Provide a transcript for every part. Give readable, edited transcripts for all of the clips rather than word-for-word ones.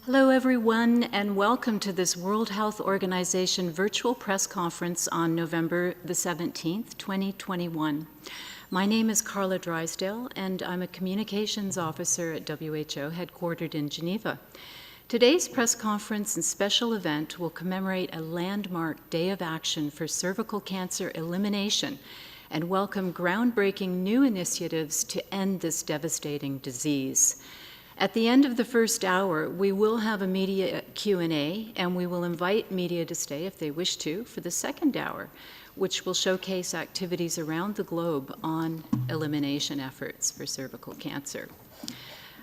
Hello, everyone, and welcome to this World Health Organization virtual press conference on November the 17th, 2021. My name is Carla Drysdale, and I'm a communications officer at WHO, headquartered in Geneva. Today's press conference and special event will commemorate a landmark day of action for cervical cancer elimination and welcome groundbreaking new initiatives to end this devastating disease. At the end of the first hour, we will have a media Q&A, and we will invite media to stay, if they wish to, for the second hour, which will showcase activities around the globe on elimination efforts for cervical cancer.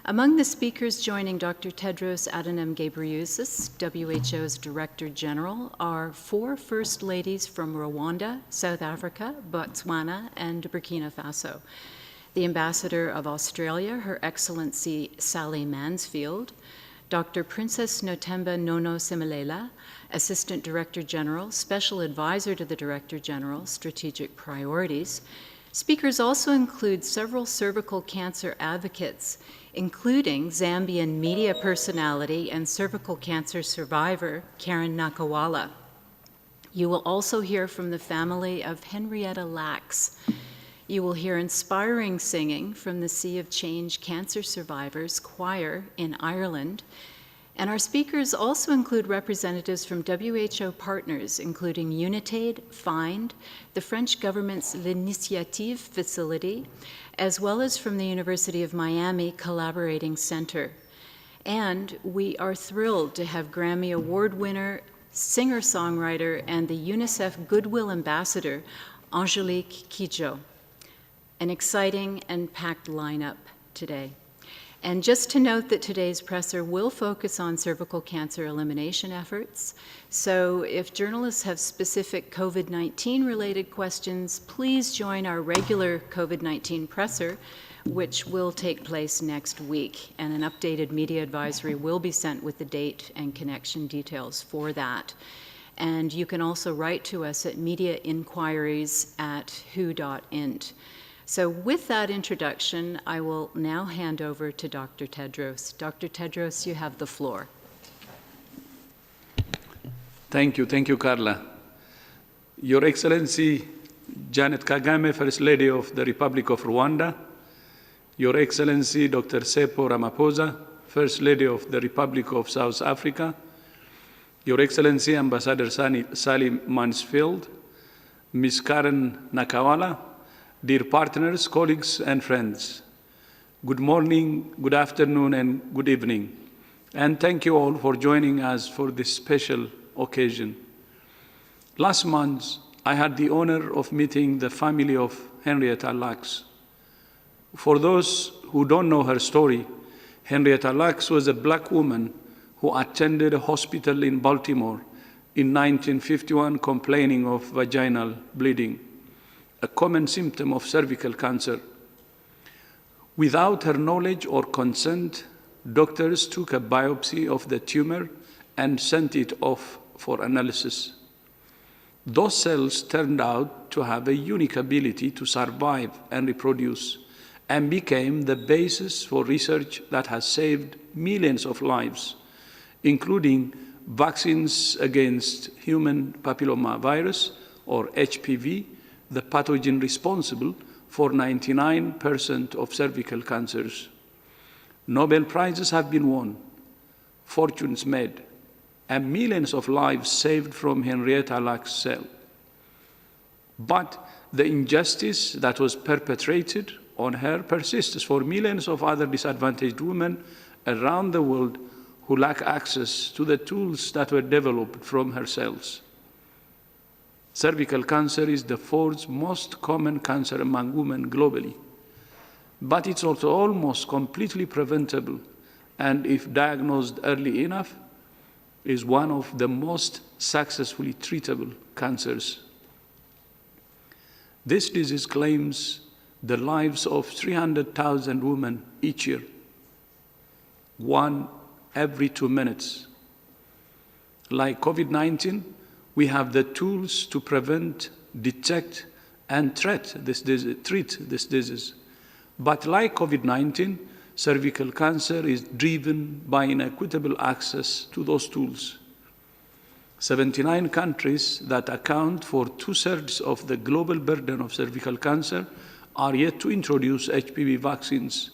Among the speakers joining Dr. Tedros Adhanom Ghebreyesus, WHO's Director General, are 4 First Ladies from Rwanda, South Africa, Botswana, and Burkina Faso. The Ambassador of Australia, Her Excellency Sally Mansfield, Dr. Princess Nothemba Nono Simelela, Assistant Director General, Special Advisor to the Director General, Strategic Priorities. Speakers also include several cervical cancer advocates, including Zambian media personality and cervical cancer survivor, Karen Nakawala. You will also hear from the family of Henrietta Lacks. You will hear inspiring singing from the Sea of Change Cancer Survivors Choir in Ireland. And our speakers also include representatives from WHO partners, including Unitaid, FIND, the French government's L'Initiative facility, as well as from the University of Miami Collaborating Center. And we are thrilled to have Grammy Award winner, singer-songwriter, and the UNICEF Goodwill Ambassador, Angelique Kidjo. An exciting and packed lineup today. And just to note that today's presser will focus on cervical cancer elimination efforts. So if journalists have specific COVID-19 related questions, please join our regular COVID-19 presser, which will take place next week. And an updated media advisory will be sent with the date and connection details for that. And you can also write to us at mediainquiries@who.int. So with that introduction, I will now hand over to Dr. Tedros. Dr. Tedros, you have the floor. Thank you, Carla. Your Excellency Janet Kagame, First Lady of the Republic of Rwanda, Your Excellency Dr. Sepo Ramaphosa, First Lady of the Republic of South Africa, Your Excellency Ambassador Sally Mansfield, Ms. Karen Nakawala, dear partners, colleagues, and friends, good morning, good afternoon, and good evening. And thank you all for joining us for this special occasion. Last month, I had the honor of meeting the family of Henrietta Lacks. For those who don't know her story, Henrietta Lacks was a Black woman who attended a hospital in Baltimore in 1951 complaining of vaginal bleeding, a common symptom of cervical cancer. Without her knowledge or consent, doctors took a biopsy of the tumor and sent it off for analysis. Those cells turned out to have a unique ability to survive and reproduce, and became the basis for research that has saved millions of lives, including vaccines against human papillomavirus, or HPV, the pathogen responsible for 99% of cervical cancers. Nobel Prizes have been won, fortunes made, and millions of lives saved from Henrietta Lacks' cell. But the injustice that was perpetrated on her persists for millions of other disadvantaged women around the world who lack access to the tools that were developed from her cells. Cervical cancer is the 4th most common cancer among women globally, but it's also almost completely preventable, and if diagnosed early enough, is one of the most successfully treatable cancers. This disease claims the lives of 300,000 women each year, 1 every 2 minutes. Like COVID-19, we have the tools to prevent, detect, and treat this disease. But like COVID-19, cervical cancer is driven by inequitable access to those tools. 79 countries that account for 2/3 of the global burden of cervical cancer are yet to introduce HPV vaccines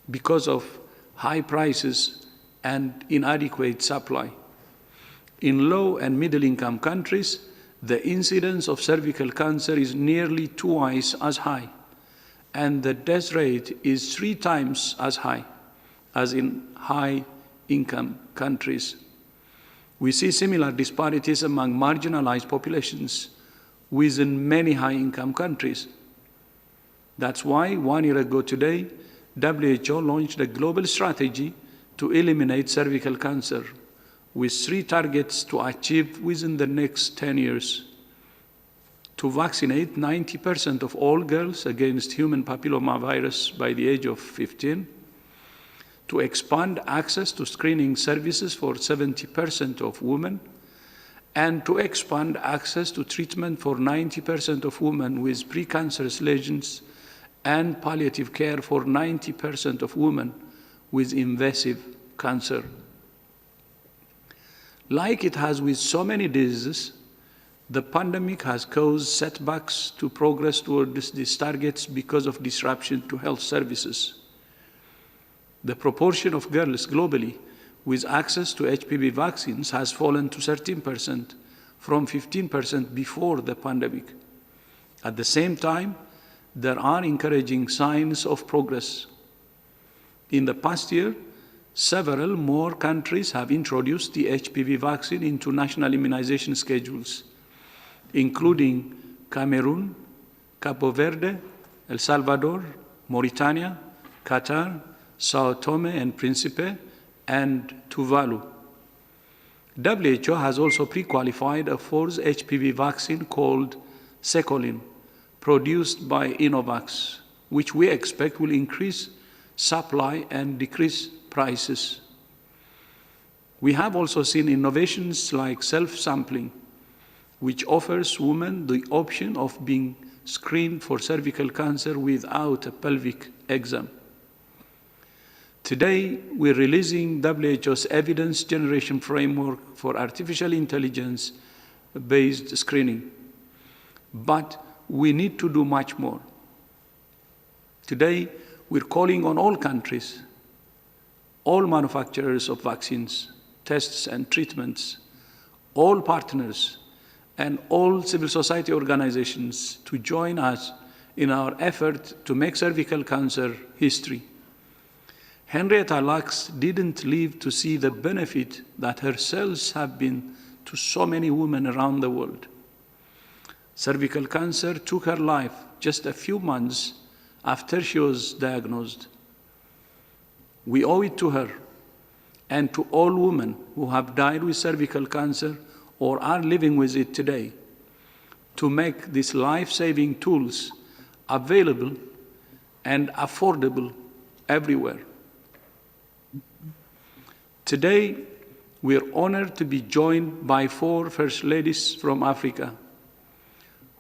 because of high prices and inadequate supply. In low and middle-income countries, the incidence of cervical cancer is nearly twice as high, and the death rate is 3 times as high as in high-income countries. We see similar disparities among marginalized populations within many high-income countries. That's why 1 year ago today, WHO launched a global strategy to eliminate cervical cancer, with 3 targets to achieve within the next 10 years: to vaccinate 90% of all girls against human papillomavirus by the age of 15, to expand access to screening services for 70% of women, and to expand access to treatment for 90% of women with precancerous lesions and palliative care for 90% of women with invasive cancer. Like it has with so many diseases, the pandemic has caused setbacks to progress towards these targets because of disruption to health services. The proportion of girls globally with access to HPV vaccines has fallen to 13% from 15% before the pandemic. At the same time, there are encouraging signs of progress. In the past year, several more countries have introduced the HPV vaccine into national immunization schedules, including Cameroon, Cabo Verde, El Salvador, Mauritania, Qatar, Sao Tome and Principe, and Tuvalu. WHO has also pre-qualified a 4th HPV vaccine called Secolin, produced by Innovax, which we expect will increase supply and decrease prices. We have also seen innovations like self-sampling, which offers women the option of being screened for cervical cancer without a pelvic exam. Today, we're releasing WHO's evidence generation framework for artificial intelligence-based screening. But we need to do much more. Today, we're calling on all countries, all manufacturers of vaccines, tests, and treatments, all partners, and all civil society organizations to join us in our effort to make cervical cancer history. Henrietta Lacks didn't live to see the benefit that her cells have been to so many women around the world. Cervical cancer took her life just a few months after she was diagnosed. We owe it to her and to all women who have died with cervical cancer or are living with it today to make these life-saving tools available and affordable everywhere. Today, we are honored to be joined by 4 First Ladies from Africa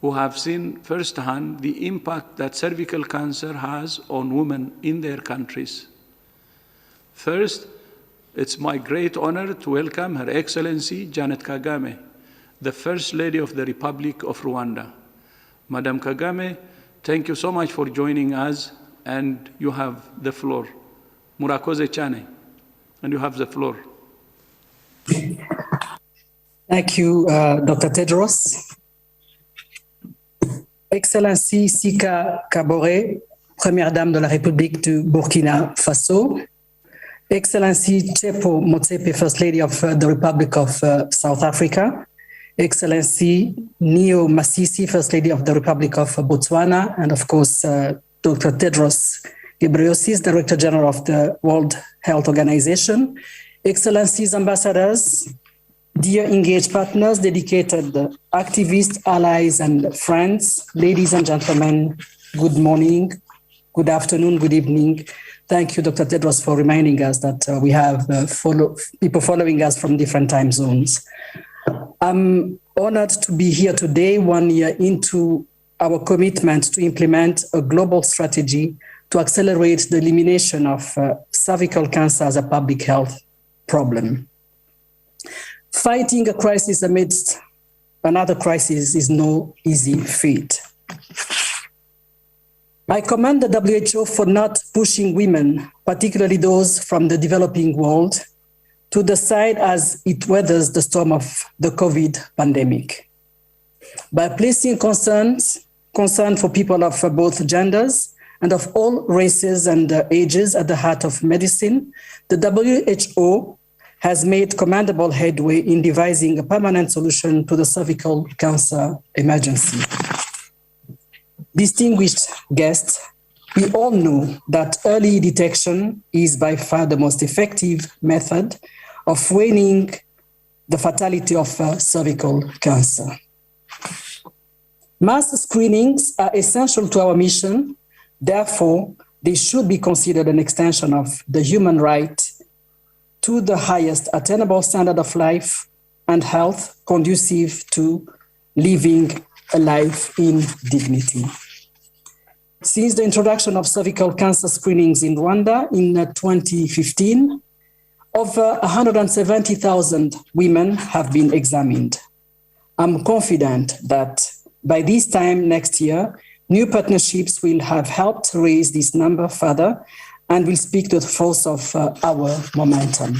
who have seen firsthand the impact that cervical cancer has on women in their countries. First, it's my great honor to welcome Her Excellency Janet Kagame, the First Lady of the Republic of Rwanda. Madam Kagame, thank you so much for joining us, and you have the floor. Murakoze Chane, and you have the floor. Thank you, Dr. Tedros. Excellency Sika Kabore, Première Dame de la République du Burkina Faso. Excellency Tsepo Motsepe, First Lady of the Republic of South Africa. Excellency Neo Masisi, First Lady of the Republic of Botswana. And of course, Dr. Tedros Ghebreyesus, Director General of the World Health Organization. Excellencies, ambassadors, dear engaged partners, dedicated activists, allies, and friends, ladies and gentlemen, good morning, good afternoon, good evening. Thank you, Dr. Tedros, for reminding us that we have people following us from different time zones. I'm honored to be here today, 1 year into our commitment to implement a global strategy to to accelerate the elimination of cervical cancer as a public health problem. Fighting a crisis amidst another crisis is no easy feat. I commend the WHO for not pushing women, particularly those from the developing world, to the side as it weathers the storm of the COVID pandemic. By placing concern for people of both genders and of all races and ages at the heart of medicine, the WHO has made commendable headway in devising a permanent solution to the cervical cancer emergency. Distinguished guests, we all know that early detection is by far the most effective method of waning the fatality of cervical cancer. Mass screenings are essential to our mission. Therefore, they should be considered an extension of the human right to the highest attainable standard of life and health conducive to living a life in dignity. Since the introduction of cervical cancer screenings in Rwanda in 2015, over 170,000 women have been examined. I'm confident that by this time next year, new partnerships will have helped raise this number further and will speak to the force of our momentum.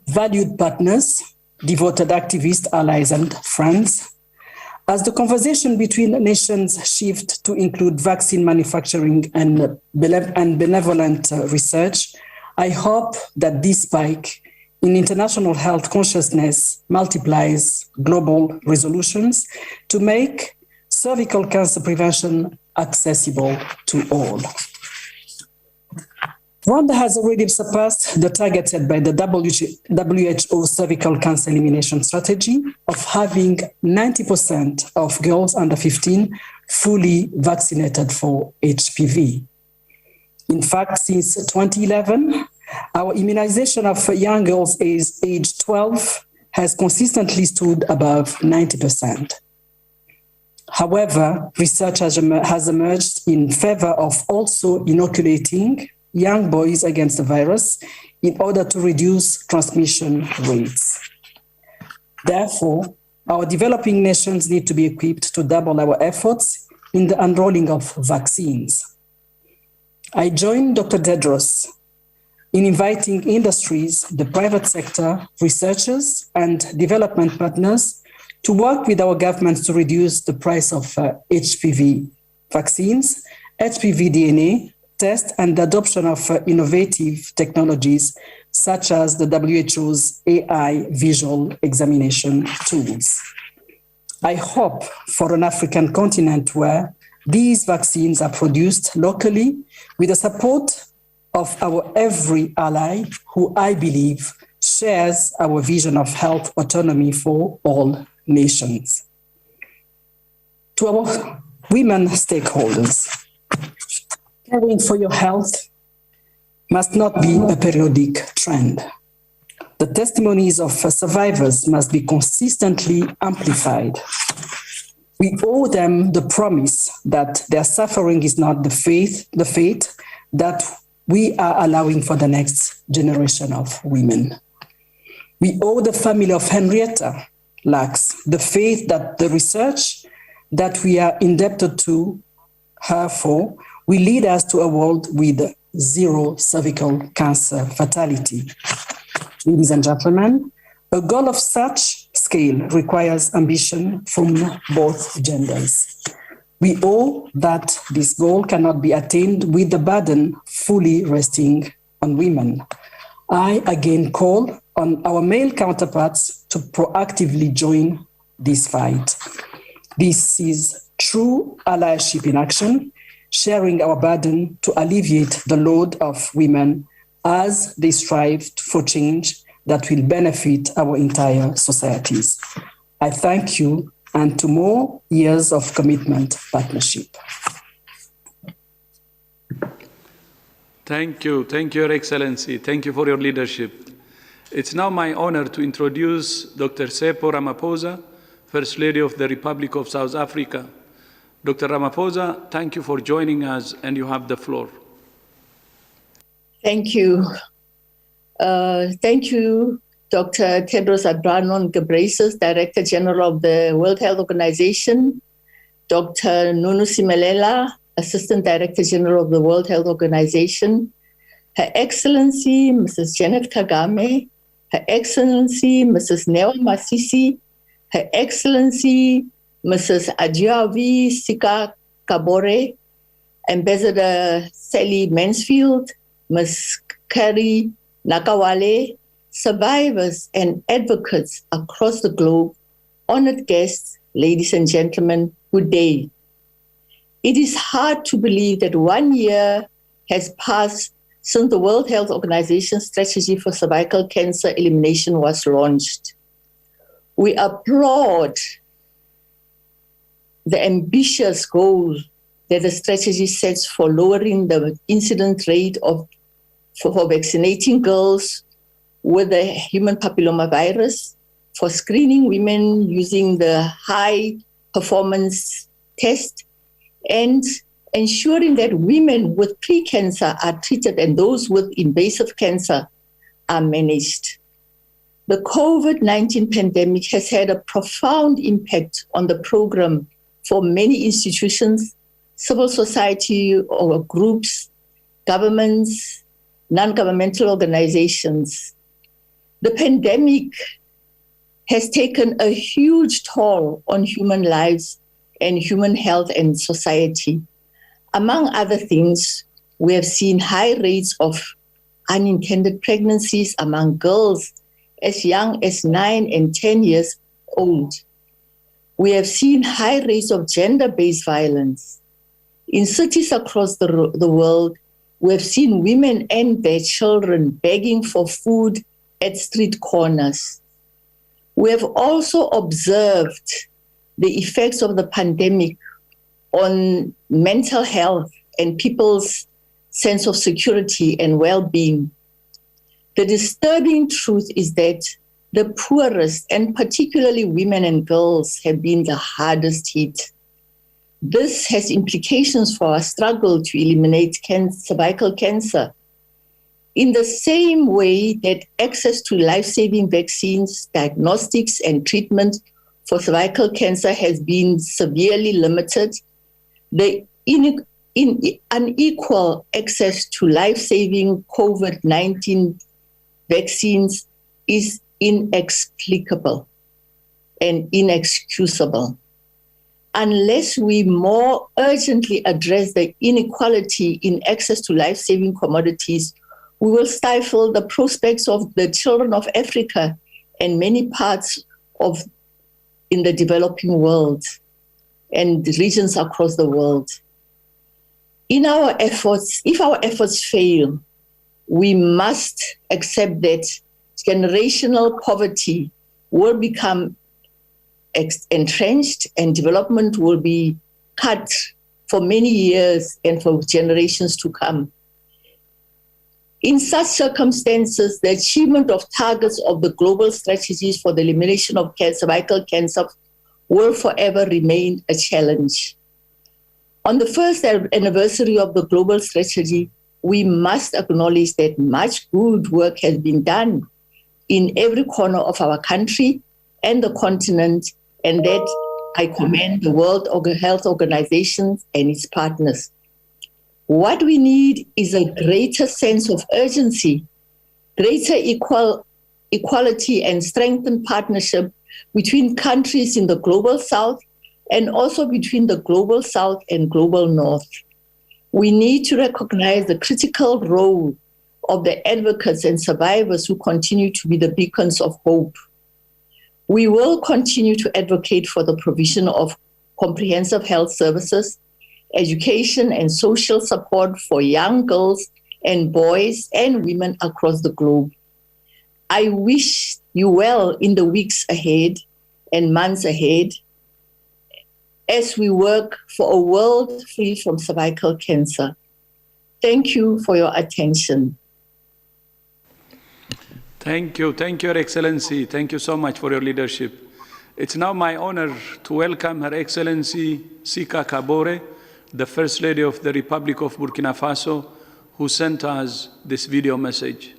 Valued partners, devoted activists, allies, and friends, as the conversation between nations shift to include vaccine manufacturing and benevolent research, I hope that this spike in international health consciousness multiplies global resolutions to make cervical cancer prevention accessible to all. Rwanda has already surpassed the target set by the WHO cervical cancer elimination strategy of having 90% of girls under 15 fully vaccinated for HPV. In fact, since 2011, our immunization of young girls aged 12 has consistently stood above 90%. However, research has emerged in favor of also inoculating young boys against the virus in order to reduce transmission rates. Therefore, our developing nations need to be equipped to double our efforts in the enrolling of vaccines. I join Dr. Tedros in inviting industries, the private sector, researchers, and development partners to work with our governments to reduce the price of HPV vaccines, HPV DNA, test, and the adoption of innovative technologies such as the WHO's AI visual examination tools. I hope for an African continent where these vaccines are produced locally with the support of our every ally who I believe shares our vision of health autonomy for all nations. To our women stakeholders, caring for your health must not be a periodic trend. The testimonies of survivors must be consistently amplified. We owe them the promise that their suffering is not the fate that we are allowing for the next generation of women. We owe the family of Henrietta Lacks the faith that the research that we are indebted to her for will lead us to a world with zero cervical cancer fatality. Ladies and gentlemen, a goal of such scale requires ambition from both genders. We owe that this goal cannot be attained with the burden fully resting on women. I again call on our male counterparts to proactively join this fight. This is true allyship in action, sharing our burden to alleviate the load of women as they strive for change that will benefit our entire societies. I thank you, and to more years of commitment partnership. Thank you, Your Excellency. Thank you for your leadership. It's now my honor to introduce Dr. Sepho Ramaphosa, First Lady of the Republic of South Africa. Dr. Ramaphosa, thank you for joining us, and you have the floor. Thank you. Thank you, Dr. Tedros Adhanom Ghebreyesus, Director General of the World Health Organization, Dr. Nunu Simelela, Assistant Director General of the World Health Organization, Her Excellency Mrs. Janet Kagame, Her Excellency Mrs. Neo Masisi, Her Excellency Mrs. Adjoavi Sika Kabore, Ambassador Sally Mansfield, Ms. Carrie Nakawale, survivors and advocates across the globe, honored guests, ladies and gentlemen, good day. It is hard to believe that 1 year has passed since the World Health Organization strategy for cervical cancer elimination was launched. We applaud the ambitious goal that the strategy sets for lowering the incidence rate for vaccinating girls with the human papillomavirus, for screening women using the high performance test, and ensuring that women with pre-cancer are treated and those with invasive cancer are managed. The COVID-19 pandemic has had a profound impact on the program for many institutions, civil society or groups, governments, non-governmental organizations. The pandemic has taken a huge toll on human lives and human health and society. Among other things, we have seen high rates of unintended pregnancies among girls as young as 9 and 10 years old. We have seen high rates of gender-based violence. In cities across the world, we have seen women and their children begging for food at street corners. We have also observed the effects of the pandemic on mental health and people's sense of security and well-being. The disturbing truth is that the poorest, and particularly women and girls, have been the hardest hit. This has implications for our struggle to eliminate cervical cancer. In the same way that access to life-saving vaccines, diagnostics, and treatment for cervical cancer has been severely limited, the unequal access to life-saving COVID-19 vaccines is inexplicable and inexcusable. Unless we more urgently address the inequality in access to life-saving commodities, we will stifle the prospects of the children of Africa and many parts in the developing world and regions across the world. If our efforts fail, we must accept that generational poverty will become entrenched and development will be cut for many years and for generations to come. In such circumstances, the achievement of targets of the global strategies for the elimination of cervical cancer will forever remain a challenge. On the first anniversary of the global strategy, we must acknowledge that much good work has been done in every corner of our country and the continent, and that I commend the World Health Organization and its partners. What we need is a greater sense of urgency, greater equality and strengthened partnership between countries in the Global South and also between the Global South and Global North. We need to recognize the critical role of the advocates and survivors who continue to be the beacons of hope. We will continue to advocate for the provision of comprehensive health services, education and social support for young girls and boys and women across the globe. I wish you well in the weeks ahead and months ahead as we work for a world free from cervical cancer. Thank you for your attention. Thank you, Your Excellency. Thank you so much for your leadership. It's now my honor to welcome Her Excellency Sika Kabore, the First Lady of the Republic of Burkina Faso, who sent us this video message.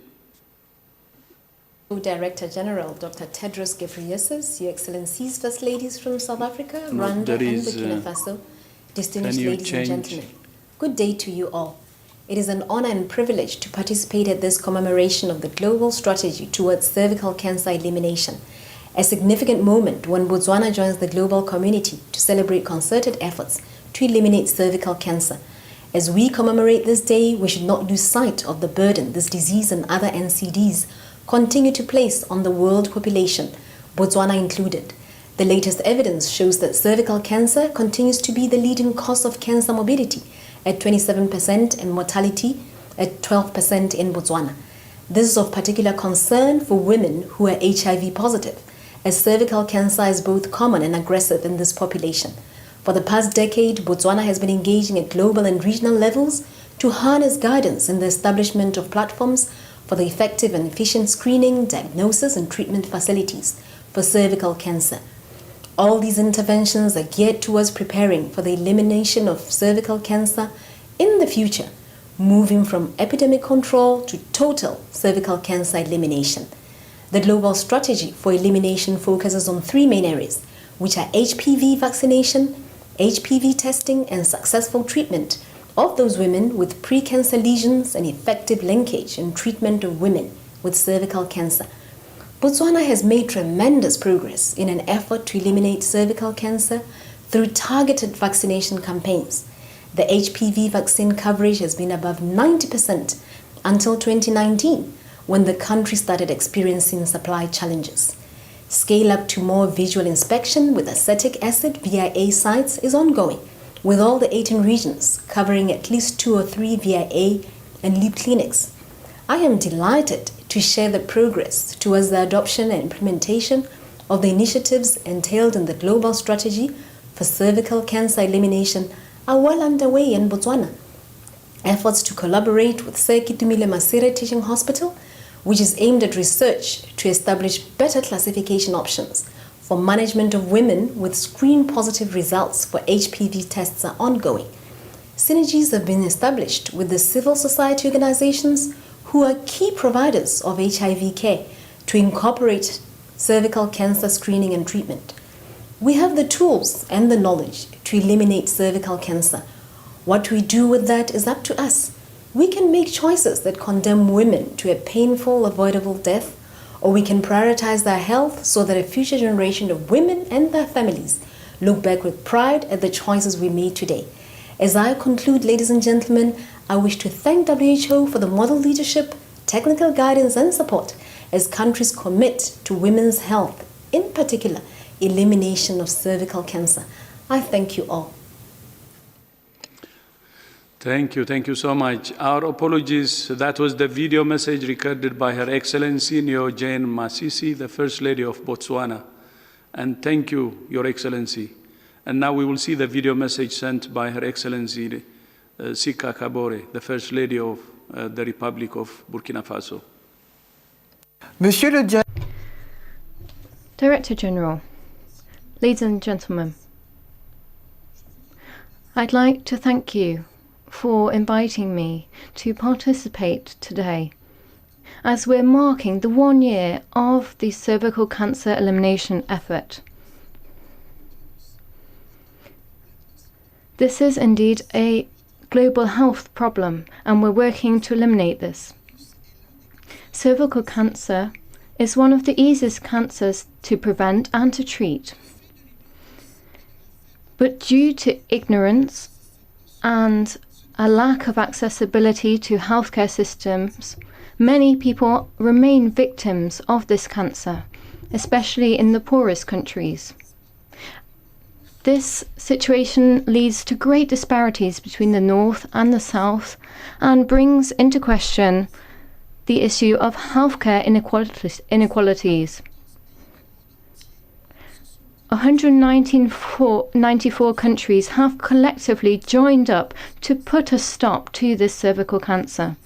Director General Dr. Tedros Ghebreyesus, Your Excellencies, First Ladies from South Africa, No, Rwanda, there and is, Burkina Faso, distinguished can you ladies change? and gentlemen, good day to you all. It is an honor and privilege to participate at this commemoration of the global strategy towards cervical cancer elimination, a significant moment when Botswana joins the global community to celebrate concerted efforts to eliminate cervical cancer. As we commemorate this day, we should not lose sight of the burden this disease and other NCDs continue to place on the world population, Botswana included. The latest evidence shows that cervical cancer continues to be the leading cause of cancer morbidity at 27% and mortality at 12% in Botswana. This is of particular concern for women who are HIV positive, as cervical cancer is both common and aggressive in this population. For the past decade, Botswana has been engaging at global and regional levels to harness guidance in the establishment of platforms for the effective and efficient screening, diagnosis, and treatment facilities for cervical cancer. All these interventions are geared towards preparing for the elimination of cervical cancer in the future, moving from epidemic control to total cervical cancer elimination. The global strategy for elimination focuses on three main areas, which are HPV vaccination, HPV testing, and successful treatment of those women with pre-cancer lesions and effective linkage in treatment of women with cervical cancer. Botswana has made tremendous progress in an effort to eliminate cervical cancer through targeted vaccination campaigns. The HPV vaccine coverage has been above 90% until 2019, when the country started experiencing supply challenges. Scale up to more visual inspection with acetic acid VIA sites is ongoing, with all the 18 regions covering at least 2 or 3 VIA and LEAP clinics. I am delighted to share the progress towards the adoption and implementation of the initiatives entailed in the global strategy for cervical cancer elimination are well underway in Botswana. Efforts to collaborate with Sekitumile Masire Teaching Hospital, which is aimed at research to establish better classification options for management of women with screen-positive results for HPV tests are ongoing. Synergies have been established with the civil society organizations who are key providers of HIV care to incorporate cervical cancer screening and treatment. We have the tools and the knowledge to eliminate cervical cancer. What we do with that is up to us. We can make choices that condemn women to a painful, avoidable death, or we can prioritize their health so that a future generation of women and their families look back with pride at the choices we made today. As I conclude, ladies and gentlemen, I wish to thank WHO for the model leadership, technical guidance, and support as countries commit to women's health, in particular, elimination of cervical cancer. I thank you all. Thank you so much. Our apologies. That was the video message recorded by Her Excellency Neo Jane Masisi, the First Lady of Botswana. And thank you, Your Excellency. And now we will see the video message sent by Her Excellency Sika Kabore, the First Lady of the Republic of Burkina Faso. Monsieur le Director General, ladies and gentlemen, I'd like to thank you for inviting me to participate today as we're marking the 1 year of the cervical cancer elimination effort. This is indeed a global health problem, and we're working to eliminate this. Cervical cancer is one of the easiest cancers to prevent and to treat. But due to ignorance and a lack of accessibility to healthcare systems, many people remain victims of this cancer, especially in the poorest countries. This situation leads to great disparities between the North and the South and brings into question the issue of healthcare inequalities. 194 countries have collectively joined up to put a stop to this cervical cancer.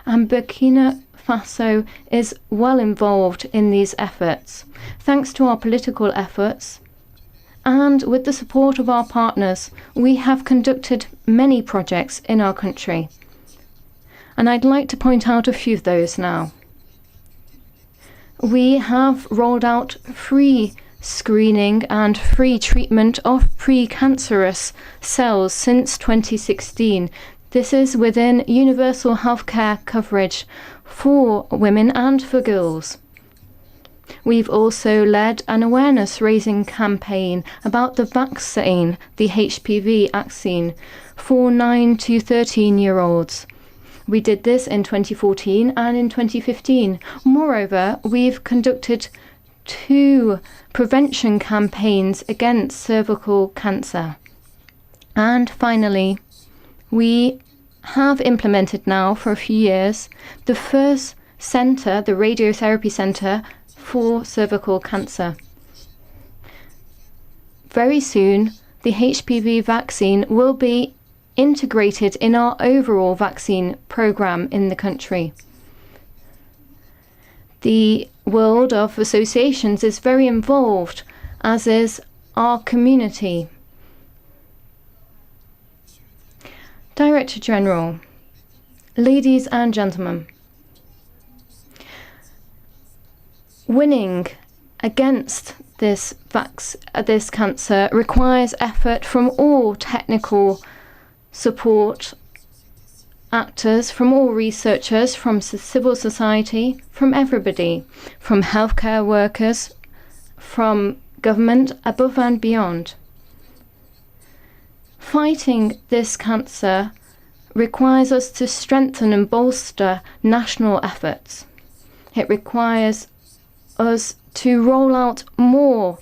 And Burkina Faso is well involved in these efforts. Thanks to our political efforts and with the support of our partners, we have conducted many projects in our country. And I'd like to point out a few of those now. We have rolled out free screening and free treatment of precancerous cells since 2016. This is within universal healthcare coverage for women and for girls. We've also led an awareness-raising campaign about the vaccine, the HPV vaccine, for 9 to 13-year-olds. We did this in 2014 and in 2015. Moreover, we've conducted 2 prevention campaigns against cervical cancer. And finally, we have implemented now for a few years the first centre, the radiotherapy centre for cervical cancer. Very soon, the HPV vaccine will be integrated in our overall vaccine programme in the country. The world of associations is very involved, as is our community. Director General, ladies and gentlemen, winning against this cancer requires effort from all technical support actors, from all researchers, from civil society, from everybody, from healthcare workers, from government, above and beyond. Fighting this cancer requires us to strengthen and bolster national efforts. It requires us to roll out more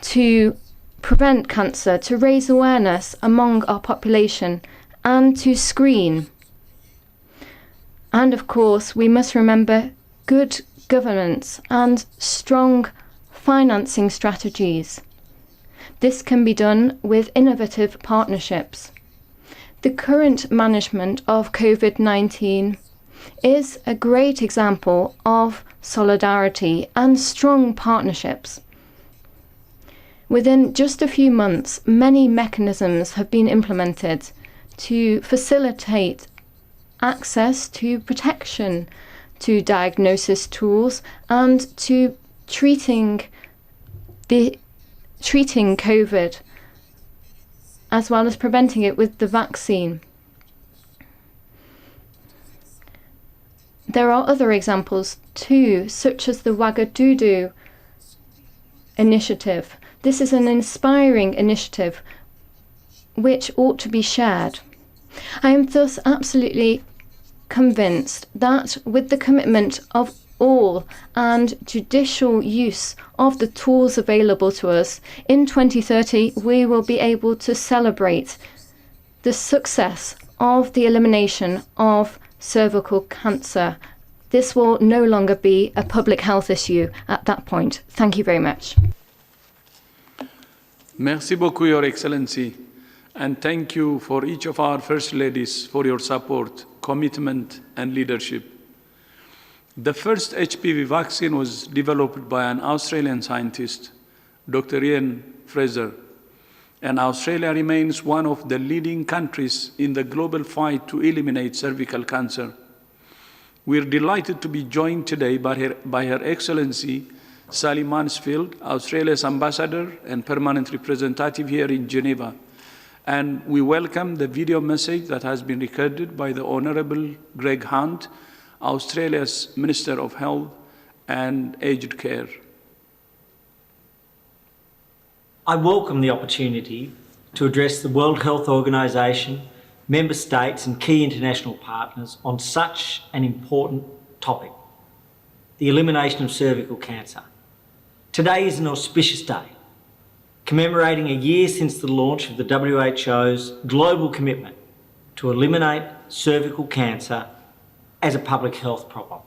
to prevent cancer, to raise awareness among our population, and to screen. And of course, we must remember good governance and strong financing strategies. This can be done with innovative partnerships. The current management of COVID-19 is a great example of solidarity and strong partnerships. Within just a few months, many mechanisms have been implemented to facilitate access to protection, to diagnosis tools, and to treating COVID, as well as preventing it with the vaccine. There are other examples too, such as the Wagadudu initiative. This is an inspiring initiative which ought to be shared. I am thus absolutely convinced that with the commitment of all and judicial use of the tools available to us, in 2030 we will be able to celebrate the success of the elimination of cervical cancer. This will no longer be a public health issue at that point. Thank you very much. Merci beaucoup, Your Excellency, and thank you for each of our First Ladies for your support, commitment, and leadership. The first HPV vaccine was developed by an Australian scientist, Dr. Ian Fraser, and Australia remains one of the leading countries in the global fight to eliminate cervical cancer. We're delighted to be joined today by Her Excellency Sally Mansfield, Australia's ambassador and permanent representative here in Geneva. And we welcome the video message that has been recorded by the Honourable Greg Hunt, Australia's Minister of Health and Aged Care. I welcome the opportunity to address the World Health Organization, member states and key international partners on such an important topic, the elimination of cervical cancer. Today is an auspicious day, commemorating a year since the launch of the WHO's global commitment to eliminate cervical cancer as a public health problem.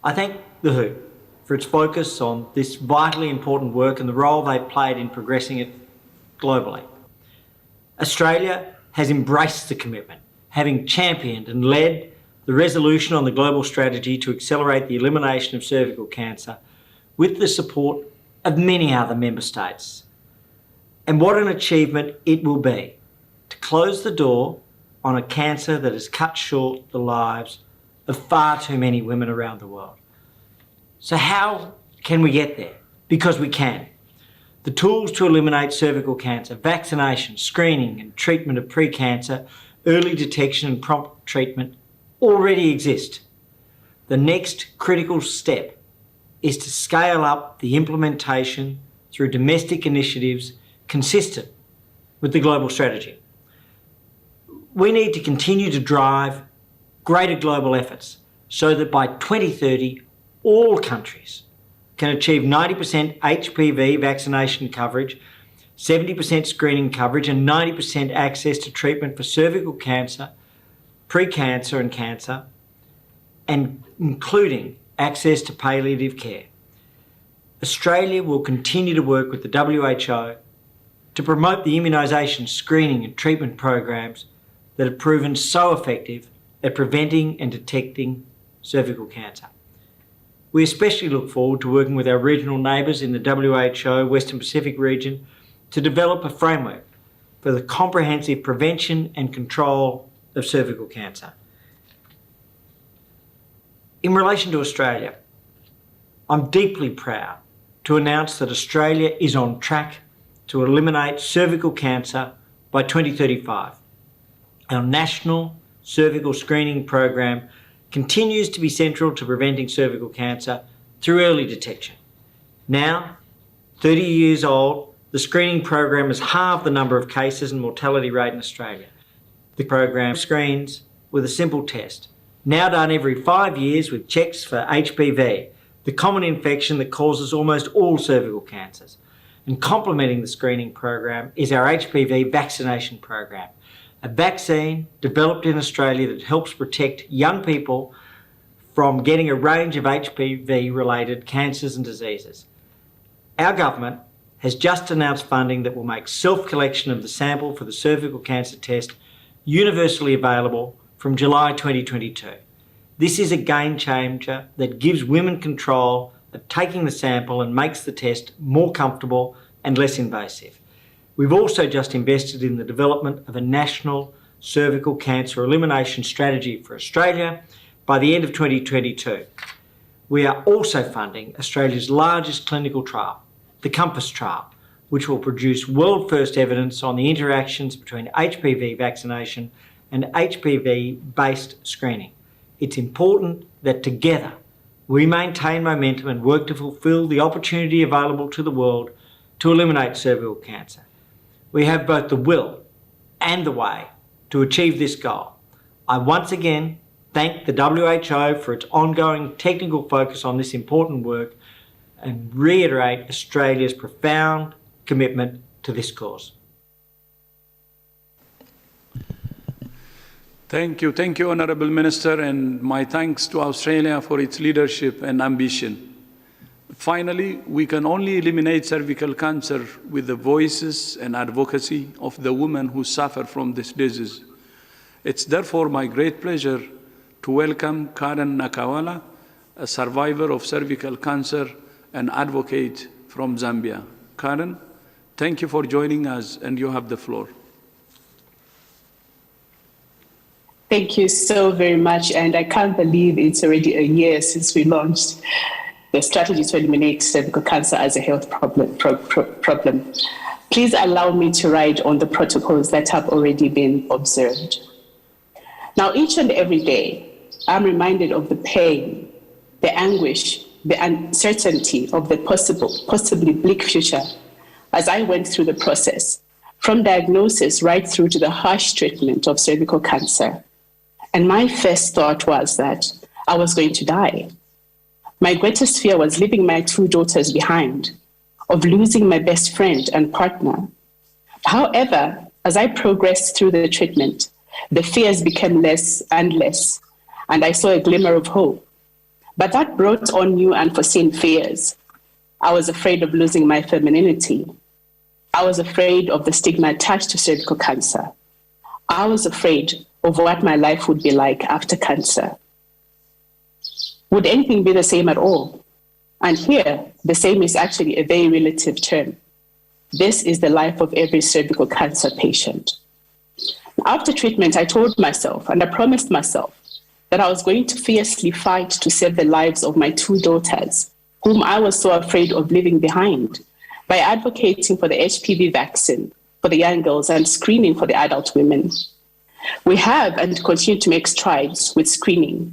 I thank the WHO for its focus on this vitally important work and the role they've played in progressing it globally. Australia has embraced the commitment, having championed and led the resolution on the global strategy to accelerate the elimination of cervical cancer with the support of many other member states. And what an achievement it will be to close the door on a cancer that has cut short the lives of far too many women around the world. So how can we get there? Because we can. The tools to eliminate cervical cancer, vaccination, screening and treatment of pre-cancer, early detection and prompt treatment already exist. The next critical step is to scale up the implementation through domestic initiatives consistent with the global strategy. We need to continue to drive greater global efforts so that by 2030, all countries can achieve 90% HPV vaccination coverage, 70% screening coverage, and 90% access to treatment for cervical cancer, pre-cancer and cancer, and including access to palliative care. Australia will continue to work with the WHO to promote the immunisation, screening and treatment programs that have proven so effective at preventing and detecting cervical cancer. We especially look forward to working with our regional neighbours in the WHO Western Pacific region to develop a framework for the comprehensive prevention and control of cervical cancer. In relation to Australia, I'm deeply proud to announce that Australia is on track to eliminate cervical cancer by 2035. Our national cervical screening program continues to be central to preventing cervical cancer through early detection. Now, 30 years old, the screening program has halved the number of cases and mortality rate in Australia. The program screens with a simple test, now done every 5 years with checks for HPV, the common infection that causes almost all cervical cancers. And complementing the screening program is our HPV vaccination program, a vaccine developed in Australia that helps protect young people from getting a range of HPV-related cancers and diseases. Our government has just announced funding that will make self-collection of the sample for the cervical cancer test universally available from July 2022. This is a game changer that gives women control of taking the sample and makes the test more comfortable and less invasive. We've also just invested in the development of a national cervical cancer elimination strategy for Australia by the end of 2022. We are also funding Australia's largest clinical trial, the COMPASS trial, which will produce world-first evidence on the interactions between HPV vaccination and HPV-based screening. It's important that together we maintain momentum and work to fulfil the opportunity available to the world to eliminate cervical cancer. We have both the will and the way to achieve this goal. I once again thank the WHO for its ongoing technical focus on this important work and reiterate Australia's profound commitment to this cause. Thank you, Honourable Minister, and my thanks to Australia for its leadership and ambition. Finally, we can only eliminate cervical cancer with the voices and advocacy of the women who suffer from this disease. It's therefore my great pleasure to welcome Karen Nakawala, a survivor of cervical cancer and advocate from Zambia. Karen, thank you for joining us, and you have the floor. Thank you so very much, and I can't believe it's already a year since we launched the strategy to eliminate cervical cancer as a health problem. Please allow me to ride on the protocols that have already been observed. Now, each and every day, I'm reminded of the pain, the anguish, the uncertainty of the possibly bleak future as I went through the process, from diagnosis right through to the harsh treatment of cervical cancer. And my first thought was that I was going to die. My greatest fear was leaving my 2 daughters behind, of losing my best friend and partner. However, as I progressed through the treatment, the fears became less and less, and I saw a glimmer of hope. But that brought on new unforeseen fears. I was afraid of losing my femininity. I was afraid of the stigma attached to cervical cancer. I was afraid of what my life would be like after cancer. Would anything be the same at all? And here, the same is actually a very relative term. This is the life of every cervical cancer patient. After treatment, I told myself and I promised myself that I was going to fiercely fight to save the lives of my 2 daughters, whom I was so afraid of leaving behind, by advocating for the HPV vaccine for the young girls and screening for the adult women. We have and continue to make strides with screening,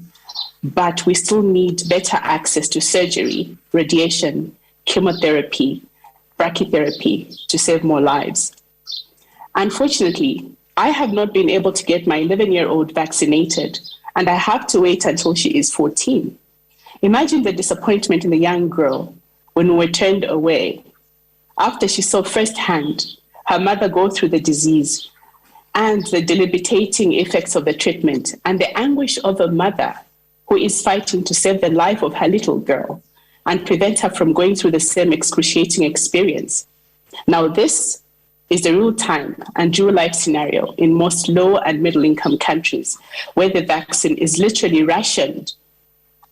but we still need better access to surgery, radiation, chemotherapy, brachytherapy to save more lives. Unfortunately, I have not been able to get my 11-year-old vaccinated, and I have to wait until she is 14. Imagine the disappointment in the young girl when we were turned away after she saw firsthand her mother go through the disease and the debilitating effects of the treatment and the anguish of a mother who is fighting to save the life of her little girl and prevent her from going through the same excruciating experience. Now, this is the real-time and real-life scenario in most low and middle-income countries where the vaccine is literally rationed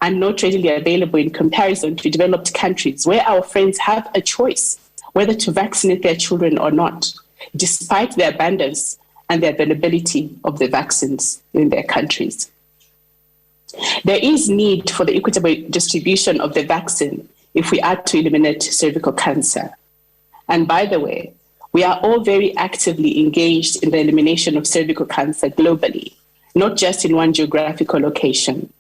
and not readily available in comparison to developed countries where our friends have a choice whether to vaccinate their children or not, despite the abundance and the availability of the vaccines in their countries. There is need for the equitable distribution of the vaccine if we are to eliminate cervical cancer. And by the way, we are all very actively engaged in the elimination of cervical cancer globally, not just in one geographical location.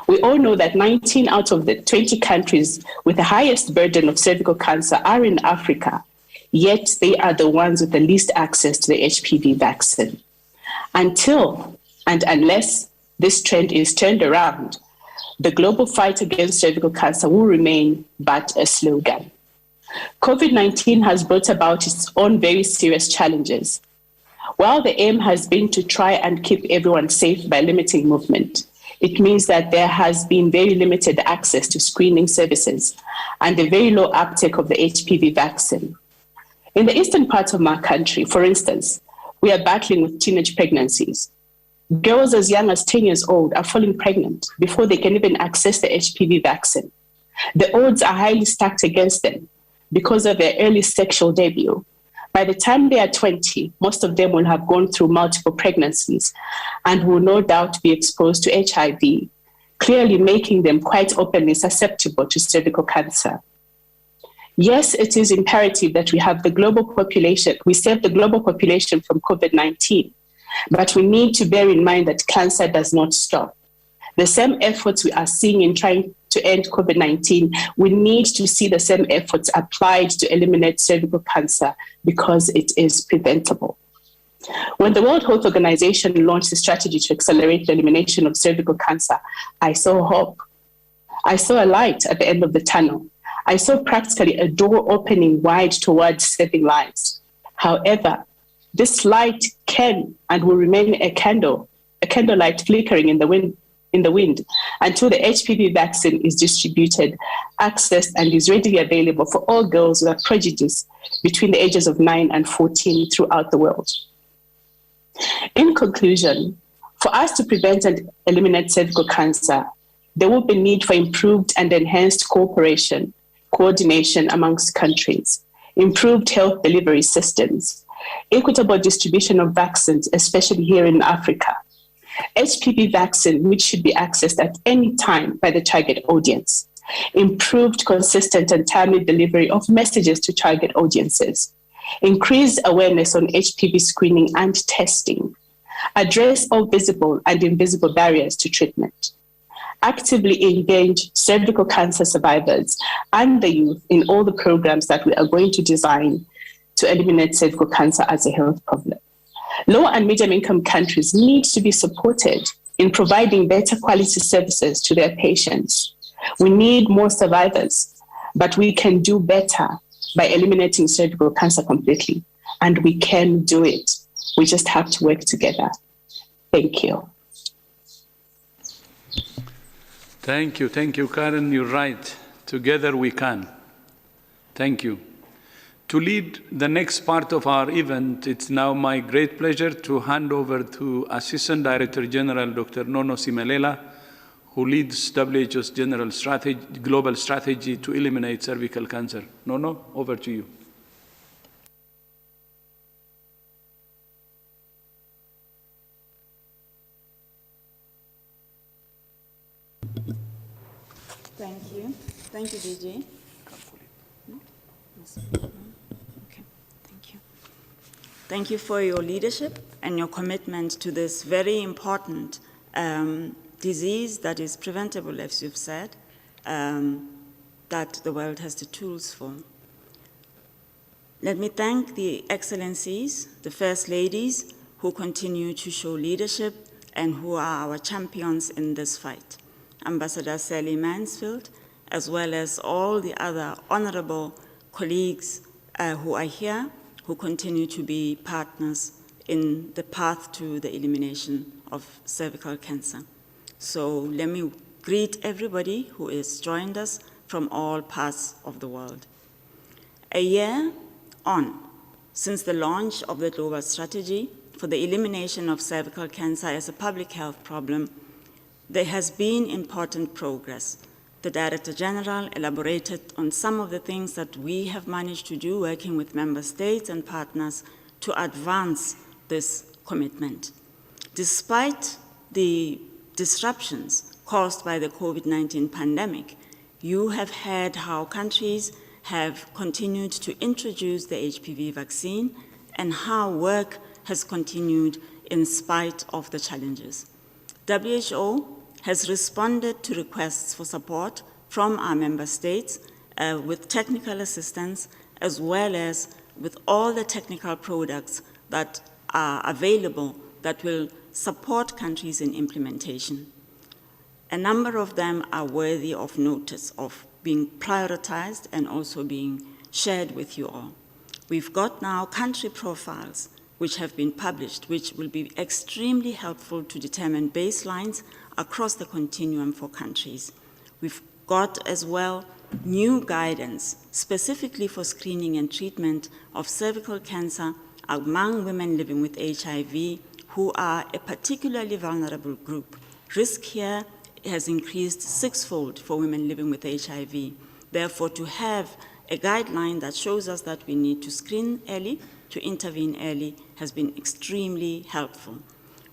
We all know that 19 out of the 20 countries with the highest burden of cervical cancer are in Africa, yet they are the ones with the least access to the HPV vaccine. Until and unless this trend is turned around, the global fight against cervical cancer will remain but a slogan. COVID-19 has brought about its own very serious challenges. While the aim has been to try and keep everyone safe by limiting movement, it means that there has been very limited access to screening services and a very low uptake of the HPV vaccine. In the eastern part of my country, for instance, we are battling with teenage pregnancies. Girls as young as 10 years old are falling pregnant before they can even access the HPV vaccine. The odds are highly stacked against them because of their early sexual debut. By the time they are 20, most of them will have gone through multiple pregnancies and will no doubt be exposed to HIV, clearly making them quite openly susceptible to cervical cancer. Yes, it is imperative that we have the global population, we save the global population from COVID-19, but we need to bear in mind that cancer does not stop. The same efforts we are seeing in trying to end COVID-19, we need to see the same efforts applied to eliminate cervical cancer because it is preventable. When the World Health Organization launched the strategy to accelerate the elimination of cervical cancer, I saw hope. I saw a light at the end of the tunnel. I saw practically a door opening wide towards saving lives. However, this light can and will remain a candlelight flickering in the wind until the HPV vaccine is distributed, accessed, and is readily available for all girls without prejudice between the ages of 9 and 14 throughout the world. In conclusion, for us to prevent and eliminate cervical cancer, there will be need for improved and enhanced cooperation, coordination amongst countries, improved health delivery systems, equitable distribution of vaccines, especially here in Africa, HPV vaccine, which should be accessed at any time by the target audience, improved, consistent, and timely delivery of messages to target audiences, increased awareness on HPV screening and testing, address all visible and invisible barriers to treatment, actively engage cervical cancer survivors and the youth in all the programs that we are going to design to eliminate cervical cancer as a health problem. Low and medium income countries need to be supported in providing better quality services to their patients. We need more survivors, but we can do better by eliminating cervical cancer completely. And we can do it. We just have to work together. Thank you. Thank you, Karen. You're right. Together we can. Thank you. To lead the next part of our event, it's now my great pleasure to hand over to Assistant Director General Dr. Nono Simelela, who leads WHO's global strategy to eliminate cervical cancer. Nono, over to you. Thank you. Thank you, DJ. Okay, thank you. Thank you for your leadership and your commitment to this very important disease that is preventable, as you've said, that the world has the tools for. Let me thank the excellencies, the first ladies, who continue to show leadership and who are our champions in this fight. Ambassador Sally Mansfield, as well as all the other honorable colleagues who are here, who continue to be partners in the path to the elimination of cervical cancer. So let me greet everybody who has joined us from all parts of the world. A year on, since the launch of the global strategy for the elimination of cervical cancer as a public health problem, there has been important progress. The Director General elaborated on some of the things that we have managed to do working with member states and partners to advance this commitment. Despite the disruptions caused by the COVID-19 pandemic, you have heard how countries have continued to introduce the HPV vaccine and how work has continued in spite of the challenges. WHO has responded to requests for support from our member states with technical assistance, as well as with all the technical products that are available that will support countries in implementation. A number of them are worthy of notice, of being prioritized and also being shared with you all. We've got now country profiles which have been published, which will be extremely helpful to determine baselines across the continuum for countries. We've got as well new guidance specifically for screening and treatment of cervical cancer among women living with HIV who are a particularly vulnerable group. Risk here has increased sixfold for women living with HIV. Therefore, to have a guideline that shows us that we need to screen early, to intervene early, has been extremely helpful.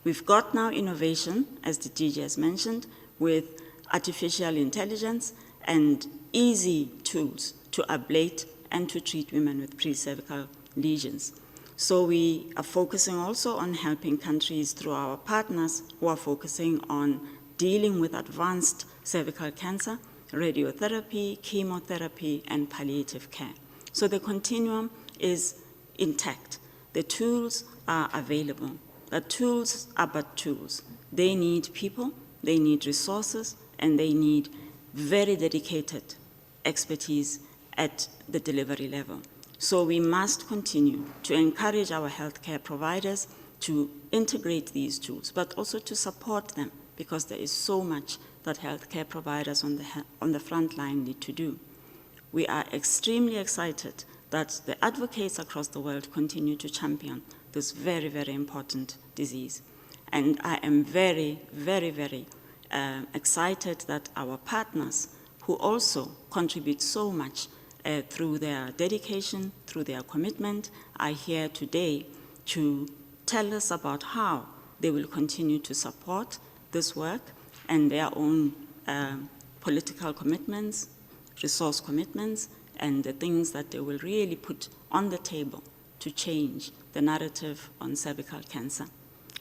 We've got now innovation, as the DJ has mentioned, with artificial intelligence and easy tools to ablate and to treat women with pre-cervical lesions. So we are focusing also on helping countries through our partners who are focusing on dealing with advanced cervical cancer, radiotherapy, chemotherapy, and palliative care. So the continuum is intact. The tools are available. The tools are but tools. They need people, they need resources, and they need very dedicated expertise at the delivery level. So we must continue to encourage our healthcare providers to integrate these tools, but also to support them, because there is so much that healthcare providers on the front line need to do. We are extremely excited that the advocates across the world continue to champion this very, very important disease. And I am very, very, very excited that our partners, who also contribute so much through their dedication, through their commitment, are here today to tell us about how they will continue to support this work and their own political commitments, resource commitments, and the things that they will really put on the table to change the narrative on cervical cancer.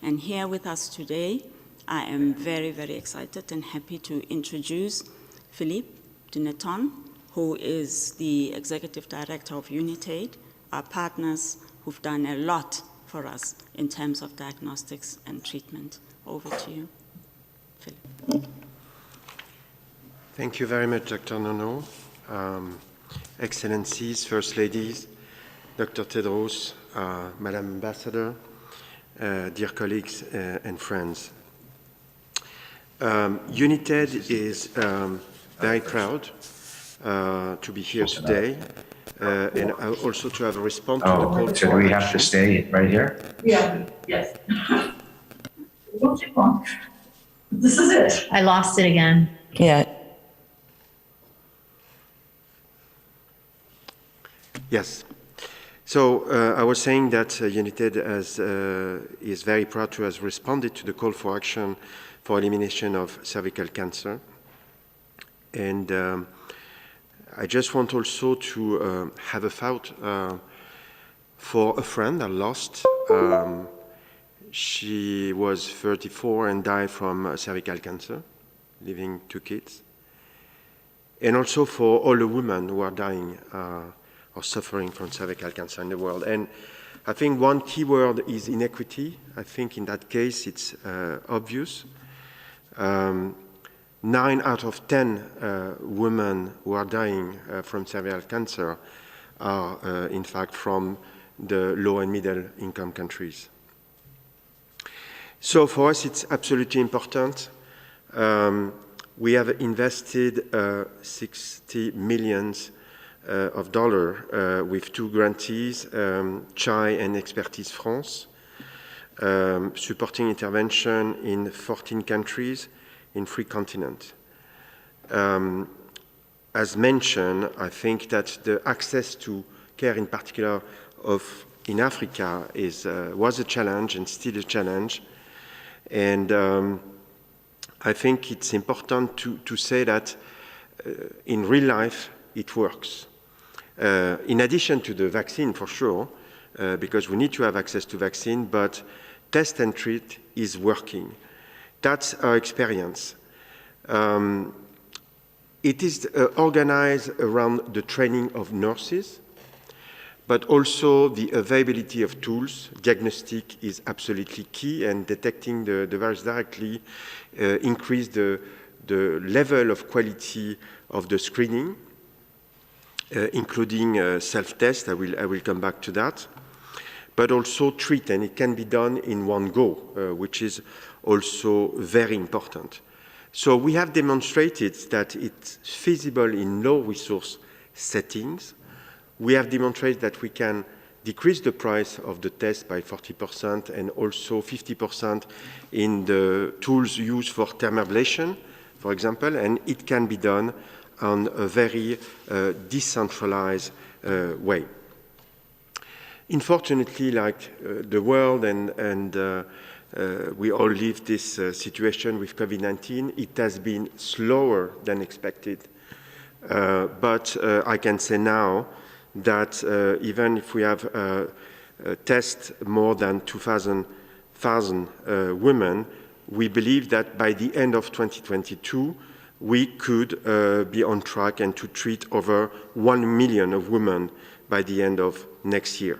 And here with us today, I am very, very excited and happy to introduce Philippe Duneton, who is the Executive Director of Unitaid, our partners who've done a lot for us in terms of diagnostics and treatment. Over to you, Philippe. Thank you very much, Dr. Nono. Excellencies, First Ladies, Dr. Tedros, Madam Ambassador, dear colleagues and friends. Unitaid is very proud to be here today, and also to have a response to the call so for do we have action. to stay right here? Yeah, yes. This is it. I lost it again. Yeah. Yes. So I was saying that United is very proud to have responded to the call for action for elimination of cervical cancer. And I just want also to have a thought for a friend I lost. She was 34 and died from cervical cancer, leaving 2 kids. And also for all the women who are dying or suffering from cervical cancer in the world. And I think one key word is inequity. I think in that case it's obvious. 9 out of 10 women who are dying from cervical cancer are in fact from the low and middle income countries. So for us it's absolutely important. We have invested 60 million of dollars with 2 grantees, CHAI and Expertise France, supporting intervention in 14 countries in 3 continents. As mentioned, I think that the access to care, in particular in Africa, was a challenge and still a challenge. And I think it's important to say that in real life it works. In addition to the vaccine, for sure, because we need to have access to vaccine, but test and treat is working. That's our experience. It is organized around the training of nurses, but also the availability of tools. Diagnostic is absolutely key, and detecting the virus directly increase the level of quality of the screening, including self-test. I will come back to that. But also treat, and it can be done in one go, which is also very important. So we have demonstrated that it's feasible in low-resource settings. We have demonstrated that we can decrease the price of the test by 40% and also 50% in the tools used for thermoablation, for example, and it can be done on a very decentralized way. Unfortunately, like the world and we all live this situation with COVID-19, it has been slower than expected. But I can say now that even if we have test more than 2,000 women, we believe that by the end of 2022, we could be on track and to treat over 1 million of women by the end of next year.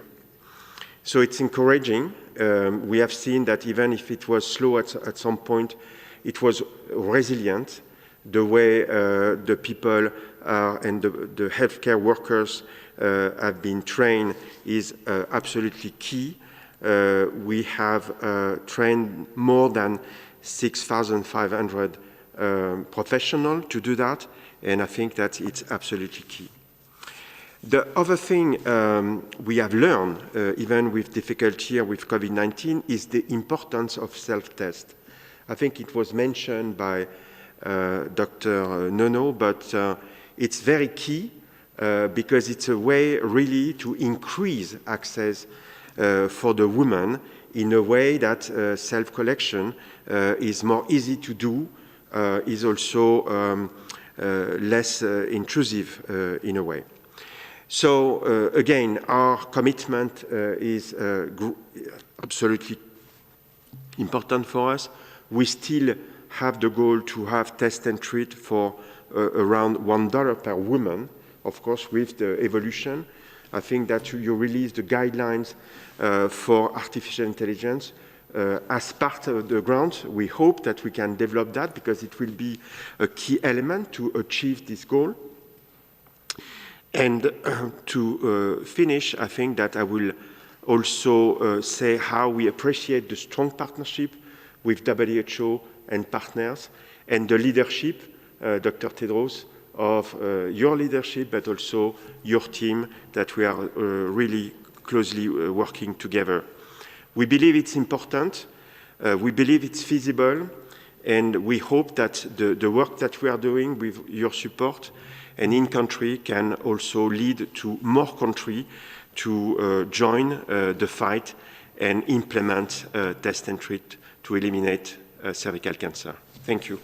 So it's encouraging. We have seen that even if it was slow at some point, it was resilient. The way the people and the healthcare workers have been trained is absolutely key. We have trained more than 6,500 professionals to do that, and I think that it's absolutely key. The other thing we have learned, even with difficulty here with COVID-19, is the importance of self-test. I think it was mentioned by Dr. Nono, but it's very key because it's a way really to increase access for the women in a way that self-collection is more easy to do, is also less intrusive in a way. So again, our commitment is absolutely important for us. We still have the goal to have test and treat for around $1 per woman, of course, with the evolution. I think that you release the guidelines for artificial intelligence as part of the grant. We hope that we can develop that because it will be a key element to achieve this goal. And to finish, I think that I will also say how we appreciate the strong partnership with WHO and partners and the leadership, Dr. Tedros, of your leadership, but also your team that we are really closely working together. We believe it's important, we believe it's feasible, and we hope that the work that we are doing with your support and in country can also lead to more countries to join the fight and implement test and treat to eliminate cervical cancer. Thank you.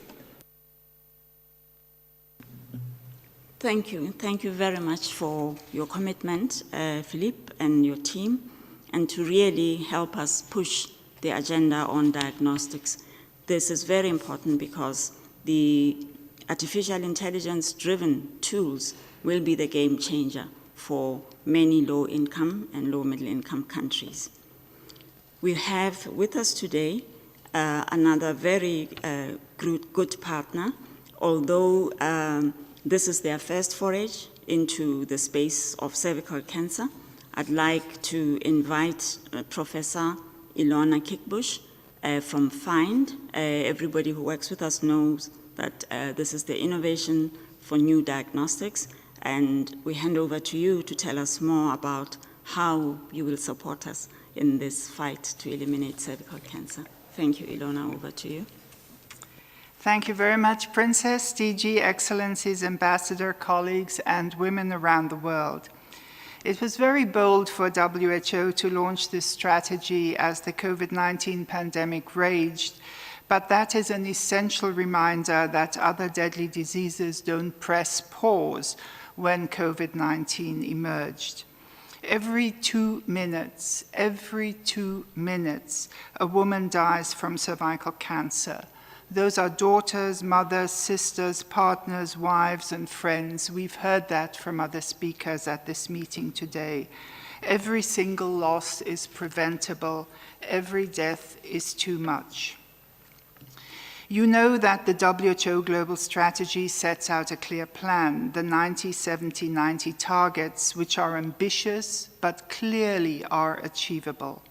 Thank you. Thank you very much for your commitment, Philippe, and your team, and to really help us push the agenda on diagnostics. This is very important because the artificial intelligence-driven tools will be the game changer for many low-income and low-middle-income countries. We have with us today another very good partner, although this is their first foray into the space of cervical cancer. I'd like to invite Professor Ilona Kickbush from FIND. Everybody who works with us knows that this is the Innovation for New Diagnostics, and we hand over to you to tell us more about how you will support us in this fight to eliminate cervical cancer. Thank you, Ilona, over to you. Thank you very much, Princess, DG, Excellencies, Ambassador, colleagues, and women around the world. It was very bold for WHO to launch this strategy as the COVID-19 pandemic raged, but that is an essential reminder that other deadly diseases don't press pause when COVID-19 emerged. Every 2 minutes, a woman dies from cervical cancer. Those are daughters, mothers, sisters, partners, wives, and friends. We've heard that from other speakers at this meeting today. Every single loss is preventable. Every death is too much. You know that the WHO Global Strategy sets out a clear plan, the 90-70-90 targets, which are ambitious but clearly are achievable.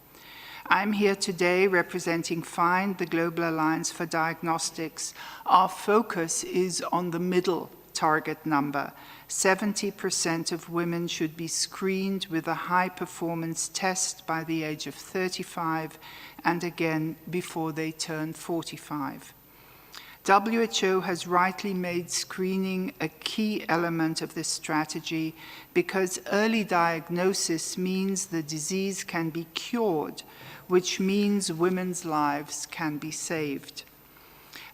I'm here today representing FIND, the Global Alliance for Diagnostics. Our focus is on the middle target number. 70% of women should be screened with a high-performance test by the age of 35 and again before they turn 45. WHO has rightly made screening a key element of this strategy because early diagnosis means the disease can be cured, which means women's lives can be saved.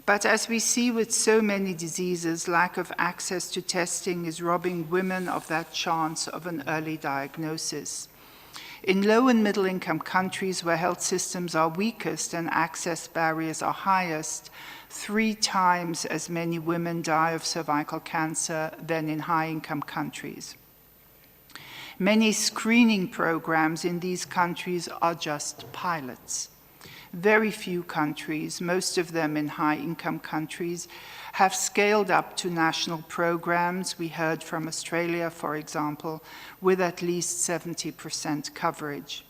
But as we see with so many diseases, lack of access to testing is robbing women of that chance of an early diagnosis. In low and middle income countries where health systems are weakest and access barriers are highest, 3 times as many women die of cervical cancer than in high income countries. Many screening programs in these countries are just pilots. Very few countries, most of them in high-income countries, have scaled up to national programs, we heard from Australia, for example, with at least 70% coverage.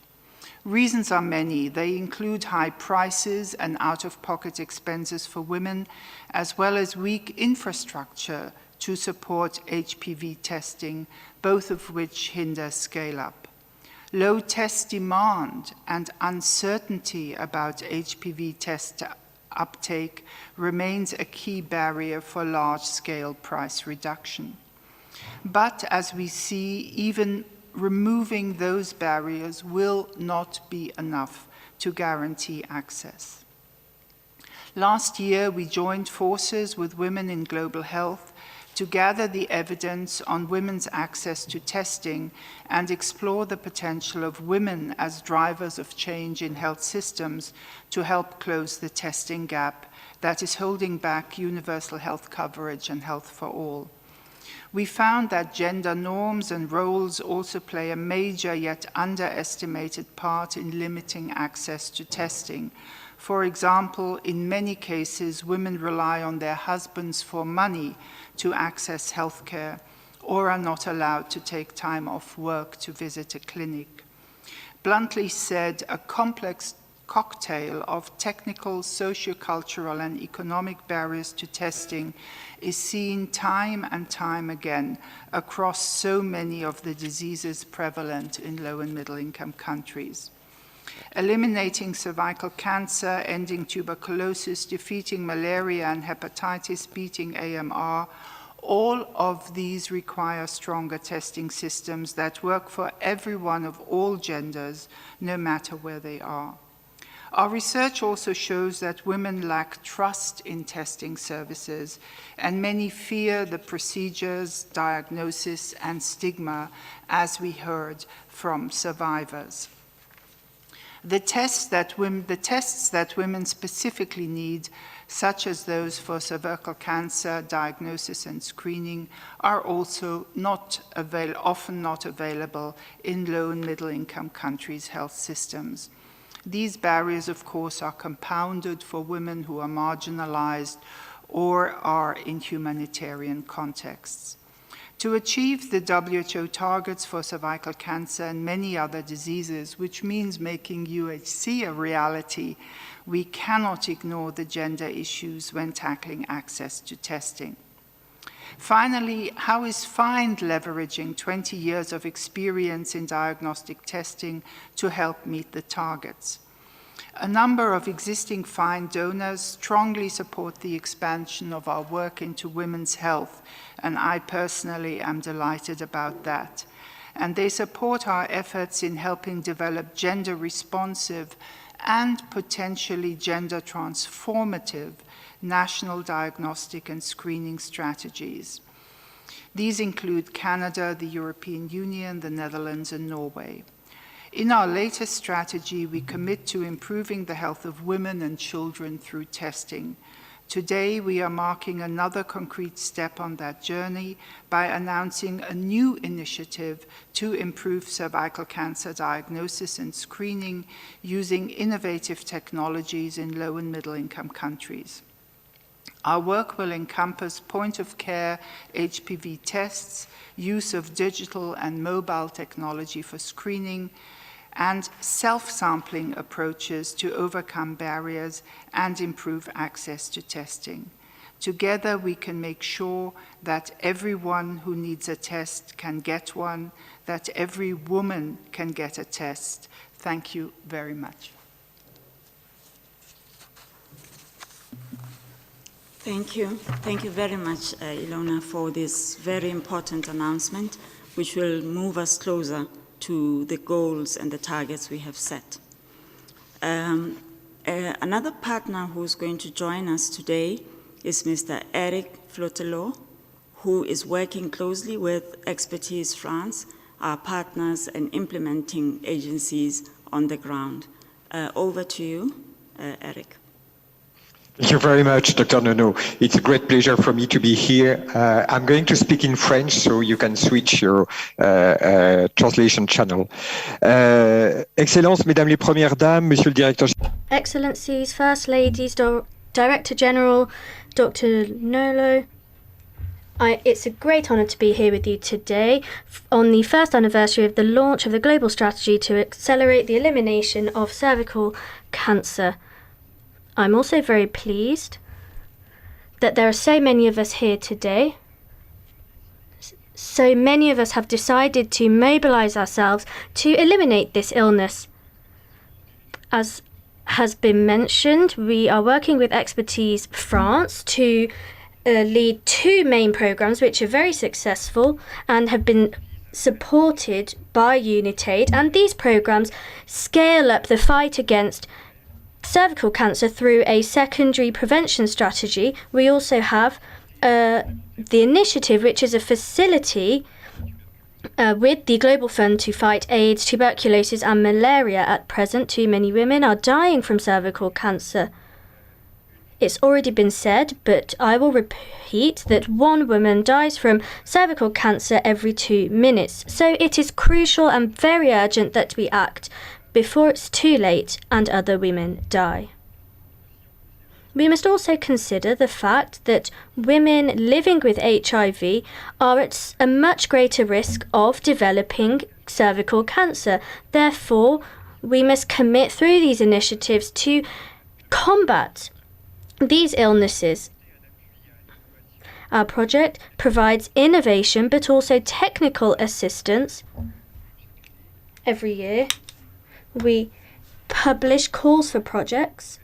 Reasons are many. They include high prices and out-of-pocket expenses for women, as well as weak infrastructure to support HPV testing, both of which hinder scale-up. Low test demand and uncertainty about HPV test uptake remains a key barrier for large-scale price reduction. But as we see, even removing those barriers will not be enough to guarantee access. Last year, we joined forces with Women in Global Health to gather the evidence on women's access to testing and explore the potential of women as drivers of change in health systems to help close the testing gap that is holding back universal health coverage and health for all. We found that gender norms and roles also play a major yet underestimated part in limiting access to testing. For example, in many cases, women rely on their husbands for money to access healthcare or are not allowed to take time off work to visit a clinic. Bluntly said, a complex cocktail of technical, socio-cultural, and economic barriers to testing is seen time and time again across so many of the diseases prevalent in low and middle income countries. Eliminating cervical cancer, ending tuberculosis, defeating malaria and hepatitis, beating AMR, all of these require stronger testing systems that work for everyone of all genders, no matter where they are. Our research also shows that women lack trust in testing services, and many fear the procedures, diagnosis, and stigma, as we heard from survivors. The tests that women specifically need, such as those for cervical cancer diagnosis and screening, are also often not available in low and middle income countries' health systems. These barriers, of course, are compounded for women who are marginalized or are in humanitarian contexts. To achieve the WHO targets for cervical cancer and many other diseases, which means making UHC a reality, we cannot ignore the gender issues when tackling access to testing. Finally, how is FIND leveraging 20 years of experience in diagnostic testing to help meet the targets? A number of existing FIND donors strongly support the expansion of our work into women's health, and I personally am delighted about that. And they support our efforts in helping develop gender-responsive and potentially gender-transformative national diagnostic and screening strategies. These include Canada, the European Union, the Netherlands, and Norway. In our latest strategy, we commit to improving the health of women and children through testing. Today, we are marking another concrete step on that journey by announcing a new initiative to improve cervical cancer diagnosis and screening using innovative technologies in low and middle income countries. Our work will encompass point-of-care HPV tests, use of digital and mobile technology for screening, and self-sampling approaches to overcome barriers and improve access to testing. Together, we can make sure that everyone who needs a test can get one, that every woman can get a test. Thank you very much. Thank you. Thank you very much, Ilona, for this very important announcement, which will move us closer to the goals and the targets we have set. Another partner who's going to join us today is Mr. Eric Flotelot, who is working closely with Expertise France, our partners and implementing agencies on the ground. Over to you, Eric. Thank you very much, Dr. Nono. It's a great pleasure for me to be here. I'm going to speak in French, so you can switch your translation channel. Excellences, Mesdames les Premières Dames, Monsieur le Directeur. Excellencies, First Ladies, Director General, Dr. Nolo. It's a great honour to be here with you today on the first anniversary of the launch of the global strategy to accelerate the elimination of cervical cancer. I'm also very pleased that there are so many of us here today. So many of us have decided to mobilise ourselves to eliminate this illness. As has been mentioned, we are working with Expertise France to lead two main programmes which are very successful and have been supported by Unitaid, and these programmes scale up the fight against cervical cancer through a secondary prevention strategy. We also have the initiative, which is a facility with the Global Fund to fight AIDS, tuberculosis and malaria. At present, too many women are dying from cervical cancer. It's already been said, but I will repeat that one woman dies from cervical cancer every 2 minutes. So it is crucial and very urgent that we act before it's too late and other women die. We must also consider the fact that women living with HIV are at a much greater risk of developing cervical cancer. Therefore, We must commit through these initiatives to combat these illnesses. Our project provides innovation but also technical assistance. Every year, we publish calls for projects,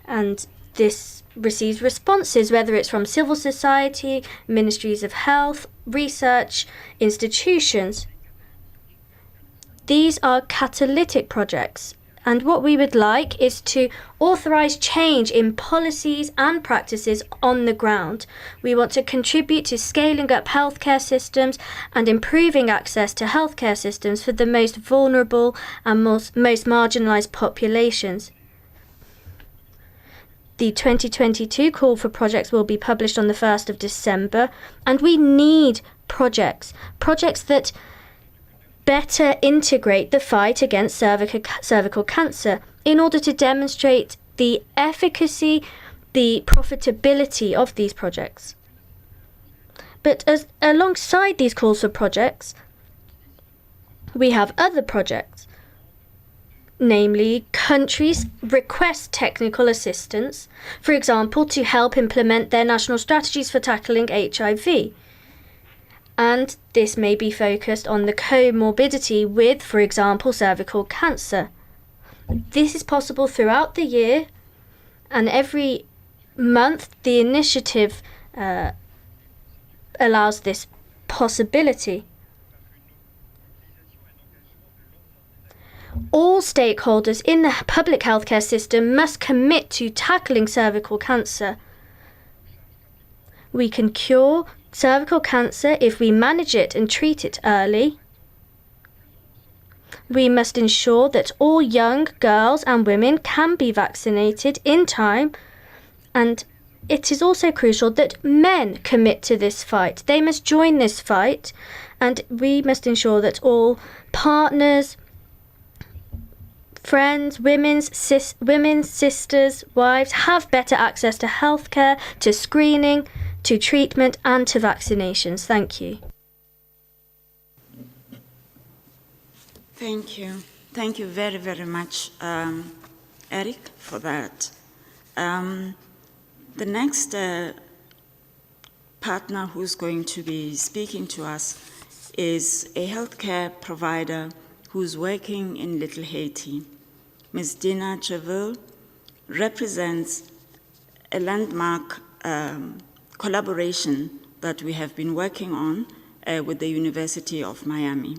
and this receives responses, whether it's from civil society, ministries of health, research, institutions. These are catalytic projects, and what we would like is to authorise change in policies and practices on the ground. We want to contribute to scaling up healthcare systems and improving access to healthcare systems for the most vulnerable and most marginalised populations. The 2022 call for projects will be published on the 1st of December, and we need projects that better integrate the fight against cervical cancer in order to demonstrate the efficacy, the profitability of these projects. But alongside these calls for projects, we have other projects. Namely, countries request technical assistance, for example, to help implement their national strategies for tackling HIV. And this may be focused on the comorbidity with, for example, cervical cancer. This is possible throughout the year, and every month the initiative allows this possibility. All stakeholders in the public healthcare system must commit to tackling cervical cancer. We can cure cervical cancer if we manage it and treat it early. We must ensure that all young girls and women can be vaccinated in time, and it is also crucial that men commit to this fight. They must join this fight, and we must ensure that all partners, friends, women's sisters, wives have better access to healthcare, to screening, to treatment and to vaccinations. Thank you. Thank you. Thank you very, very much, Eric, for that. The next partner who's going to be speaking to us is a healthcare provider who's working in Little Haiti. Ms. Dina Cervical represents a landmark collaboration that we have been working on with the University of Miami.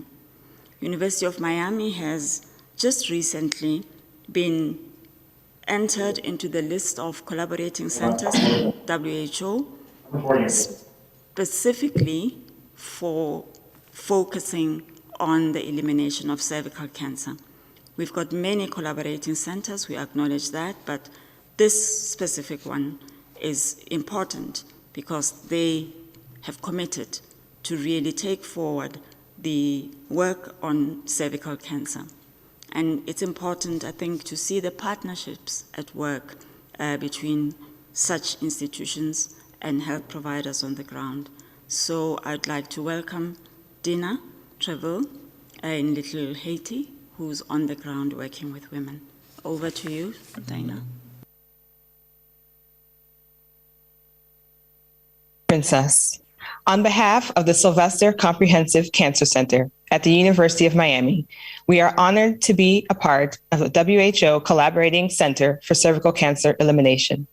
University of Miami has just recently been entered into the list of collaborating centers for WHO, specifically for focusing on the elimination of cervical cancer. We've got many collaborating centers, we acknowledge that, but this specific one is important because they have committed to really take forward the work on cervical cancer. And it's important, I think, to see the partnerships at work between such institutions and health providers on the ground. So I'd like to welcome Dina Cervical in Little Haiti, who's on the ground working with women. Over to you, Dina. Princess. On behalf of the Sylvester Comprehensive Cancer Center at the University of Miami, we are honored to be a part of the WHO Collaborating Center for Cervical Cancer Elimination.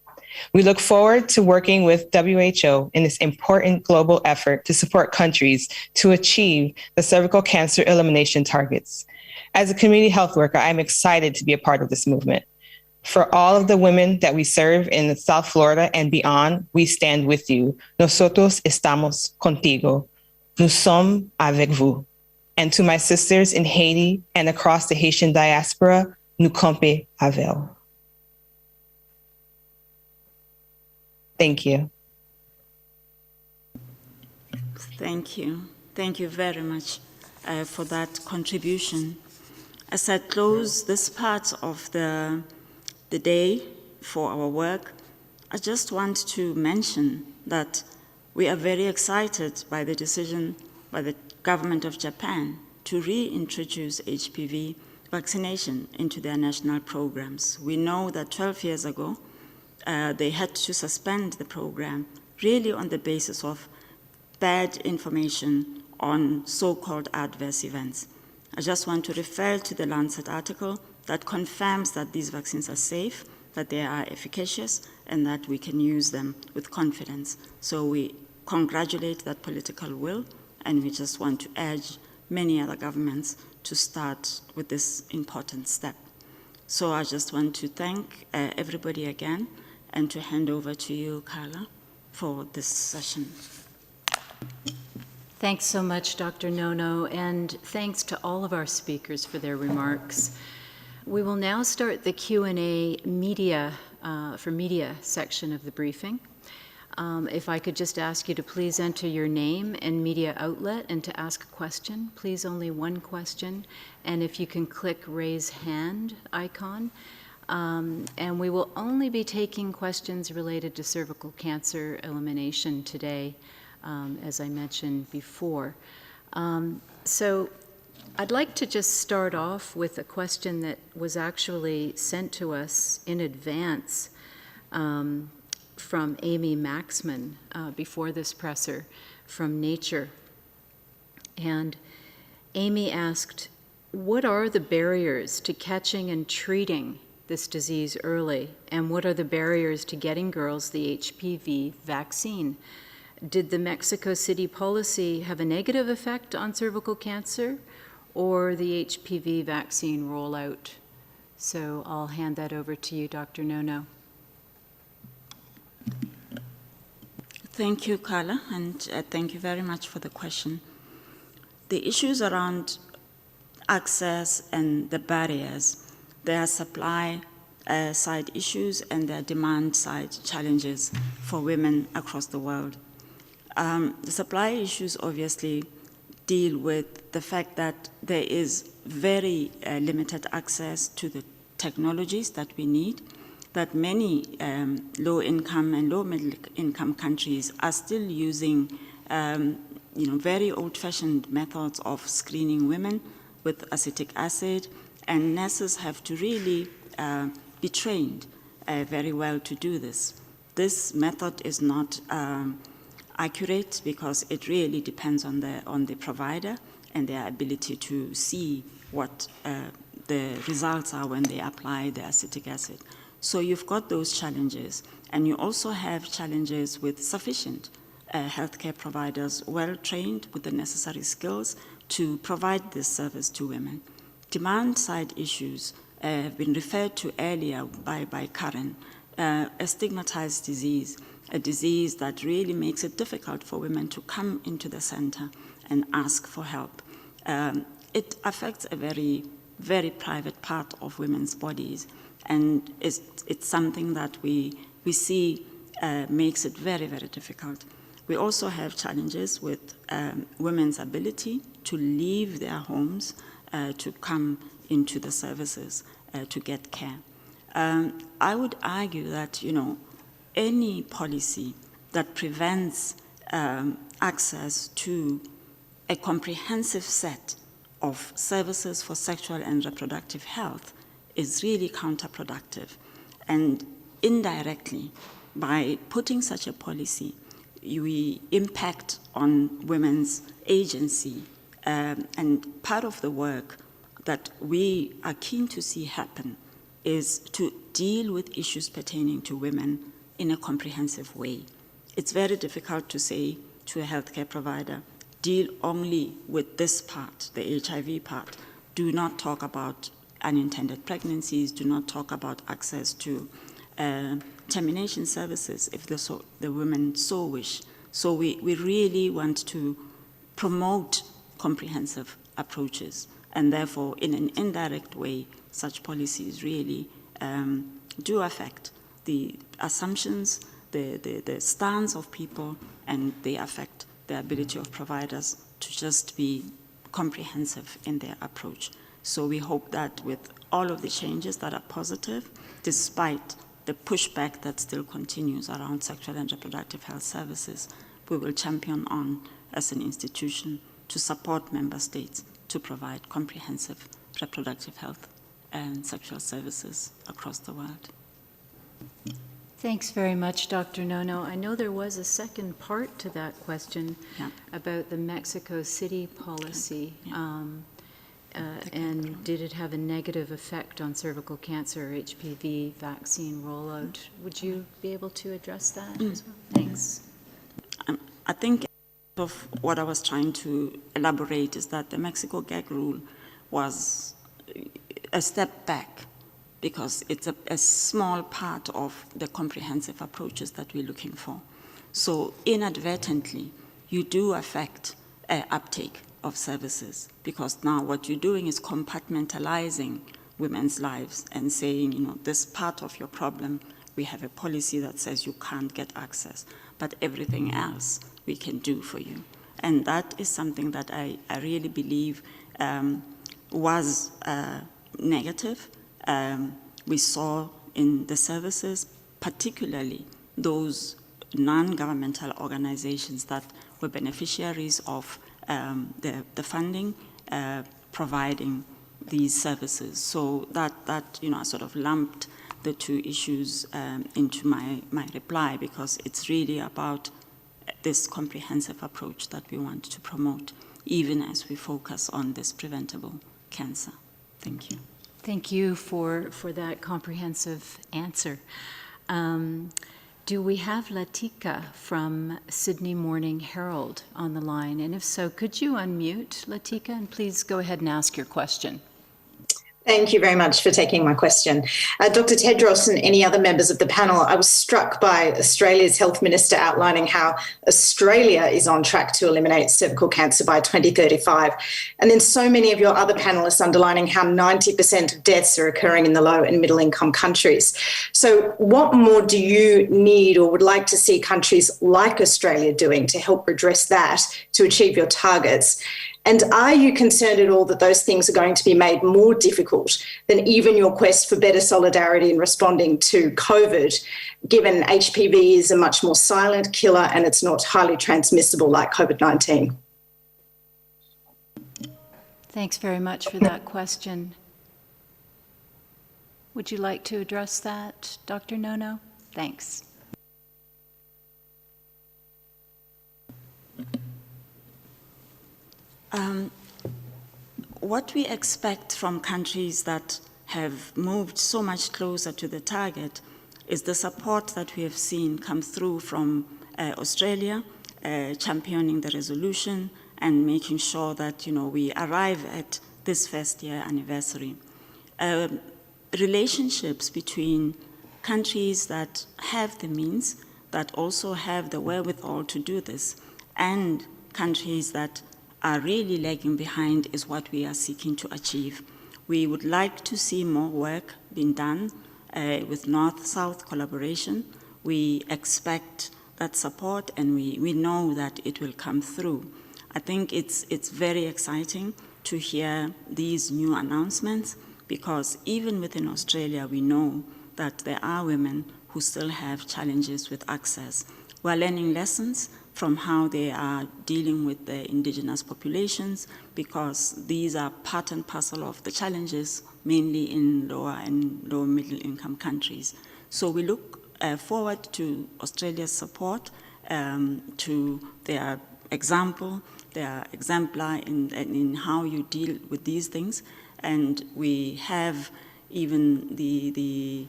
We look forward to working with WHO in this important global effort to support countries to achieve the cervical cancer elimination targets. As a community health worker, I'm excited to be a part of this movement. For all of the women that we serve in South Florida and beyond, we stand with you. Nosotros estamos contigo. Nous sommes avec vous. And to my sisters in Haiti and across the Haitian diaspora, nous comptons avec vous. Thank you. Thank you. Thank you very much for that contribution. As I close this part of the day for our work, I just want to mention that we are very excited by the decision by the government of Japan to reintroduce HPV vaccination into their national programs. We know that 12 years ago, they had to suspend the program really on the basis of bad information on so-called adverse events. I just want to refer to the Lancet article that confirms that these vaccines are safe, that they are efficacious, and that we can use them with confidence. So we congratulate that political will, and we just want to urge many other governments to start with this important step. So I just want to thank everybody again, and to hand over to you, Carla, for this session. Thanks so much, Dr. Nono, and thanks to all of our speakers for their remarks. We will now start the Q&A media section of the briefing. If I could just ask you to please enter your name and media outlet and to ask a question, please only one question, and if you can click raise hand icon. And we will only be taking questions related to cervical cancer elimination today, as I mentioned before. So I'd like to just start off with a question that was actually sent to us in advance from Amy Maxman before this presser from Nature. And Amy asked, what are the barriers to catching and treating this disease early, and what are the barriers to getting girls the HPV vaccine? Did the Mexico City policy have a negative effect on cervical cancer, or the HPV vaccine rollout? So I'll hand that over to you, Dr. Nono. Thank you, Carla, and thank you very much for the question. The issues around access and the barriers, there are supply side issues and there are demand side challenges for women across the world. The supply issues obviously deal with the fact that there is very limited access to the technologies that we need, that many low-income and low-middle-income countries are still using very old-fashioned methods of screening women with acetic acid, and nurses have to really be trained very well to do this. This method is not accurate because it really depends on the provider and their ability to see what the results are when they apply the acetic acid. So you've got those challenges, and you also have challenges with sufficient healthcare providers, well-trained with the necessary skills to provide this service to women. Demand-side issues have been referred to earlier by Karen, a stigmatized disease, a disease that really makes it difficult for women to come into the center and ask for help. It affects a very, very private part of women's bodies, and it's something that we see makes it very, very difficult. We also have challenges with women's ability to leave their homes to come into the services to get care. I would argue that, any policy that prevents access to a comprehensive set of services for sexual and reproductive health is really counterproductive. And indirectly, by putting such a policy, we impact on women's agency. And part of the work that we are keen to see happen is to deal with issues pertaining to women in a comprehensive way. It's very difficult to say to a healthcare provider, deal only with this part, the HIV part. Do not talk about unintended pregnancies, do not talk about access to termination services if the women so wish. So we really want to promote comprehensive approaches, and therefore in an indirect way, such policies really do affect the assumptions, the stance of people, and they affect the ability of providers to just be comprehensive in their approach. So we hope that with all of the changes that are positive, despite the pushback that still continues around sexual and reproductive health services, we will champion on as an institution to support member states to provide comprehensive reproductive health and sexual services across the world. Thanks very much, Dr. Nono. I know there was a second part to that question about the Mexico City policy. And did it have a negative effect on cervical cancer or HPV vaccine rollout? Would you be able to address that as well? Thanks. I think of what I was trying to elaborate is that the Mexico gag rule was a step back because it's a small part of the comprehensive approaches that we're looking for. So inadvertently, you do affect uptake of services, because now what you're doing is compartmentalizing women's lives and saying, you know, this part of your problem, we have a policy that says you can't get access, but everything else we can do for you. And that is something that I really believe was negative. We saw in the services, particularly those non-governmental organizations that were beneficiaries of the funding providing these services. So that you know, I sort of lumped the two issues into my reply, because it's really about this comprehensive approach that we want to promote, even as we focus on this preventable cancer. Thank you. Thank you for that comprehensive answer. Do we have Latika from Sydney Morning Herald on the line? And if so, could you unmute, Latika, and please go ahead and ask your question. Thank you very much for taking my question. Dr. Tedros and any other members of the panel, I was struck by Australia's Health Minister outlining how Australia is on track to eliminate cervical cancer by 2035. And then so many of your other panelists underlining how 90% of deaths are occurring in the low and middle income countries. So what more do you need or would like to see countries like Australia doing to help redress that, to achieve your targets? And are you concerned at all that those things are going to be made more difficult than even your quest for better solidarity in responding to COVID, given HPV is a much more silent killer and it's not highly transmissible like COVID-19? Thanks very much for that question. Would you like to address that, Dr. Nono? Thanks. What we expect from countries that have moved so much closer to the target is the support that we have seen come through from Australia, championing the resolution and making sure that, you know, we arrive at this first year anniversary. Relationships between countries that have the means, that also have the wherewithal to do this, and countries that are really lagging behind is what we are seeking to achieve. We would like to see more work being done with North-South collaboration. We expect that support, and we know that it will come through. I think it's very exciting to hear these new announcements, because even within Australia, we know that there are women who still have challenges with access. We're learning lessons from how they are dealing with the indigenous populations, because these are part and parcel of the challenges, mainly in lower and lower middle income countries. So we look forward to Australia's support, to their example, their exemplar in how you deal with these things. And we have even the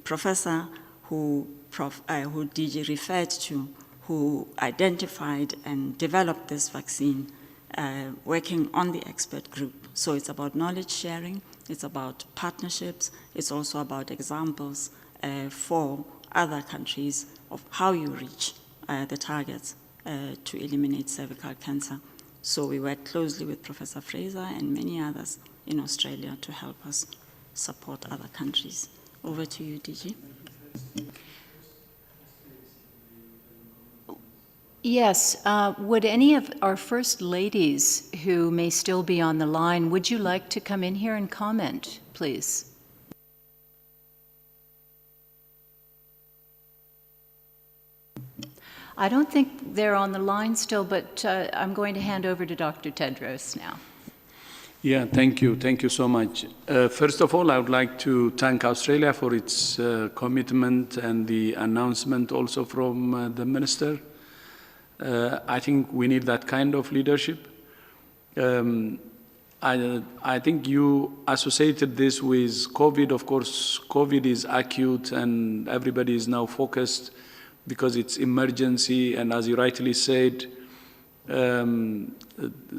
professor who DG referred to, who identified and developed this vaccine, working on the expert group. So it's about knowledge sharing, it's about partnerships, it's also about examples for other countries of how you reach the targets to eliminate cervical cancer. So we work closely with Professor Fraser and many others in Australia to help us support other countries. Over to you, DG. Yes, would any of our first ladies who may still be on the line, would you like to come in here and comment, please? I don't think they're on the line still, but I'm going to hand over to Dr. Tedros now. Yeah, thank you. Thank you so much. First of all, I would like to thank Australia for its commitment and the announcement also from the minister. I think we need that kind of leadership. I think you associated this with COVID. Of course, COVID is acute and everybody is now focused because it's emergency. And as you rightly said,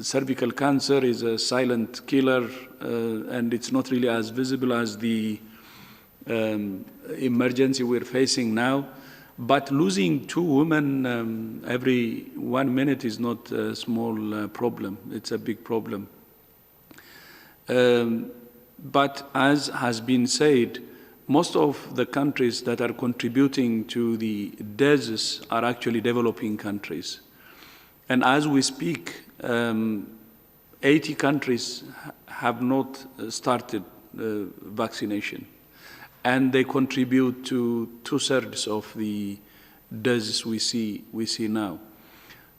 cervical cancer is a silent killer, and it's not really as visible as the emergency we're facing now. But losing 2 women every 1 minute is not a small problem. It's a big problem. But as has been said, most of the countries that are contributing to the deaths are actually developing countries. And as we speak, 80 countries have not started vaccination. And they contribute to 2/3 of the deaths we see now.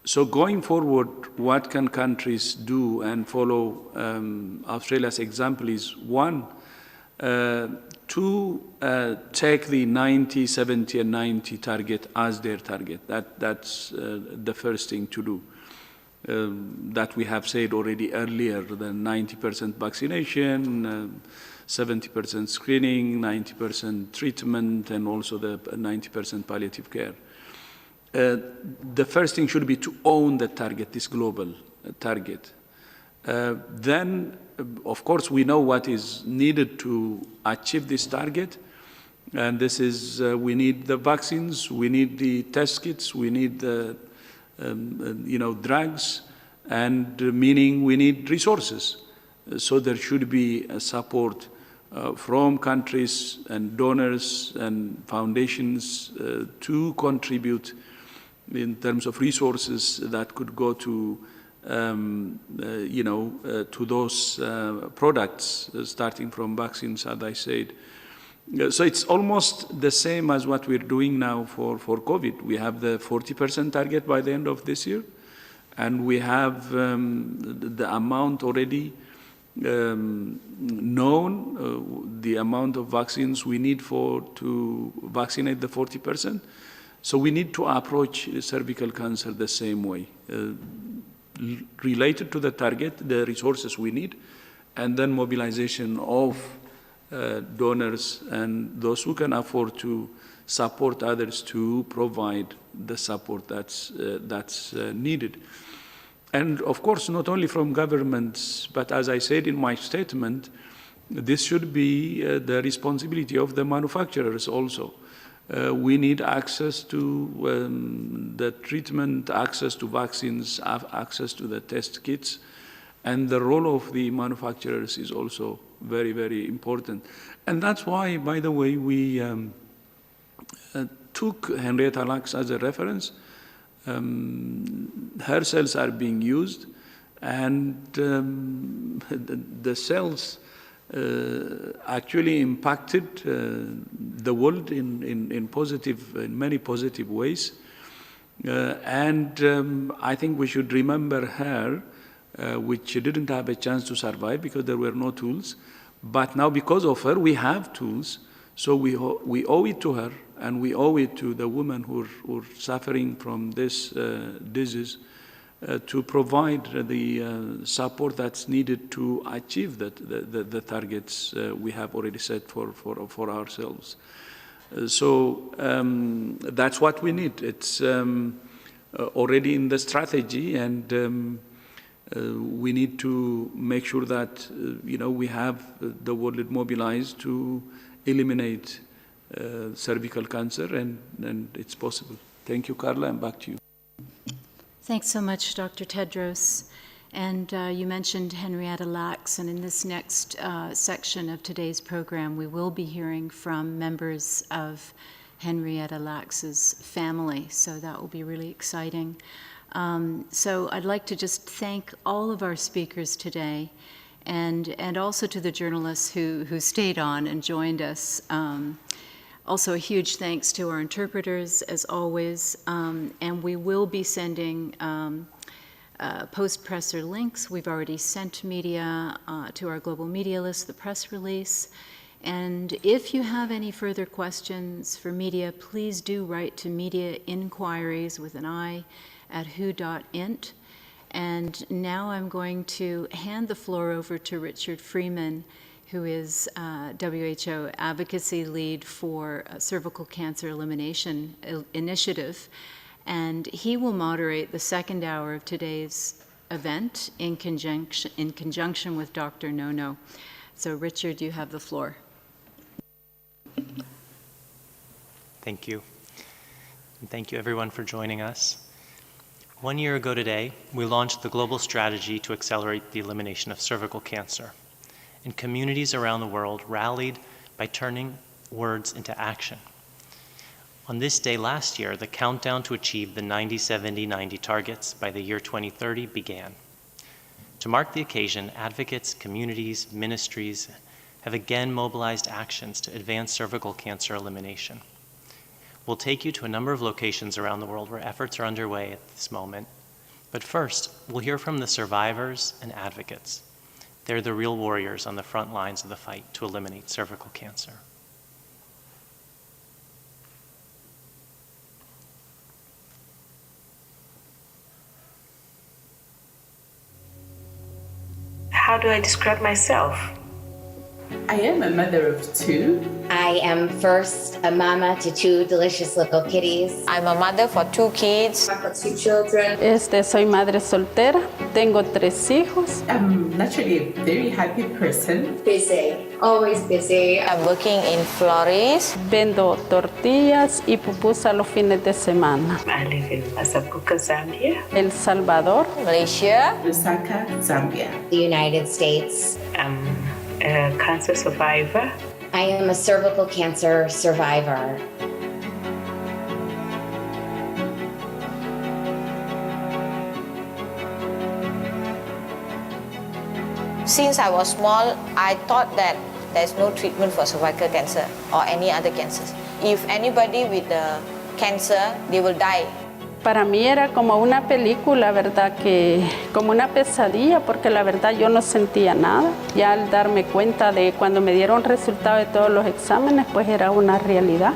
So going forward, what can countries do and follow Australia's example is, one, to take the 90, 70, and 90 target as their target. That's the first thing to do. That we have said already earlier, the 90% vaccination, 70% screening, 90% treatment, and also the 90% palliative care. The first thing should be to own the target, this global target. Then, of course, we know what is needed to achieve this target. And this is, we need the vaccines, we need the test kits, we need the drugs, and meaning we need resources. So there should be a support from countries and donors and foundations to contribute in terms of resources that could go to, to those products, starting from vaccines, as I said. So it's almost the same as what we're doing now for COVID. We have the 40% target by the end of this year, and we have the amount already known, the amount of vaccines we need to vaccinate the 40%. So we need to approach cervical cancer the same way, related to the target, the resources we need, and then mobilization of donors and those who can afford to support others to provide the support that's needed. And of course, not only from governments, but as I said in my statement, this should be the responsibility of the manufacturers also. We need access to the treatment, access to vaccines, access to the test kits, and the role of the manufacturers is also very, very important. And that's why, by the way, we took Henrietta Lacks as a reference. Her cells are being used, and the cells actually impacted the world in many positive ways. And I think we should remember her, which didn't have a chance to survive because there were no tools. But now, because of her, we have tools. So we owe it to her, and we owe it to the women who are suffering from this disease to provide the support that's needed to achieve the targets we have already set for ourselves. So that's what we need. It's already in the strategy, and we need to make sure that we have the world mobilized to eliminate cervical cancer, and it's possible. Thank you, Carla, and back to you. Thanks so much, Dr. Tedros. And you mentioned Henrietta Lacks, and in this next section of today's program, we will be hearing from members of Henrietta Lacks's family, so that will be really exciting. So I'd like to just thank all of our speakers today, and also to the journalists who stayed on and joined us. Also, a huge thanks to our interpreters, as always, and we will be sending post-presser links. We've already sent media to our global media list, the press release. And if you have any further questions for media, please do write to media inquiries with an I at who.int. And now I'm going to hand the floor over to Richard Freeman, who is WHO advocacy lead for Cervical Cancer Elimination Initiative. And he will moderate the second hour of today's event in conjunction with Dr. Nono. So Richard, you have the floor. Thank you. And thank you everyone for joining us. 1 year ago today, we launched the global strategy to accelerate the elimination of cervical cancer. And communities around the world rallied by turning words into action. On this day last year, the countdown to achieve the 90-70-90 targets by the year 2030 began. To mark the occasion, advocates, communities, ministries have again mobilized actions to advance cervical cancer elimination. We'll take you to a number of locations around the world where efforts are underway at this moment. But first, we'll hear from the survivors and advocates. They're the real warriors on the front lines of the fight to eliminate cervical cancer. How do I describe myself? I am a mother of two. I am first a mama to two delicious little kitties. I'm a mother for 2 kids. I've got 2 children. Soy madre soltera. Tengo 3 hijos. I'm naturally a very happy person. Busy, always busy. I'm working in florist. Vendo tortillas y pupusas los fines de semana. I live in Mazapuka, Zambia. El Salvador. Malaysia. Lusaka, Zambia. The United States. I'm a cancer survivor. I am a cervical cancer survivor. Since I was small, I thought that there's no treatment for cervical cancer or any other cancers. If anybody with the cancer, they will die. Para mí era como una película, ¿verdad? Que como una pesadilla, porque la verdad yo no sentía nada. Ya al darme cuenta de cuando me dieron resultado de todos los exámenes, pues era una realidad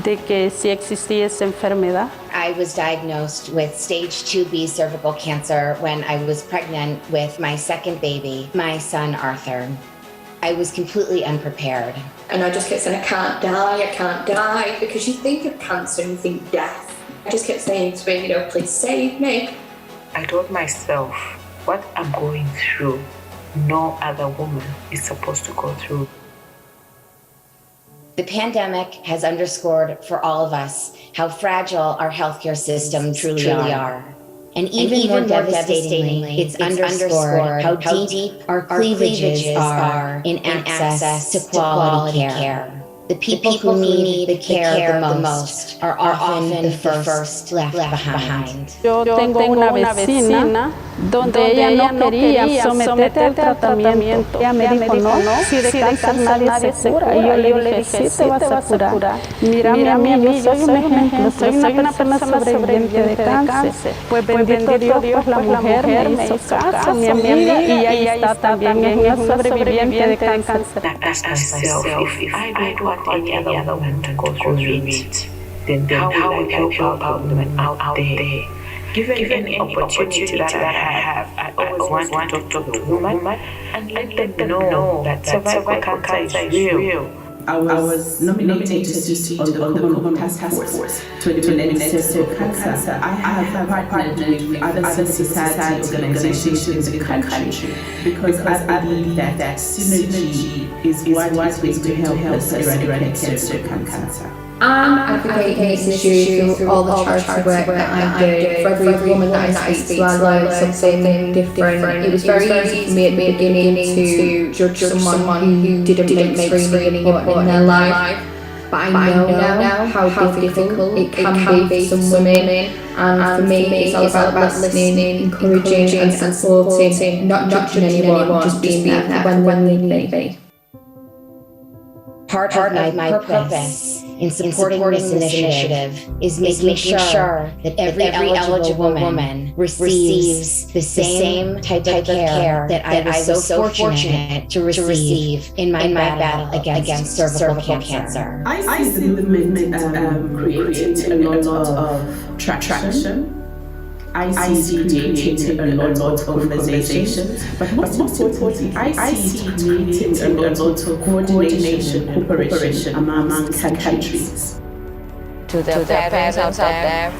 de que sí existía esa enfermedad. I was diagnosed with stage 2B cervical cancer when I was pregnant with my second baby, my son Arthur. I was completely unprepared. And I just kept saying, I can't die, because you think of cancer and you think death. I just kept saying to him, please save me. I told myself, what I'm going through, no other woman is supposed to go through. The pandemic has underscored for all of us how fragile our healthcare systems truly are. And even more devastatingly, it's underscored how deep our cleavages are in access to quality care. The people who need the care the most are often the first left behind. Yo tengo una vecina donde ella no quería someterte al tratamiento. Ella me dijo, no, si de cáncer nadie se cura. Y yo le dije, sí te vas a curar. Mírame a mí, yo soy un ejemplo, soy una persona sobreviviente de cáncer. Pues bendito Dios, pues la mujer me hizo caso, mi amiga, y ahí está también, es una sobreviviente de cáncer. Want any other woman to go through it, then how will I help other women out there? Given any opportunity that I have, I always want to talk to the woman and let them know that cervical cancer is real. I was nominated to sit on the Common Task Force to eliminate cervical cancer. I have partnered with other civil society organizations in the country because I believe that synergy is what is going to help us eradicate cervical cancer. I'm advocating this issue through all the charity work that I do. For every woman that I speak to, I learn something different. It was very easy for me at the beginning to judge someone who didn't make screening important in their life. But I know now how difficult it can be for some women. And for me, it's all about listening, encouraging and supporting, not judging anyone, just being there when they need me. Part of my purpose in supporting this initiative is making sure that every eligible woman receives the same type of care that I was so fortunate to receive in my battle against cervical cancer. I see the movement creating a lot of traction. I see it creating a lot of conversations, but most importantly, I see it creating a lot of coordination and cooperation among countries. To the parents out there,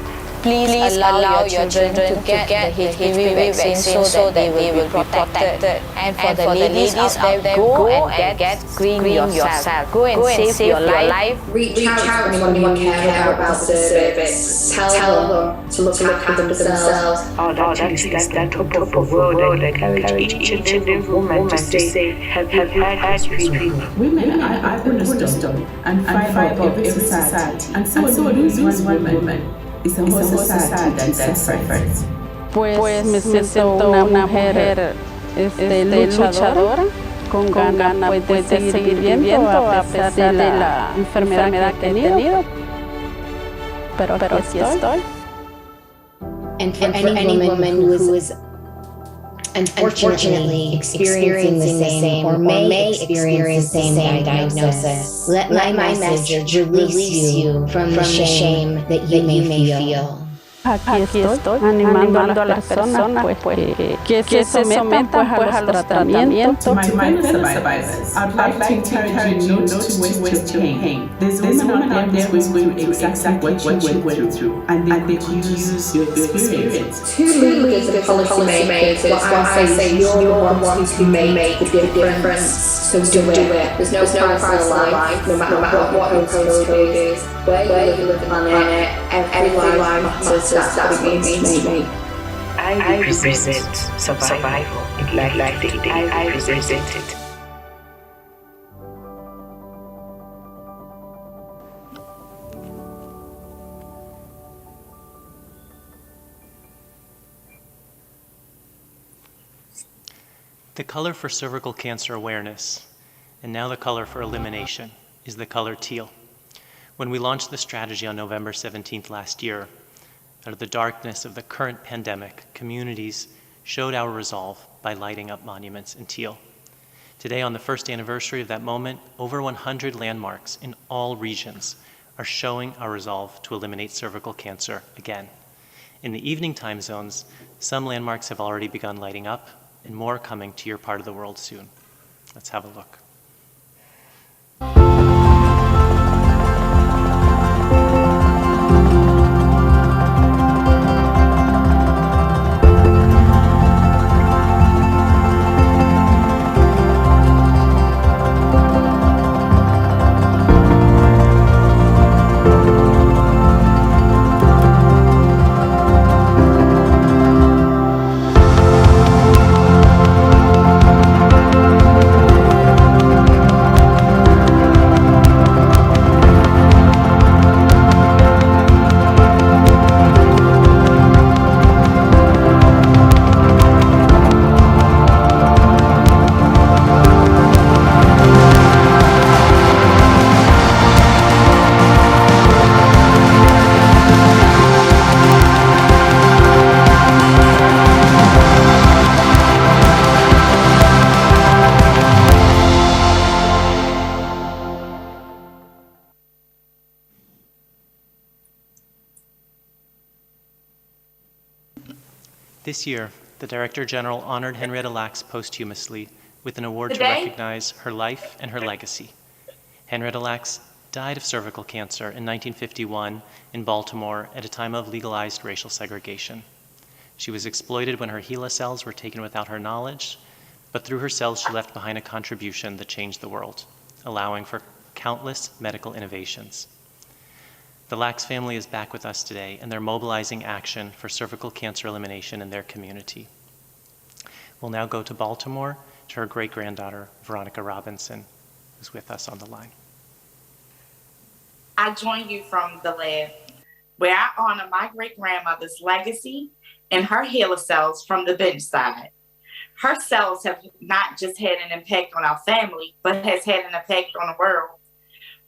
please allow your children to get the HPV vaccine so that they will be protected. And for the ladies out there, go and get screened yourself. Go and save your life. Reach out to anyone you care about the cervix. Tell them to look after themselves. Actually stand top of the world and encourage each and every woman to say, have you had HPV? Women are cornerstone and fiber of every society, and so lose one woman. It's a whole society that suffers. Pues me siento una mujer luchadora, con ganas pues, de seguir viviendo a pesar de la enfermedad que he tenido. Pero aquí estoy. And for any woman who is unfortunately experiencing the same or may experience the same diagnosis, let my message release you from the shame that you may feel. Aquí estoy animando a las personas que se sometan pues, a los tratamientos. My fellow survivors, I'd like to encourage you not to waste your pain. There's a woman out there who is going through exactly what you went through, and they could use your experience. To leaders and policymakers, what I say, you're the ones who make the difference, so do it. There's no personal life, no matter what your postcode is, where you live on the planet, every life matters. That's what it means to me. I represent survival in life today. I represent it. The color for cervical cancer awareness, and now the color for elimination, is the color teal. When we launched the strategy on November 17th last year, out of the darkness of the current pandemic, communities showed our resolve by lighting up monuments in teal. Today, on the first anniversary of that moment, over 100 landmarks in all regions are showing our resolve to eliminate cervical cancer again. In the evening time zones, some landmarks have already begun lighting up, and more coming to your part of the world soon. Let's have a look. This year, the Director General honored Henrietta Lacks posthumously with an award to recognize her life and her legacy. Henrietta Lacks died of cervical cancer in 1951 in Baltimore at a time of legalized racial segregation. She was exploited when her HeLa cells were taken without her knowledge, but through her cells she left behind a contribution that changed the world, allowing for countless medical innovations. The Lacks family is back with us today, and they're mobilizing action for cervical cancer elimination in their community. We'll now go to Baltimore to her great-granddaughter, Veronica Robinson, who's with us on the line. I join you from the lab, where I honor my great-grandmother's legacy and her HeLa cells from the bedside. Her cells have not just had an impact on our family, but has had an impact on the world.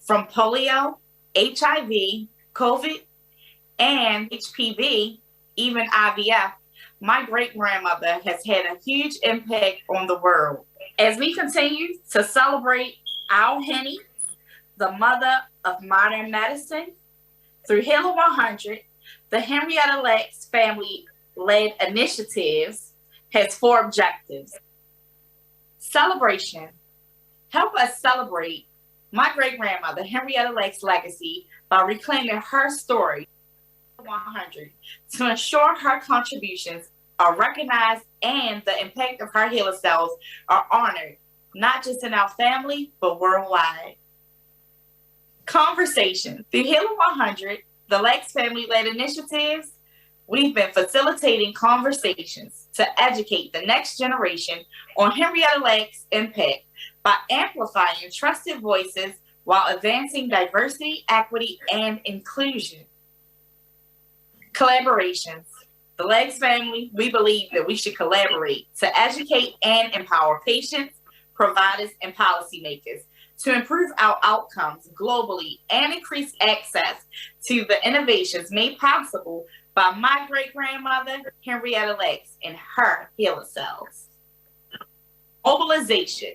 From polio, HIV, COVID, and HPV, even IVF, my great-grandmother has had a huge impact on the world. As we continue to celebrate our Henny, the mother of modern medicine, through HEALA 100, the Henrietta Lacks family-led initiatives has 4 objectives. Celebration. Help us celebrate my great-grandmother, Henrietta Lacks' legacy by reclaiming her story 100 to ensure her contributions are recognized and the impact of her HeaLa cells are honored, not just in our family, but worldwide. Conversation. Through HeaLa 100, the Lacks family-led initiatives, we've been facilitating conversations to educate the next generation on Henrietta Lacks' impact by amplifying trusted voices while advancing diversity, equity, and inclusion. Collaborations. The Lacks family, we believe that we should collaborate to educate and empower patients, providers, and policymakers to improve our outcomes globally and increase access to the innovations made possible by my great-grandmother, Henrietta Lacks, and her HeaLa cells. Mobilization.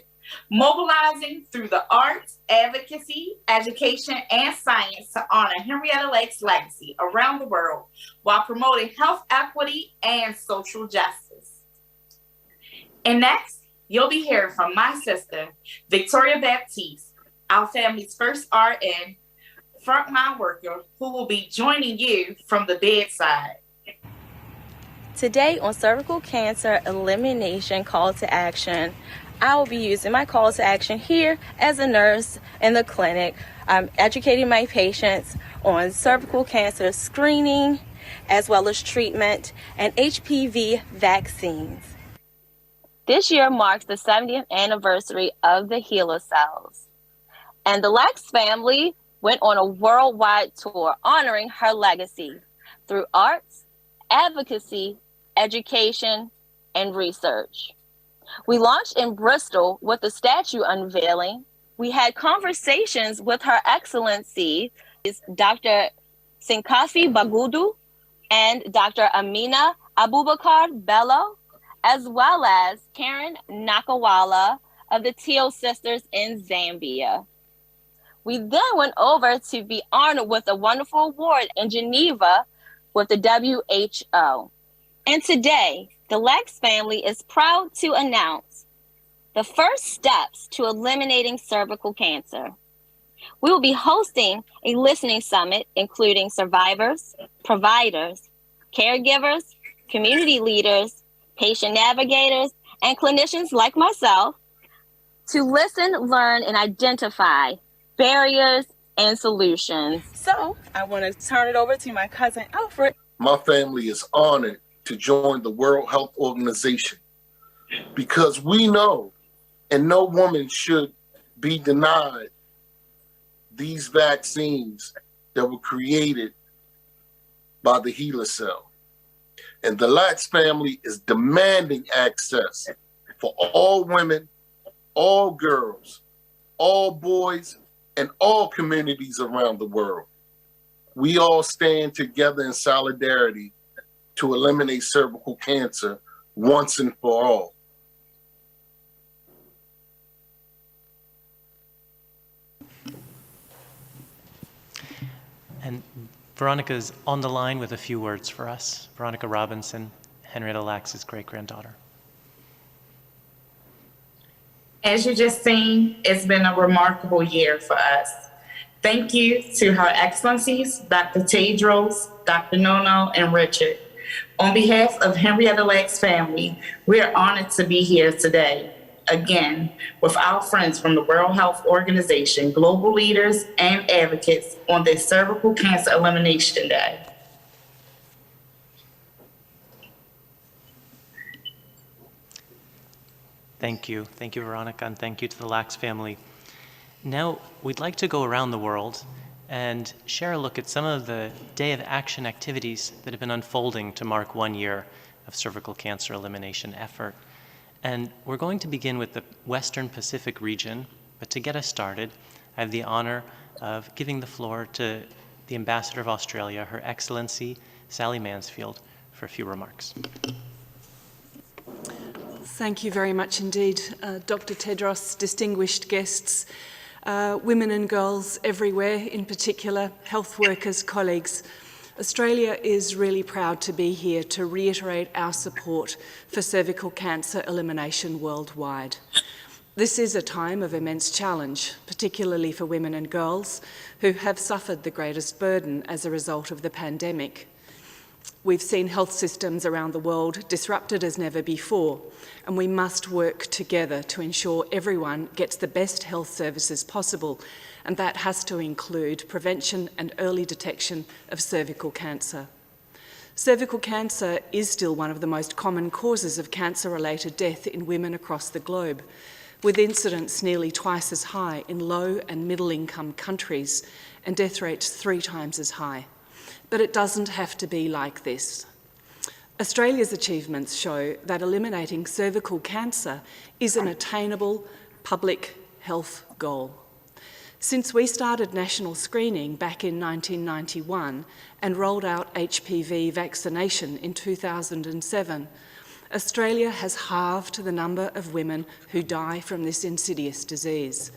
Mobilizing through the arts, advocacy, education, and science to honor Henrietta Lacks' legacy around the world while promoting health equity and social justice. And next, you'll be hearing from my sister, Victoria Baptiste, our family's first RN, frontline worker, who will be joining you from the bedside. Today on Cervical Cancer Elimination Call to Action, I will be using my call to action here as a nurse in the clinic. I'm educating my patients on cervical cancer screening, as well as treatment and HPV vaccines. This year marks the 70th anniversary of the HeaLa cells. And the Lacks family went on a worldwide tour honoring her legacy through arts, advocacy, education, and research. We launched in Bristol with a statue unveiling. We had conversations with Her Excellency, Dr. Sinkafi Bagudu and Dr. Amina Abubakar Bello, as well as Karen Nakawala of the Teal Sisters in Zambia. We then went over to be honored with a wonderful award in Geneva with the WHO. And today, the Lacks family is proud to announce the first steps to eliminating cervical cancer. We will be hosting a listening summit, including survivors, providers, caregivers, community leaders, patient navigators, and clinicians like myself to listen, learn, and identify barriers and solutions. So I want to turn it over to my cousin, Alfred. My family is honored to join the World Health Organization because we know, and no woman should be denied these vaccines that were created by the HeaLa cell. And the Lacks family is demanding access for all women, all girls, all boys, and all communities around the world. We all stand together in solidarity to eliminate cervical cancer once and for all. And Veronica's on the line with a few words for us. Veronica Robinson, Henrietta Lacks' great-granddaughter. As you just seen, it's been a remarkable year for us. Thank you to Her Excellencies, Dr. Tedros, Dr. Nono, and Richard. On behalf of Henrietta Lacks family, we are honored to be here today, again, with our friends from the World Health Organization, global leaders and advocates on this Cervical Cancer Elimination Day. Thank you. Thank you, Veronica, and thank you to the Lacks family. Now, we'd like to go around the world and share a look at some of the Day of Action activities that have been unfolding to mark 1 year of cervical cancer elimination effort. And we're going to begin with the Western Pacific region, but to get us started, I have the honor of giving the floor to the Ambassador of Australia, Her Excellency Sally Mansfield, for a few remarks. Thank you very much indeed, Dr. Tedros, distinguished guests, women and girls everywhere, in particular health workers, colleagues. Australia is really proud to be here to reiterate our support for cervical cancer elimination worldwide. This is a time of immense challenge, particularly for women and girls who have suffered the greatest burden as a result of the pandemic. We've seen health systems around the world disrupted as never before, and we must work together to ensure everyone gets the best health services possible, and that has to include prevention and early detection of cervical cancer. Cervical cancer is still one of the most common causes of cancer-related death in women across the globe, with incidence nearly twice as high in low and middle-income countries and death rates 3 times as high. But it doesn't have to be like this. Australia's achievements show that eliminating cervical cancer is an attainable public health goal. Since we started national screening back in 1991 and rolled out HPV vaccination in 2007, Australia has halved the number of women who die from this insidious disease,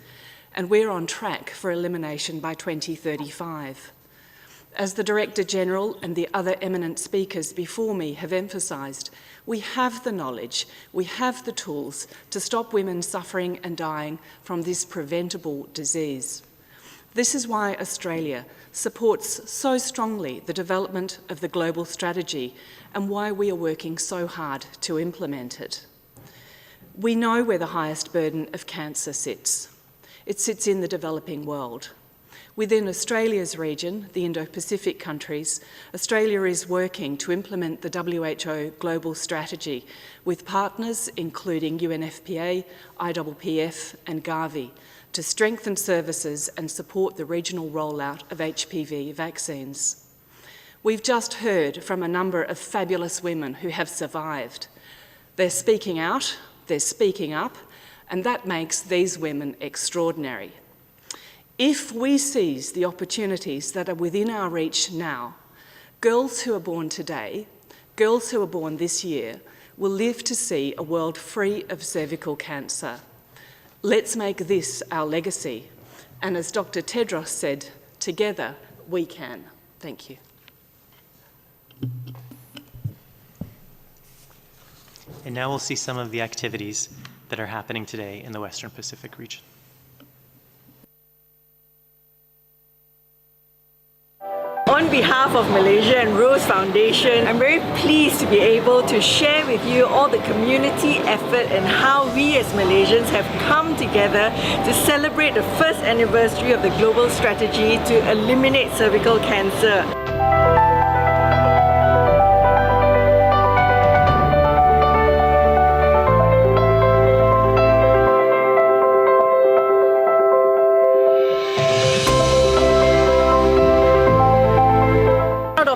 and we're on track for elimination by 2035. As the Director-General and the other eminent speakers before me have emphasised, we have the knowledge, we have the tools to stop women suffering and dying from this preventable disease. This is why Australia supports so strongly the development of the global strategy and why we are working so hard to implement it. We know where the highest burden of cancer sits. It sits in the developing world. Within Australia's region, the Indo-Pacific countries, Australia is working to implement the WHO global strategy with partners including UNFPA, IPPF and Gavi to strengthen services and support the regional rollout of HPV vaccines. We've just heard from a number of fabulous women who have survived. They're speaking out, they're speaking up, and that makes these women extraordinary. If we seize the opportunities that are within our reach now, girls who are born today, girls who are born this year, will live to see a world free of cervical cancer. Let's make this our legacy. And as Dr. Tedros said, together we can. Thank you. And now we'll see some of the activities that are happening today in the Western Pacific region. On behalf of Malaysia and Rose Foundation, I'm very pleased to be able to share with you all the community effort and how we as Malaysians have come together to celebrate the first anniversary of the global strategy to eliminate cervical cancer.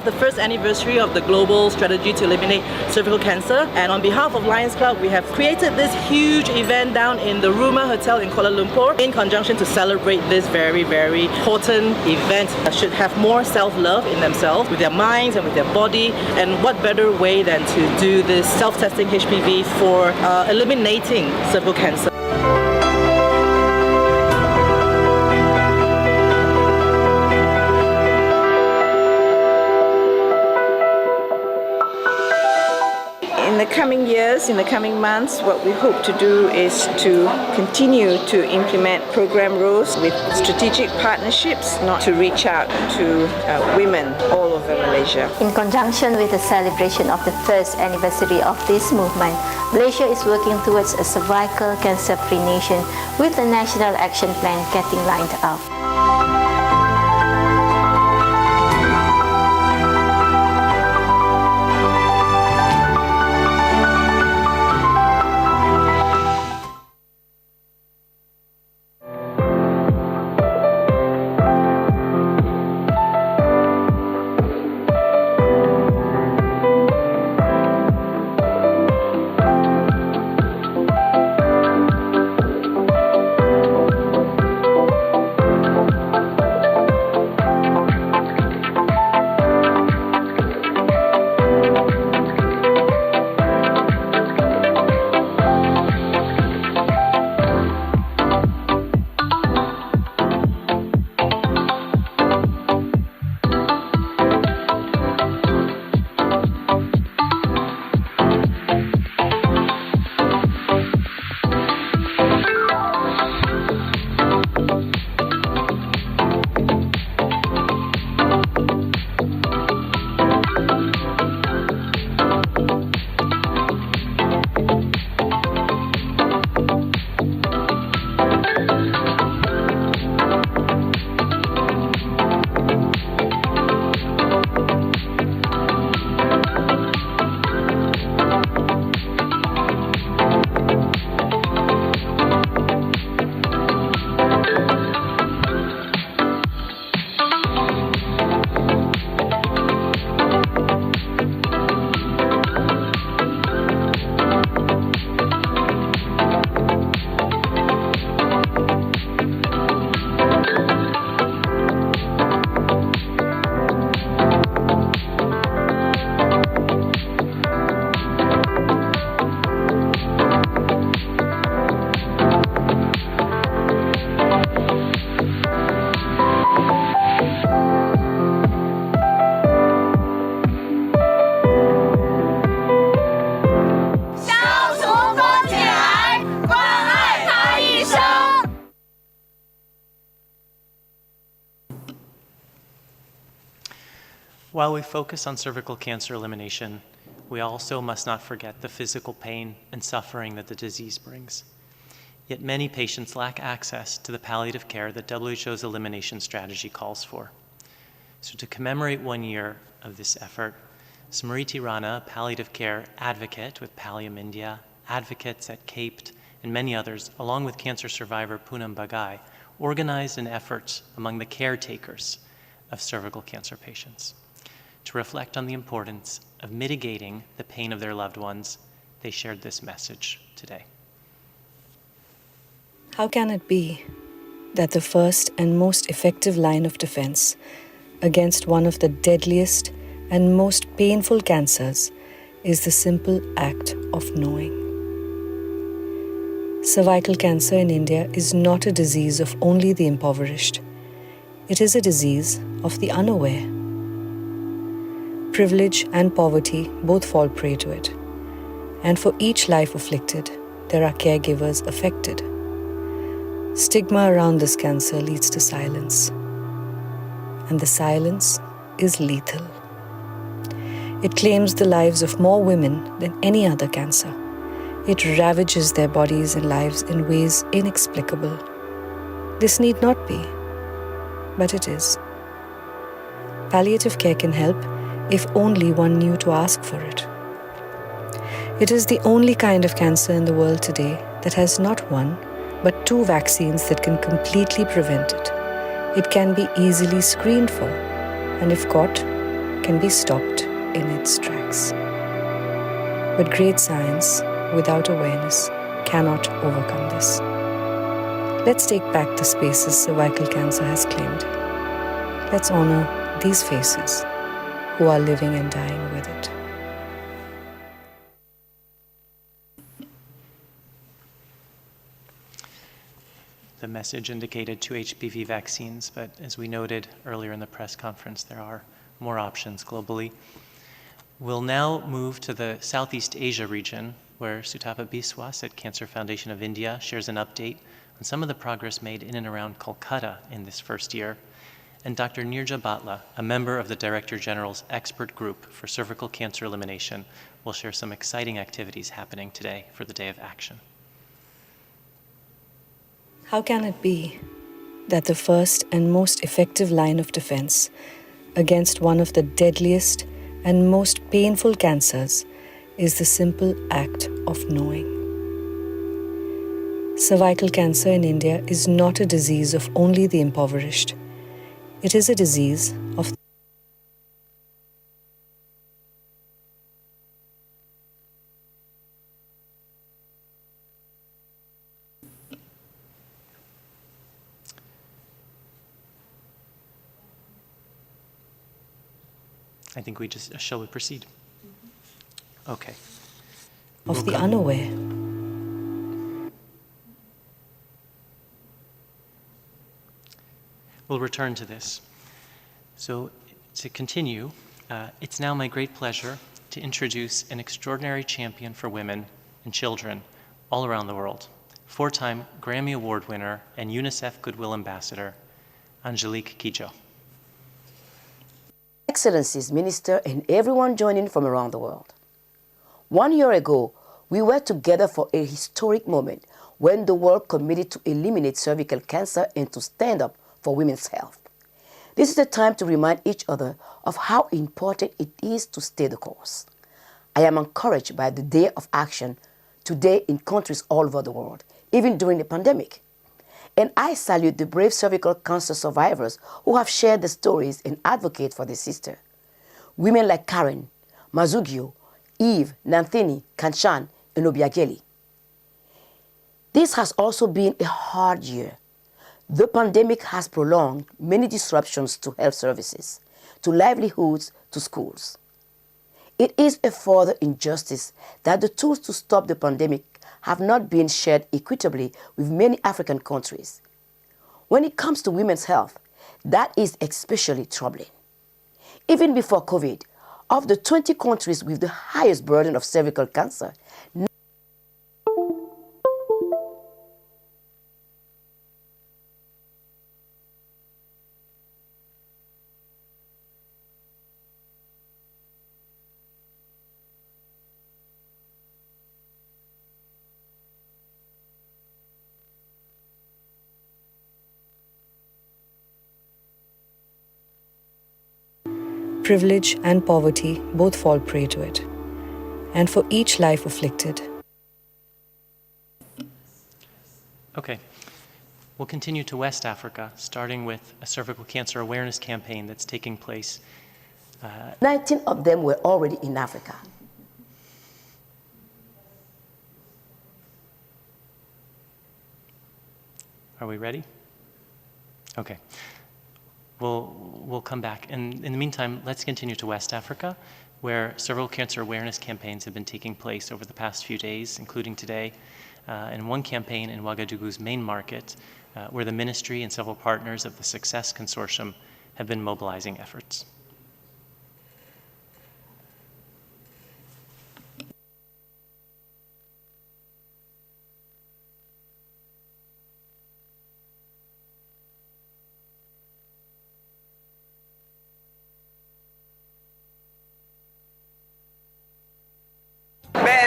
The first anniversary of the global strategy to eliminate cervical cancer, and on behalf of Lions Club we have created this huge event down in the Rumah Hotel in Kuala Lumpur in conjunction to celebrate this very important event. That should have more self-love in themselves, with their minds and with their body, and what better way than to do this self-testing HPV for eliminating cervical cancer. In the coming years, in the coming months, what we hope to do is to continue to implement program roles with strategic partnerships, not to reach out to women all over Malaysia. In conjunction with the celebration of the first anniversary of this movement, Malaysia is working towards a cervical cancer-free nation with the National Action Plan getting lined up. While we focus on cervical cancer elimination, we also must not forget the physical pain and suffering that the disease brings. Yet many patients lack access to the palliative care that WHO's elimination strategy calls for. So to commemorate 1 year of this effort, Smriti Rana, a palliative care advocate with Pallium India, advocates at CAPED, and many others, along with cancer survivor Poonam Bagai, organized an effort among the caretakers of cervical cancer patients. To reflect on the importance of mitigating the pain of their loved ones, they shared this message today. How can it be that the first and most effective line of defense against one of the deadliest and most painful cancers is the simple act of knowing? Cervical cancer in India is not a disease of only the impoverished. It is a disease of the unaware. Privilege and poverty both fall prey to it. And for each life afflicted, there are caregivers affected. Stigma around this cancer leads to silence. And the silence is lethal. It claims the lives of more women than any other cancer. It ravages their bodies and lives in ways inexplicable. This need not be, but it is. Palliative care can help if only one knew to ask for it. It is the only kind of cancer in the world today that has not one, but 2 vaccines that can completely prevent it. It can be easily screened for, and if caught, can be stopped in its tracks. But great science, without awareness, cannot overcome this. Let's take back the spaces cervical cancer has claimed. Let's honor these faces who are living and dying with it. The message indicated 2 HPV vaccines, but as we noted earlier in the press conference, there are more options globally. We'll now move to the Southeast Asia region, where Sutapa Biswas at Cancer Foundation of India shares an update on some of the progress made in and around Kolkata in this first year. And Dr. Nirja Batla, a member of the Director General's Expert Group for Cervical Cancer Elimination, will share some exciting activities happening today for the Day of Action. How can it be that the first and most effective line of defense against one of the deadliest and most painful cancers is the simple act of knowing? Cervical cancer in India is not a disease of only the impoverished. It is a disease of I think we just, shall we proceed? Okay. of the unaware. We'll return to this. So to continue, it's now my great pleasure to introduce an extraordinary champion for women and children all around the world, 4-time Grammy Award winner and UNICEF Goodwill Ambassador, Angelique Kidjo. Excellencies, Minister, and everyone joining from around the world. 1 year ago, we were together for a historic moment when the world committed to eliminate cervical cancer and to stand up for women's health. This is a time to remind each other of how important it is to stay the course. I am encouraged by the Day of Action today in countries all over the world, even during the pandemic. And I salute the brave cervical cancer survivors who have shared their stories and advocate for their sister. Women like Karen, Mazugio, Eve, Nanthini, Kanchan, and Obiageli. This has also been a hard year. The pandemic has prolonged many disruptions to health services, to livelihoods, to schools. It is a further injustice that the tools to stop the pandemic have not been shared equitably with many African countries. When it comes to women's health, that is especially troubling. Even before COVID, of the 20 countries with the highest burden of cervical cancer, privilege and poverty both fall prey to it. And for each life afflicted. Okay. We'll continue to West Africa, starting with a cervical cancer awareness campaign that's taking place. 19 of them were already in Africa. Are we ready? Okay. We'll come back. And in the meantime, let's continue to West Africa, where cervical cancer awareness campaigns have been taking place over the past few days, including today, and one campaign in Ouagadougou's main market, where the ministry and several partners of the Success Consortium have been mobilizing efforts.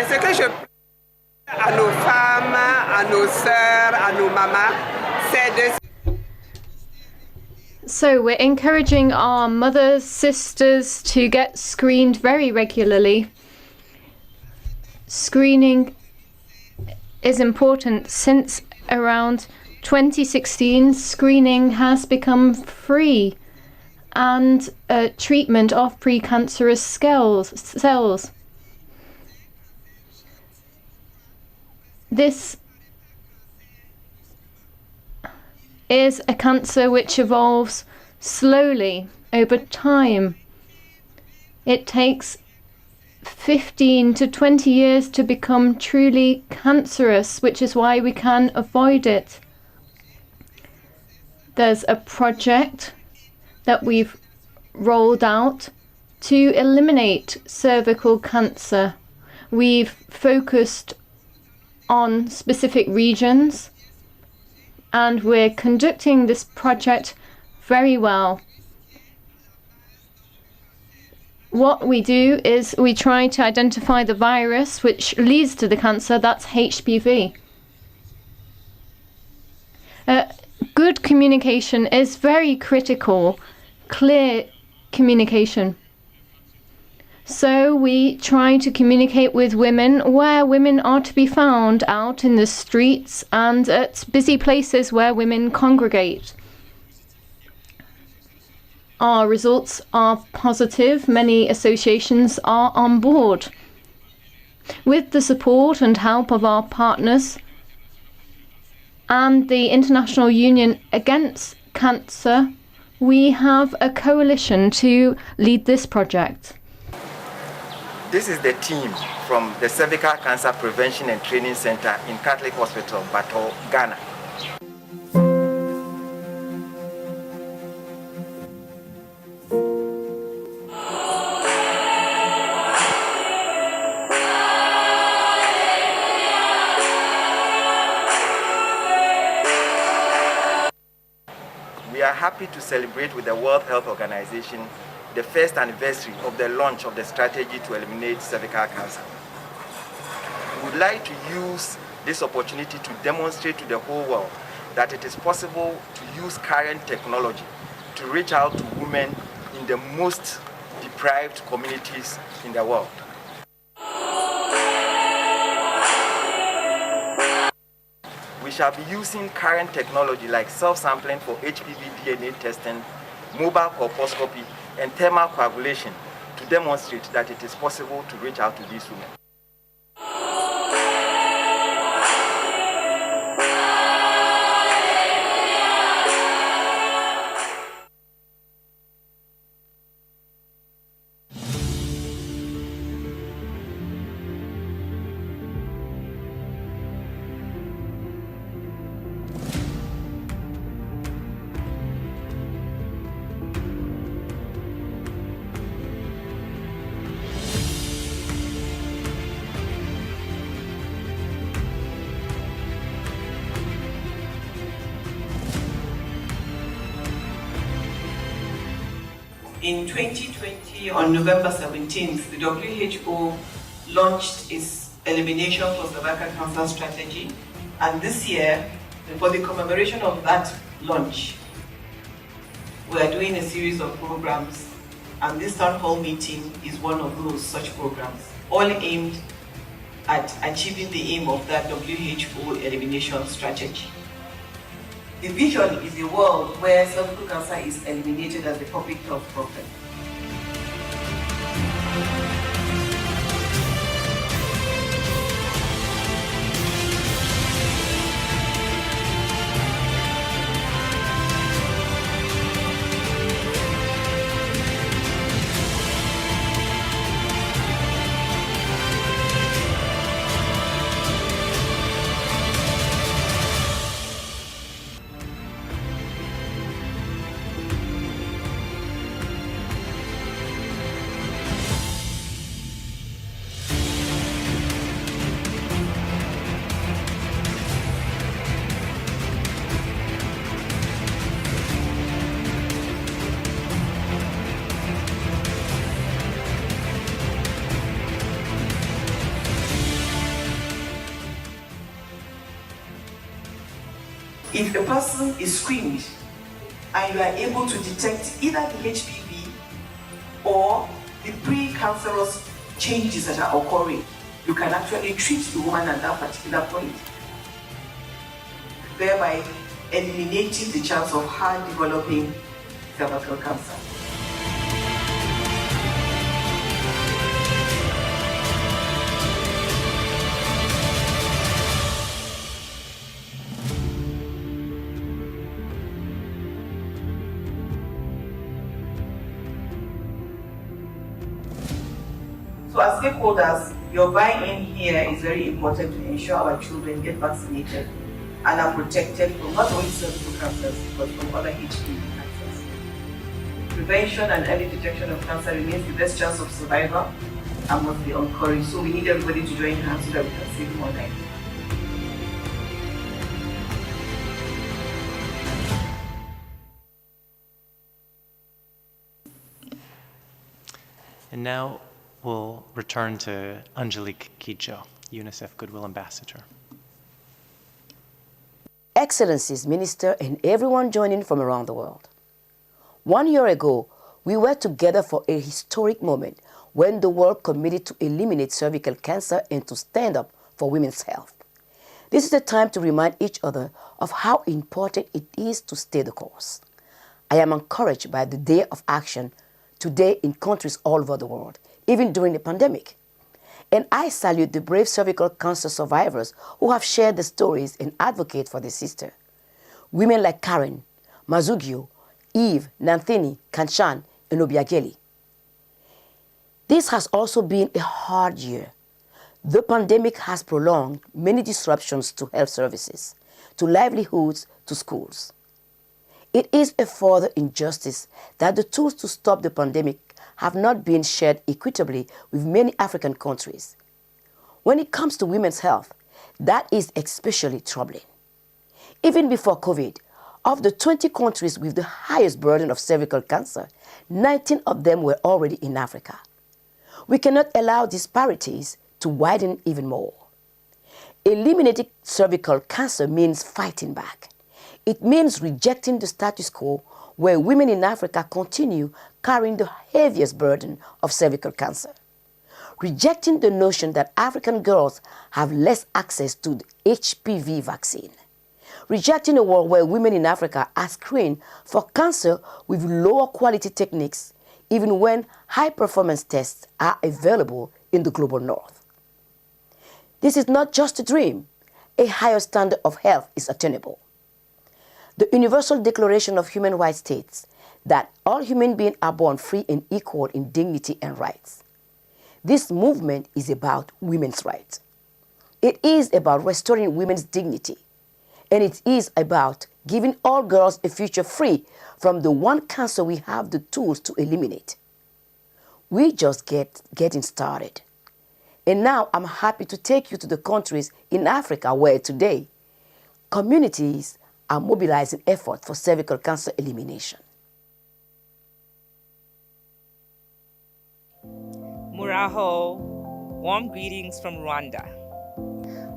Ce que je à nos femmes, à nos sœurs, à nos mamans, c'est de... So we're encouraging our mothers, sisters to get screened very regularly. Screening is important. Since around 2016, screening has become free and treatment of precancerous cells. This is a cancer which evolves slowly over time. It takes 15 to 20 years to become truly cancerous, which is why we can avoid it. There's a project that we've rolled out to eliminate cervical cancer. We've focused on specific regions, and we're conducting this project very well. What we do is we try to identify the virus which leads to the cancer, that's HPV. Good communication is very critical, clear communication. So we try to communicate with women where women are to be found, out in the streets and at busy places where women congregate. Our results are positive. Many associations are on board. With the support and help of our partners and the International Union Against Cancer, we have a coalition to lead this project. This is the team from the Cervical Cancer Prevention and Training Center in Catholic Hospital, Bato, Ghana. We are happy to celebrate with the World Health Organization the first anniversary of the launch of the strategy to eliminate cervical cancer. We would like to use this opportunity to demonstrate to the whole world that it is possible to use current technology to reach out to women in the most deprived communities in the world. We shall be using current technology like self-sampling for HPV DNA testing, mobile colposcopy, and thermal coagulation to demonstrate that it is possible to reach out to these women. In 2020, on November 17th, the WHO launched its Elimination for Cervical Cancer strategy, and this year, for the commemoration of that launch, we are doing a series of programs And this town hall meeting is one of those such programs, all aimed at achieving the aim of that WHO elimination strategy. The vision is a world where cervical cancer is eliminated as a public health problem. If a person is screened and you are able to detect either the HPV or the pre-cancerous changes that are occurring, you can actually treat the woman at that particular point, thereby eliminating the chance of her developing cervical cancer. So as stakeholders, your buy-in here is very important to ensure our children get vaccinated and are protected from not only cervical cancers, but from other HPV cancers. Prevention and early detection of cancer remains the best chance of survival and must be encouraged. So we need everybody to join hands so that we can save more lives. And now we'll return to Angelique Kidjo, UNICEF Goodwill Ambassador. Excellencies, Minister, and everyone joining from around the world. 1 year ago, we were together for a historic moment when the world committed to eliminate cervical cancer and to stand up for women's health. This is a time to remind each other of how important it is to stay the course. I am encouraged by the Day of Action today in countries all over the world, even during the pandemic. And I salute the brave cervical cancer survivors who have shared their stories and advocate for their sister. Women like Karen, Mazugio, Eve, Nanthini, Kanchan, and Obiageli. This has also been a hard year. The pandemic has prolonged many disruptions to health services, to livelihoods, to schools. It is a further injustice that the tools to stop the pandemic have not been shared equitably with many African countries. When it comes to women's health, that is especially troubling. Even before COVID, of the 20 countries with the highest burden of cervical cancer, 19 of them were already in Africa. We cannot allow disparities to widen even more. Eliminating cervical cancer means fighting back. It means rejecting the status quo where women in Africa continue carrying the heaviest burden of cervical cancer. Rejecting the notion that African girls have less access to the HPV vaccine. Rejecting a world where women in Africa are screened for cancer with lower quality techniques, even when high-performance tests are available in the global north. This is not just a dream. A higher standard of health is attainable. The Universal Declaration of Human Rights states that all human beings are born free and equal in dignity and rights. This movement is about women's rights. It is about restoring women's dignity. And it is about giving all girls a future free from the one cancer we have the tools to eliminate. We just getting started. And now I'm happy to take you to the countries in Africa where today communities are mobilizing efforts for cervical cancer elimination. Muraho, warm greetings from Rwanda.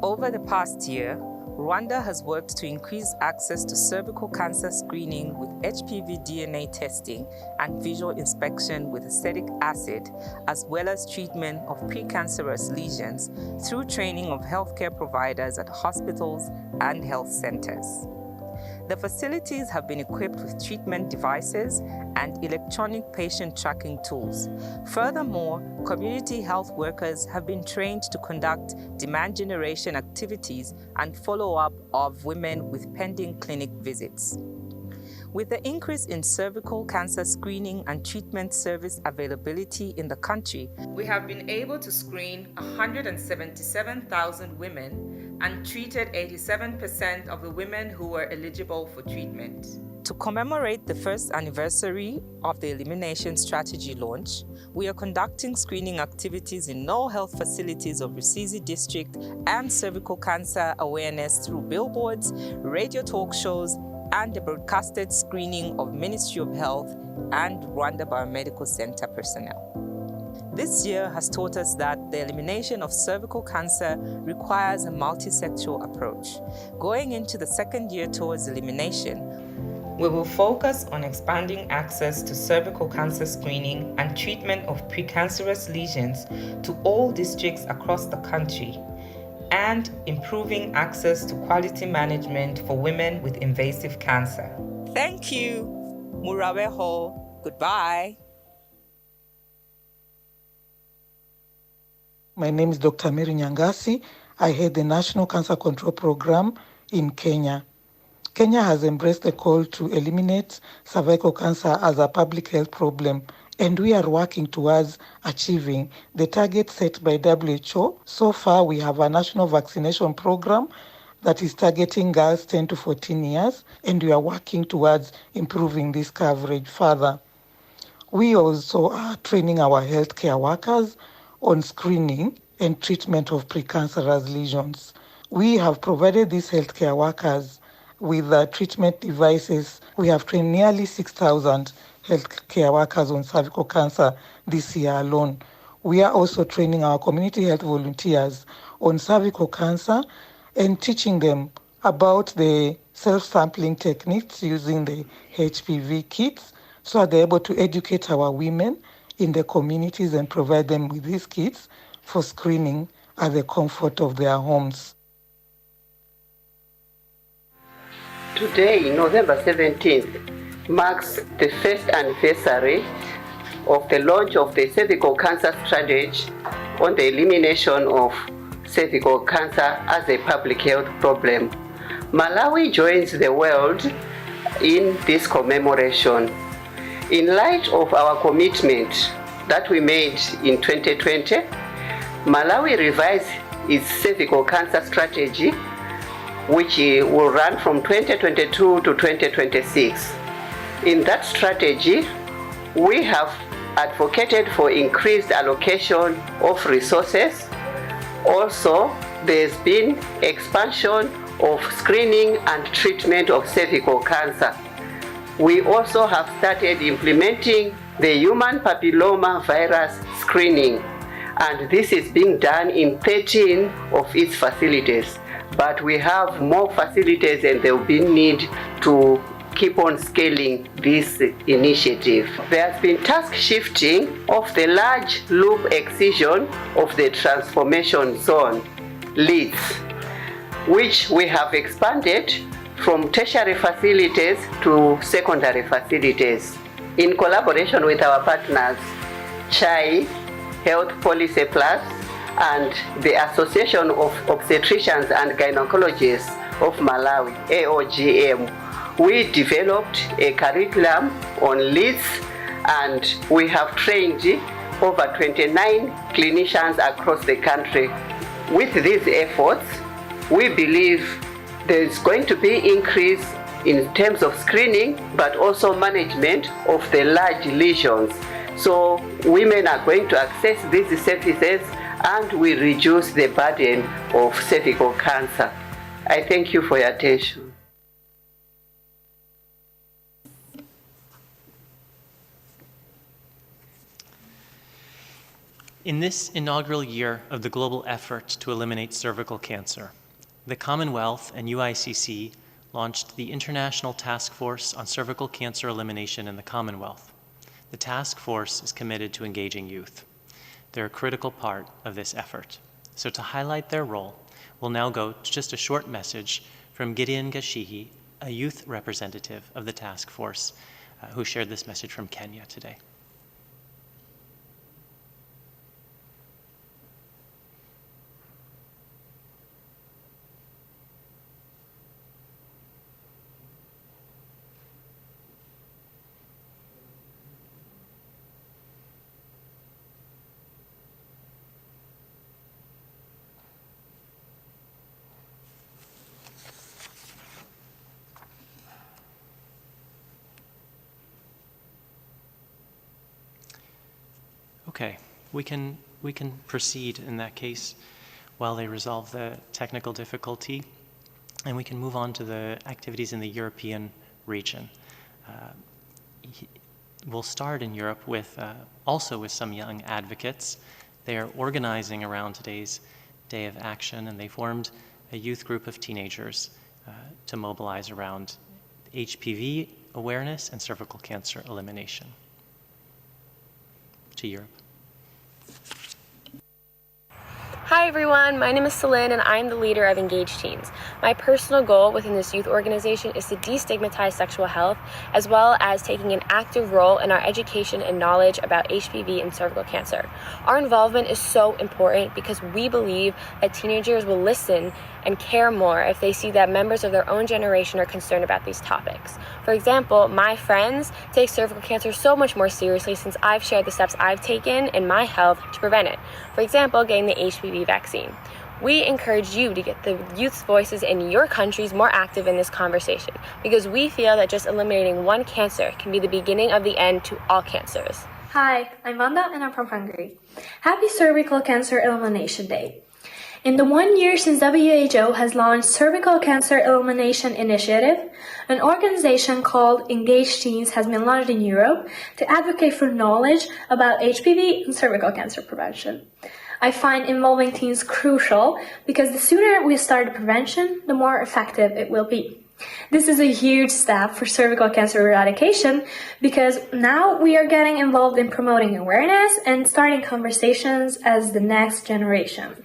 Over the past year, Rwanda has worked to increase access to cervical cancer screening with HPV DNA testing and visual inspection with acetic acid, as well as treatment of precancerous lesions through training of healthcare providers at hospitals and health centers. The facilities have been equipped with treatment devices and electronic patient tracking tools. Furthermore, community health workers have been trained to conduct demand generation activities and follow-up of women with pending clinic visits. With the increase in cervical cancer screening and treatment service availability in the country, we have been able to screen 177,000 women and treated 87% of the women who were eligible for treatment. To commemorate the first anniversary of the Elimination Strategy launch, we are conducting screening activities in all health facilities of Rusizi District and cervical cancer awareness through billboards, radio talk shows, and the broadcasted screening of Ministry of Health and Rwanda Biomedical Center personnel. This year has taught us that the elimination of cervical cancer requires a multisectoral approach. Going into the second year towards elimination, we will focus on expanding access to cervical cancer screening and treatment of precancerous lesions to all districts across the country, and improving access to quality management for women with invasive cancer. Thank you. Muraweho. Goodbye. My name is Dr. Mary Nyangasi. I head the National Cancer Control Program in Kenya. Kenya has embraced the call to eliminate cervical cancer as a public health problem, and we are working towards achieving the target set by WHO. So far, we have a national vaccination program that is targeting girls 10 to 14 years, and we are working towards improving this coverage further. We also are training our healthcare workers on screening and treatment of precancerous lesions. We have provided these healthcare workers with treatment devices. We have trained nearly 6,000 healthcare workers on cervical cancer this year alone. We are also training our community health volunteers on cervical cancer and teaching them about the self-sampling techniques using the HPV kits, so they're able to educate our women in the communities and provide them with these kits for screening at the comfort of their homes. Today, November 17th, marks the first anniversary of the launch of the cervical cancer strategy on the elimination of cervical cancer as a public health problem. Malawi joins the world in this commemoration. In light of our commitment that we made in 2020, Malawi revised its cervical cancer strategy, which will run from 2022 to 2026. In that strategy, we have advocated for increased allocation of resources. Also, there's been expansion of screening and treatment of cervical cancer. We also have started implementing the human papilloma virus screening, and this is being done in 13 of its facilities. But we have more facilities and there will be need to keep on scaling this initiative. There has been task shifting of the large loop excision of the transformation zone, LEADS, which we have expanded from tertiary facilities to secondary facilities. In collaboration with our partners, CHAI, Health Policy Plus, and the Association of Obstetricians and Gynecologists of Malawi, AOGM, we developed a curriculum on LEADS, and we have trained over 29 clinicians across the country. With these efforts, we believe there is going to be increase in terms of screening, but also management of the large lesions. So women are going to access these services and we reduce the burden of cervical cancer. I thank you for your attention. In this inaugural year of the global effort to eliminate cervical cancer, The Commonwealth and UICC launched the International Task Force on Cervical Cancer Elimination in the Commonwealth. The task force is committed to engaging youth. They're a critical part of this effort. So to highlight their role, we'll now go to just a short message from Gideon Gashihi, a youth representative of the task force, who shared this message from Kenya today. Okay, we can proceed in that case while they resolve the technical difficulty, and we can move on to the activities in the European region. We'll start in Europe with also with some young advocates. They are organizing around today's Day of Action, and they formed a youth group of teenagers to mobilize around HPV awareness and cervical cancer elimination. To Europe. Hi everyone, my name is Celine and I'm the leader of Engaged Teens. My personal goal within this youth organization is to destigmatize sexual health, as well as taking an active role in our education and knowledge about HPV and cervical cancer. Our involvement is so important because we believe that teenagers will listen and care more if they see that members of their own generation are concerned about these topics. For example, my friends take cervical cancer so much more seriously since I've shared the steps I've taken in my health to prevent it. For example, getting the HPV vaccine. We encourage you to get the youth's voices in your countries more active in this conversation because we feel that just eliminating one cancer can be the beginning of the end to all cancers. Hi, I'm Vanda and I'm from Hungary. Happy Cervical Cancer Elimination Day. In the 1 year since WHO has launched Cervical Cancer Elimination Initiative, an organization called Engaged Teens has been launched in Europe to advocate for knowledge about HPV and cervical cancer prevention. I find involving teens crucial because the sooner we start prevention, the more effective it will be. This is a huge step for cervical cancer eradication because now we are getting involved in promoting awareness and starting conversations as the next generation.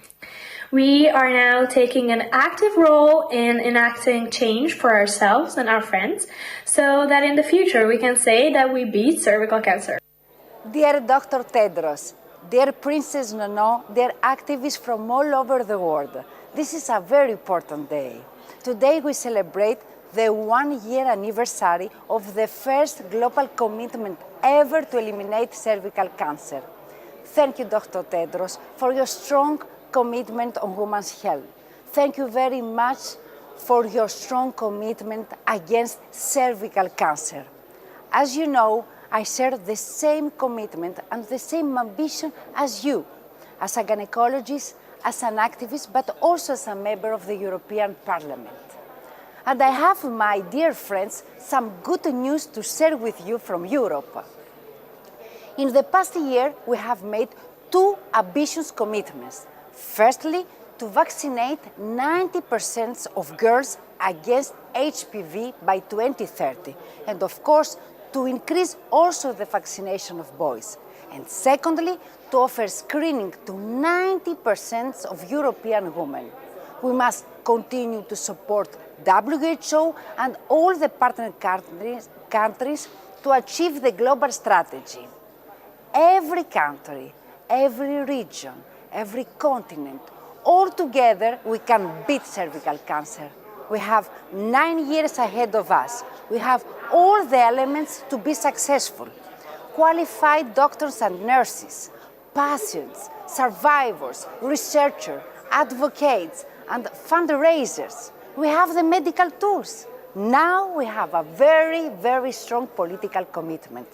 We are now taking an active role in enacting change for ourselves and our friends so that in the future we can say that we beat cervical cancer. Dear Dr. Tedros, dear Princess Nono, dear activists from all over the world, this is a very important day. Today we celebrate the 1 year anniversary of the first global commitment ever to eliminate cervical cancer. Thank you, Dr. Tedros, for your strong commitment on women's health. Thank you very much for your strong commitment against cervical cancer. As you know, I share the same commitment and the same ambition as you, as a gynecologist, as an activist, but also as a member of the European Parliament. And I have, my dear friends, some good news to share with you from Europe. In the past year, we have made 2 ambitious commitments. Firstly, to vaccinate 90% of girls against HPV by 2030, and of course, to increase also the vaccination of boys. And secondly, to offer screening to 90% of European women. We must continue to support WHO and all the partner countries to achieve the global strategy. Every country, every region, every continent, all together we can beat cervical cancer. We have 9 years ahead of us. We have all the elements to be successful. Qualified doctors and nurses, patients, survivors, researchers, advocates, and fundraisers. We have the medical tools. Now we have a very, very strong political commitment.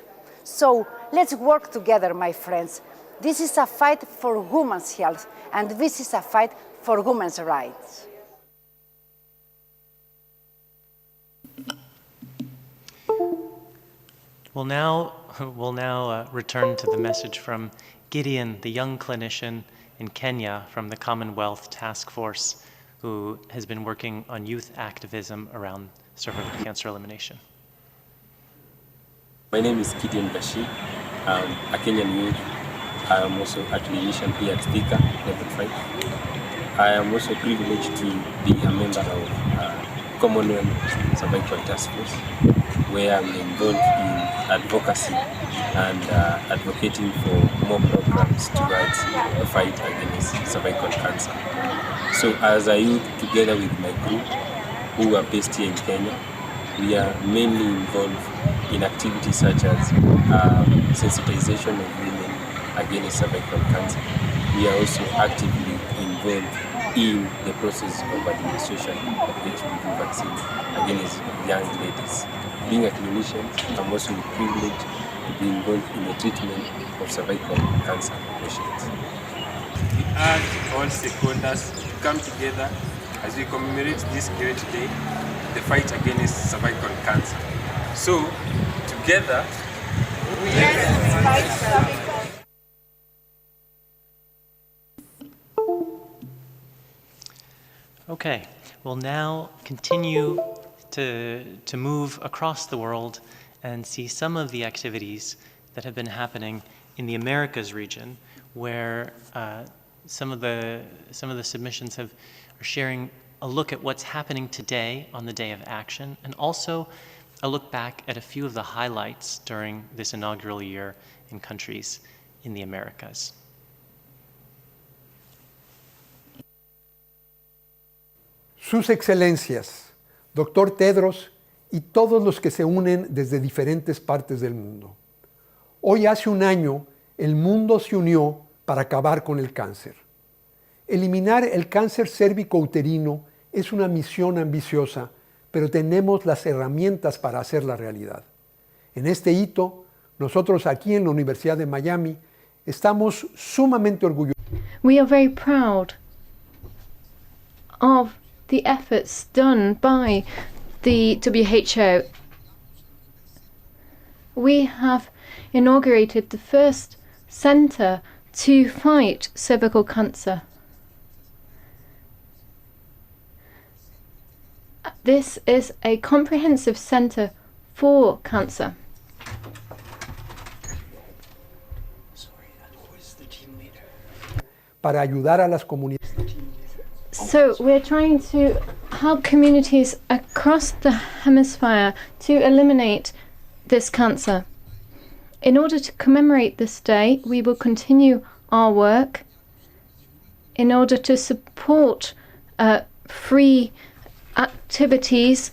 So let's work together, my friends. This is a fight for women's health, and this is a fight for women's rights. We'll now return to the message from Gideon, the young clinician in Kenya from the Commonwealth Task Force, who has been working on youth activism around cervical cancer elimination. My name is Gideon Bashir. I'm a Kenyan youth. I am also a clinician here at Thika, level 5. I am also privileged to be a member of Commonwealth Cervical Task Force, where I'm involved in advocacy and advocating for more programs towards the fight against cervical cancer. So as a youth, together with my group, who are based here in Kenya, we are mainly involved in activities such as sensitization of women against cervical cancer. We are also actively involved in the process of administration of HPV vaccine against young ladies. Being a clinician, I'm also privileged to be involved in the treatment of cervical cancer patients. We urge all stakeholders to come together as we commemorate this great day, the fight against cervical cancer. So, together, let's fight cervical. Okay, we'll now continue to move across the world and see some of the activities that have been happening in the Americas region, where some of the submissions are sharing a look at what's happening today on the Day of Action, and also a look back at a few of the highlights during this inaugural year in countries in the Americas. Sus Excelencias, Dr. Tedros y todos los que se unen desde diferentes partes del mundo. Hoy hace un año, el mundo se unió para acabar con el cáncer. Eliminar el cáncer cérvico-uterino es una misión ambiciosa, pero tenemos las herramientas para hacerla realidad. En este hito, nosotros aquí en la Universidad de Miami estamos sumamente orgullosos. We are very proud of the efforts done by the WHO. We have inaugurated the first centre to fight cervical cancer. This is a comprehensive centre for cancer. Para ayudar a las comunidades. So we're trying to help communities across the hemisphere to eliminate this cancer. In order to commemorate this day, we will continue our work in order to support free activities,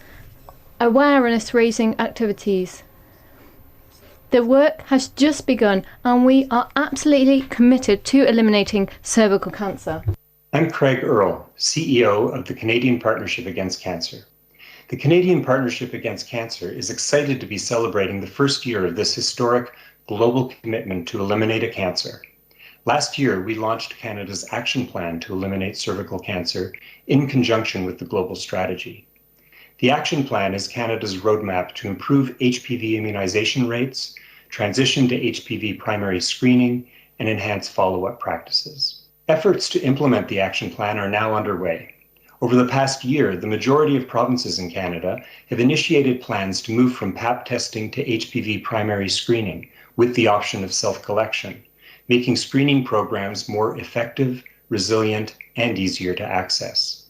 awareness-raising activities. The work has just begun, and we are absolutely committed to eliminating cervical cancer. I'm Craig Earle, CEO of the Canadian Partnership Against Cancer. The Canadian Partnership Against Cancer is excited to be celebrating the first year of this historic global commitment to eliminate a cancer. Last year, we launched Canada's action plan to eliminate cervical cancer in conjunction with the global strategy. The action plan is Canada's roadmap to improve HPV immunization rates, transition to HPV primary screening, and enhance follow-up practices. Efforts to implement the action plan are now underway. Over the past year, the majority of provinces in Canada have initiated plans to move from Pap testing to HPV primary screening with the option of self-collection, making screening programs more effective, resilient, and easier to access.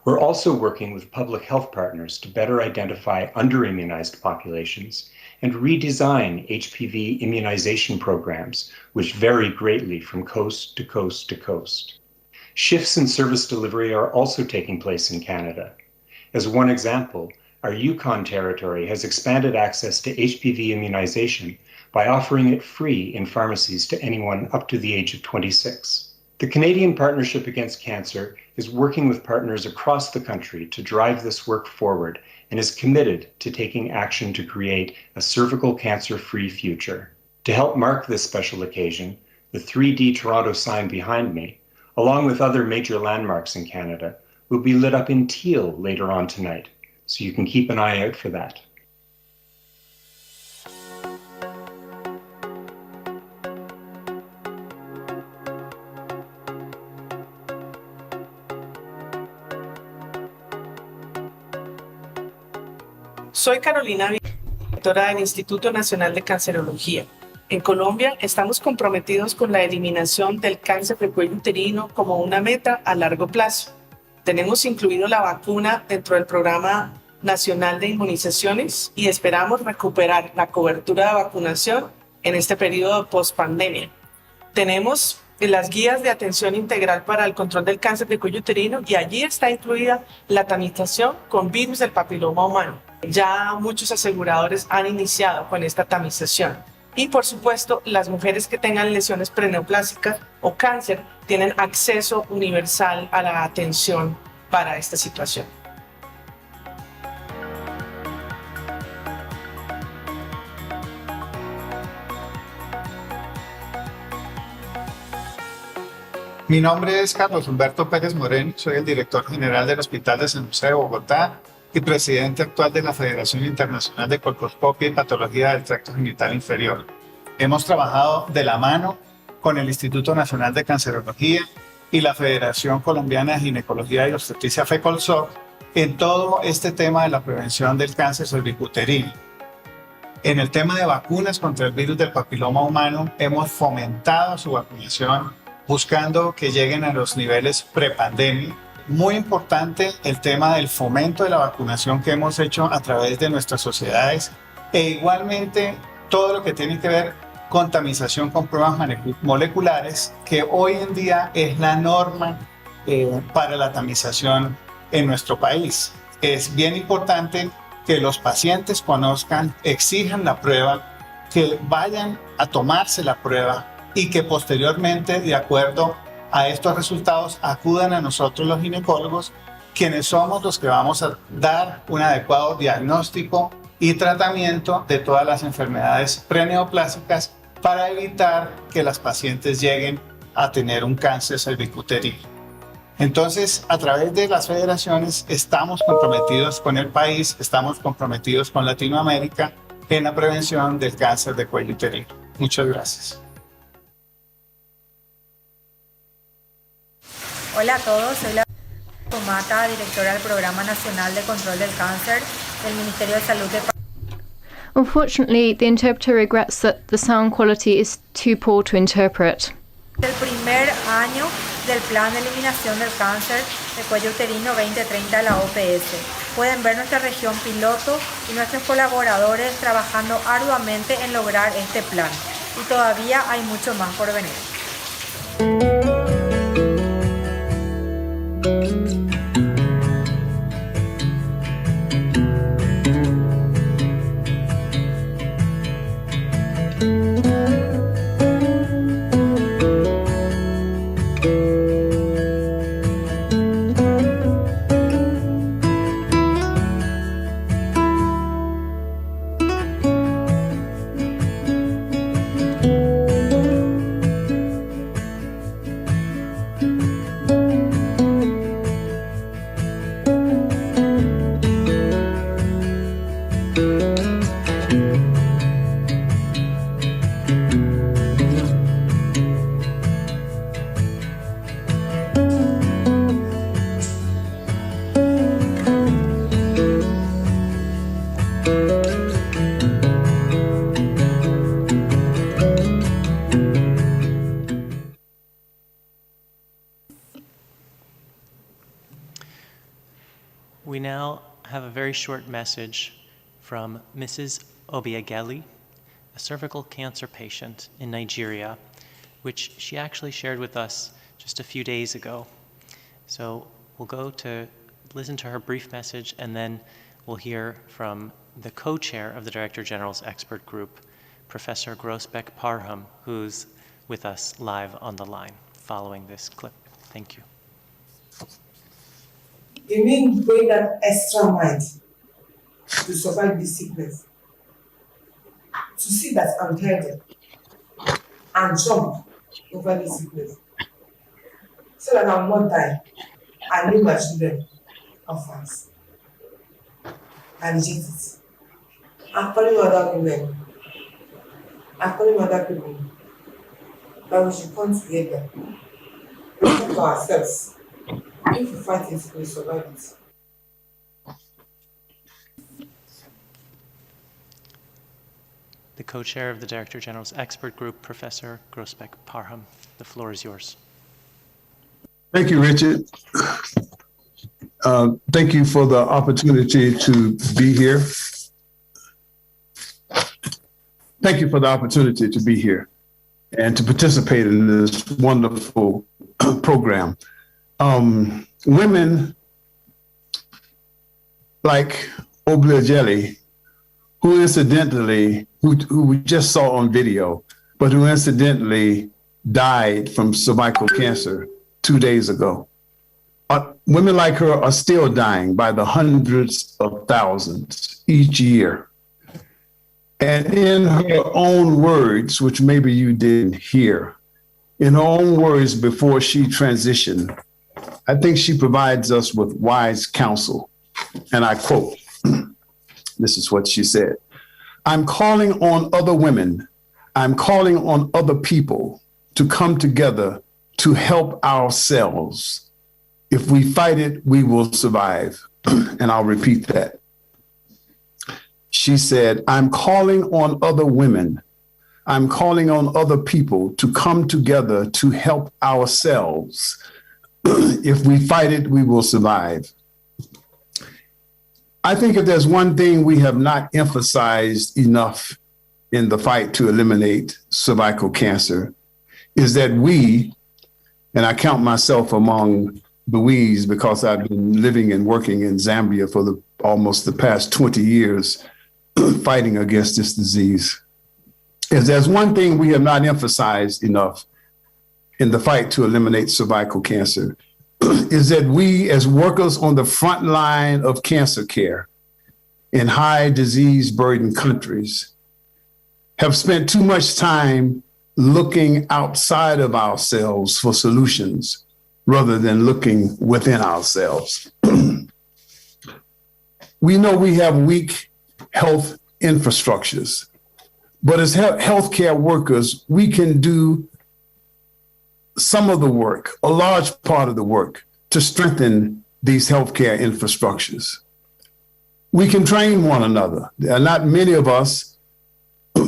We're also working with public health partners to better identify under-immunized populations and redesign HPV immunization programs, which vary greatly from coast to coast to coast. Shifts in service delivery are also taking place in Canada. As one example, our Yukon territory has expanded access to HPV immunization by offering it free in pharmacies to anyone up to the age of 26. The Canadian Partnership Against Cancer is working with partners across the country to drive this work forward and is committed to taking action to create a cervical cancer-free future. To help mark this special occasion, the 3D Toronto sign behind me, along with other major landmarks in Canada, will be lit up in teal later on tonight, so you can keep an eye out for that. Soy Carolina, directora del Instituto Nacional de Cancerología. En Colombia estamos comprometidos con la eliminación del cáncer de cuello uterino como una meta a largo plazo. Tenemos incluido la vacuna dentro del Programa Nacional de Inmunizaciones y esperamos recuperar la cobertura de vacunación en este periodo post-pandemia. Tenemos las guías de atención integral para el control del cáncer de cuello uterino y allí está incluida la tamización con virus del papiloma humano. Ya muchos aseguradores han iniciado con esta tamización. Y por supuesto, las mujeres que tengan lesiones preneoplásicas o cáncer tienen acceso universal a la atención para esta situación. Mi nombre es Carlos Humberto Pérez Moreno, soy el director general del Hospital de San José de Bogotá y presidente actual de la Federación Internacional de Colposcopia y Patología del Tracto Genital Inferior. Hemos trabajado de la mano con el Instituto Nacional de Cancerología y la Federación Colombiana de Ginecología y Obstetricia FECOLSOC en todo este tema de la prevención del cáncer cervicuterino. En el tema de vacunas contra el virus del papiloma humano, hemos fomentado su vacunación buscando que lleguen a los niveles prepandemia. Muy importante el tema del fomento de la vacunación que hemos hecho a través de nuestras sociedades e igualmente todo lo que tiene que ver con tamización con pruebas moleculares, que hoy en día es la norma para la tamización en nuestro país. Es bien importante que los pacientes conozcan, exijan la prueba, que vayan a tomarse la prueba y que posteriormente, de acuerdo a estos resultados, acudan a nosotros los ginecólogos, quienes somos los que vamos a dar un adecuado diagnóstico y tratamiento de todas las enfermedades preneoplásicas para evitar que las pacientes lleguen a tener un cáncer cervicuterino. Entonces, a través de las federaciones estamos comprometidos con el país, estamos comprometidos con Latinoamérica en la prevención del cáncer de cuello uterino. Muchas gracias. Hola a todos, soy la Comata, directora del Programa Nacional de Control del Cáncer del Ministerio de Salud de Unfortunately, the interpreter regrets that the sound quality is too poor to interpret. El primer año del Plan de Eliminación del Cáncer de Cuello Uterino 2030 de la OPS. Pueden ver nuestra región piloto y nuestros colaboradores trabajando arduamente en lograr este plan. Y todavía hay mucho más por venir. We now have a very short message from Mrs. Obiageli, a cervical cancer patient in Nigeria, which she actually shared with us just a few days ago. So we'll go to listen to her brief message, and then we'll hear from the co-chair of the Director General's expert group, Professor Grossbeck Parham, who's with us live on the line following this clip. Thank you. You mean going that extra mile to survive this sickness? To see that I'm healthy and jump over this sickness so that I will not die and leave my children orphans. I reject it. I'm calling other women. I'm calling other people that we should come together and help ourselves. If we fight it, we survive it. co-chair of the Director General's Expert Group, Professor Grossbeck Parham. The floor is yours. Thank you, Richard. Thank you for the opportunity to be here. Thank you for the opportunity to be here and to participate in this wonderful program. Women like Obligelli, who incidentally, who we just saw on video, but who incidentally died from cervical cancer 2 days ago. Women like her are still dying by the hundreds of thousands each year. And in her own words, which maybe you didn't hear, in her own words before she transitioned, I think she provides us with wise counsel. And I quote, this is what she said: "I'm calling on other women, I'm calling on other people to come together to help ourselves. If we fight it, we will survive." And I'll repeat that. She said, "I'm calling on other women, I'm calling on other people to come together to help ourselves. If we fight it, we will survive." I think if there's one thing we have not emphasized enough in the fight to eliminate cervical cancer, is that we, and I count myself among the we's because I've been living and working in Zambia for almost the past 20 years fighting against this disease. If there's one thing we have not emphasized enough in the fight to eliminate cervical cancer, is that we as workers on the front line of cancer care in high disease burdened countries have spent too much time looking outside of ourselves for solutions rather than looking within ourselves. We know we have weak health infrastructures, but as healthcare workers, we can do some of the work, a large part of the work, to strengthen these healthcare infrastructures. We can train one another. There are not many of us,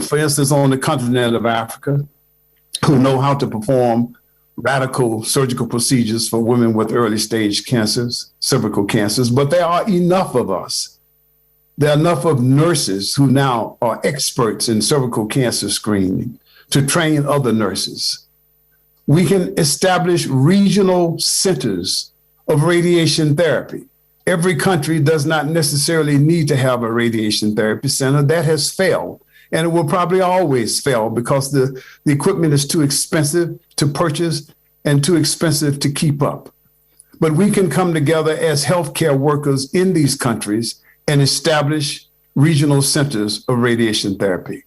for instance, on the continent of Africa, who know how to perform radical surgical procedures for women with early stage cancers, cervical cancers, but there are enough of us. There are enough of nurses who now are experts in cervical cancer screening to train other nurses. We can establish regional centers of radiation therapy. Every country does not necessarily need to have a radiation therapy center. That has failed, and it will probably always fail because the equipment is too expensive to purchase and too expensive to keep up. But we can come together as healthcare workers in these countries and establish regional centers of radiation therapy.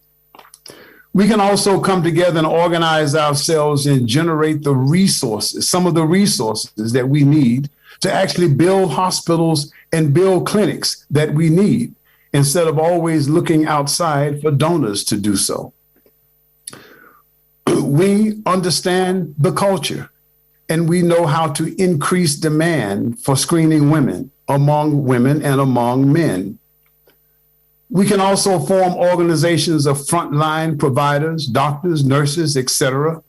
We can also come together and organize ourselves and generate the resources, some of the resources that we need to actually build hospitals and build clinics that we need, instead of always looking outside for donors to do so. We understand the culture, and we know how to increase demand for screening women and among men. We can also form organizations of frontline providers, doctors, nurses, etc.,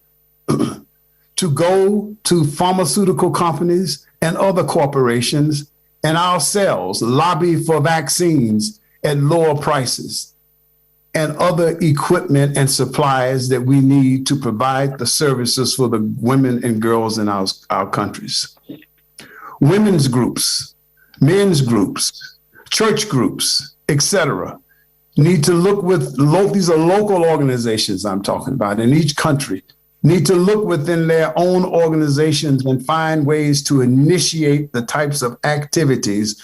to go to pharmaceutical companies and other corporations and ourselves lobby for vaccines at lower prices and other equipment and supplies that we need to provide the services for the women and girls in our countries. Women's groups, men's groups, church groups, etc., need to look these are local organizations I'm talking about in each country, need to look within their own organizations and find ways to initiate the types of activities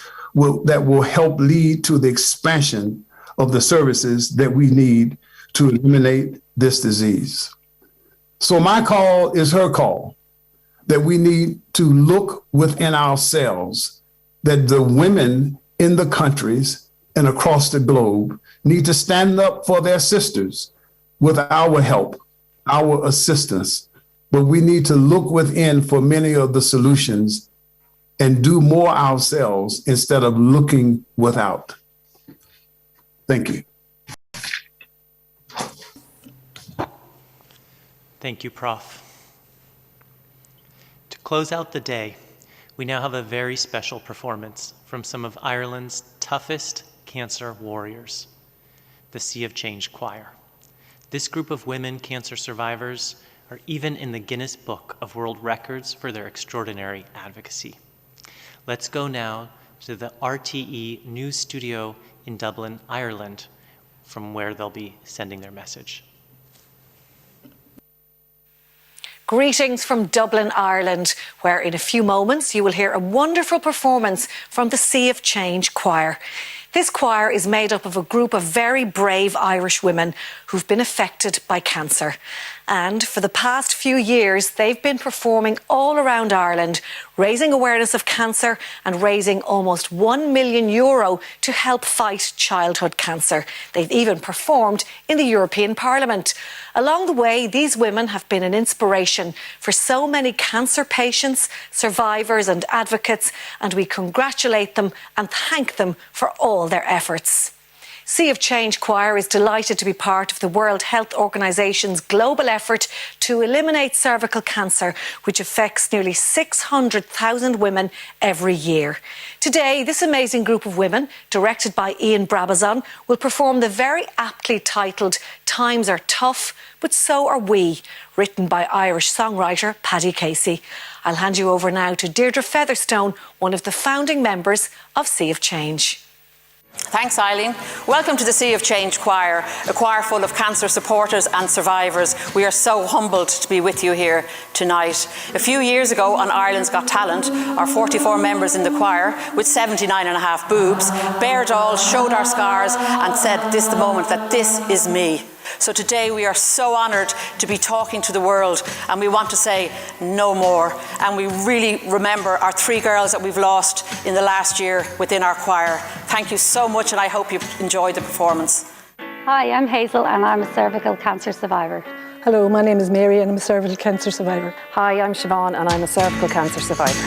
that will help lead to the expansion of the services that we need to eliminate this disease. So my call is her call, that we need to look within ourselves, that the women in the countries and across the globe need to stand up for their sisters with our help, our assistance, but we need to look within for many of the solutions and do more ourselves instead of looking without. Thank you. Thank you, Prof. To close out the day, we now have a very special performance from some of Ireland's toughest cancer warriors, the Sea of Change Choir. This group of women cancer survivors are even in the Guinness Book of World Records for their extraordinary advocacy. Let's go now to the RTE News Studio in Dublin, Ireland, from where they'll be sending their message. Greetings from Dublin, Ireland, where in a few moments you will hear a wonderful performance from the Sea of Change Choir. This choir is made up of a group of very brave Irish women who've been affected by cancer. And for the past few years, they've been performing all around Ireland, raising awareness of cancer and raising almost €1 million to help fight childhood cancer. They've even performed in the European Parliament. Along the way, these women have been an inspiration for so many cancer patients, survivors and advocates, and we congratulate them and thank them for all their efforts. Sea of Change Choir is delighted to be part of the World Health Organization's global effort to eliminate cervical cancer, which affects nearly 600,000 women every year. Today, this amazing group of women, directed by Ian Brabazon, will perform the very aptly titled Times Are Tough, But So Are We, written by Irish songwriter Paddy Casey. I'll hand you over now to Deirdre Featherstone, one of the founding members of Sea of Change. Thanks, Eileen. Welcome to the Sea of Change Choir, a choir full of cancer supporters and survivors. We are so humbled to be with you here tonight. A few years ago on Ireland's Got Talent, our 44 members in the choir, with 79.5 boobs, bared all, showed our scars and said, "This is the moment that this is me." So today we are so honoured to be talking to the world, and we want to say no more. And we really remember our 3 girls that we've lost in the last year within our choir. Thank you so much, and I hope you enjoyed the performance. Hi, I'm Hazel and I'm a cervical cancer survivor. Hello, my name is Mary and I'm a cervical cancer survivor. Hi, I'm Siobhan and I'm a cervical cancer survivor.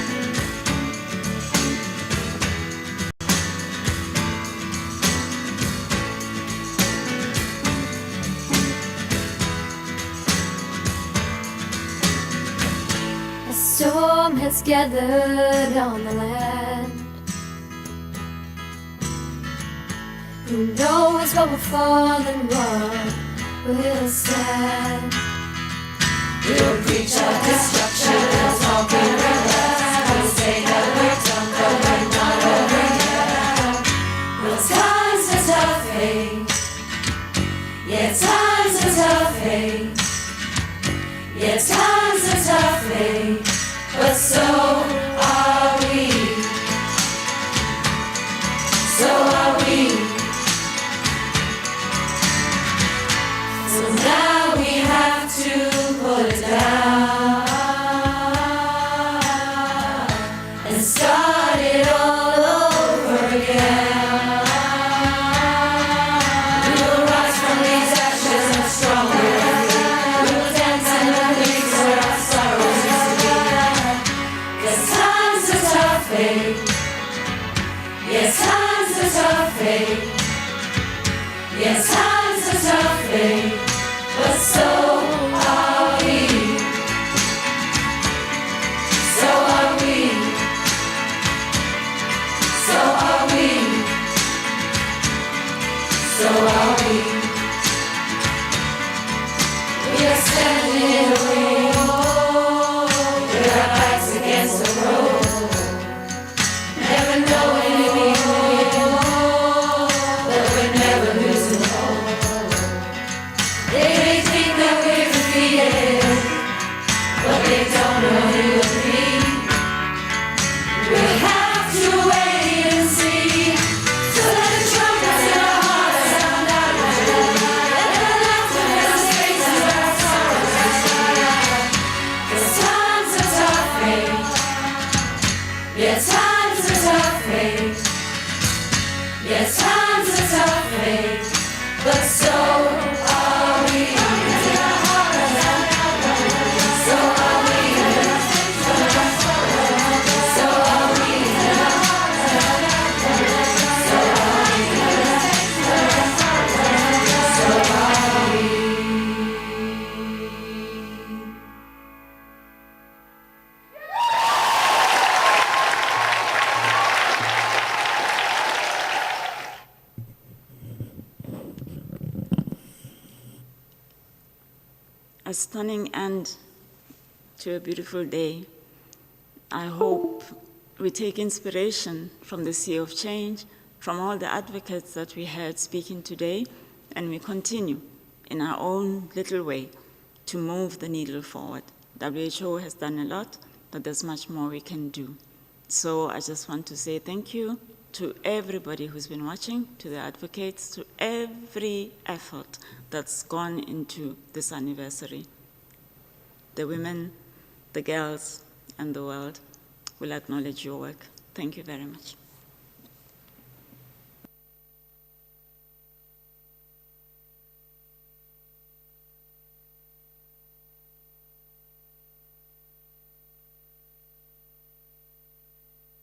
A storm has gathered on the land. Who knows what will fall and what will stand? We'll preach our destruction and talk in our lives. We'll say that we're done, but we're not over yet. Well, times are tough, hey. Yeah, times are tough, hey. Yeah, times are tough, hey. But so are we. So are we. So now we have to put it down and start it all over again. We will rise from these ashes and stronger. We will dance in the place where our sorrows used to be. 'Cause times are tough, hey. Yes, times are tough, hey. Yes, times are tough, hey. But so are we. So are we. So are we. So are we. We are standing in a row with our backs against the road, never knowing if we win, but we're never losing hope. They may think that we're defeated, but they don't know who will be. We'll have to wait and see. So let the trumpets in our hearts sound out. a stunning end to a beautiful day. I hope we take inspiration from the Sea of Change, from all the advocates that we heard speaking today, and we continue in our own little way to move the needle forward. WHO has done a lot, but there's much more we can do. So I just want to say thank you to everybody who's been watching, to the advocates, to every effort that's gone into this anniversary. The women, the girls, and the world will acknowledge your work. Thank you very much.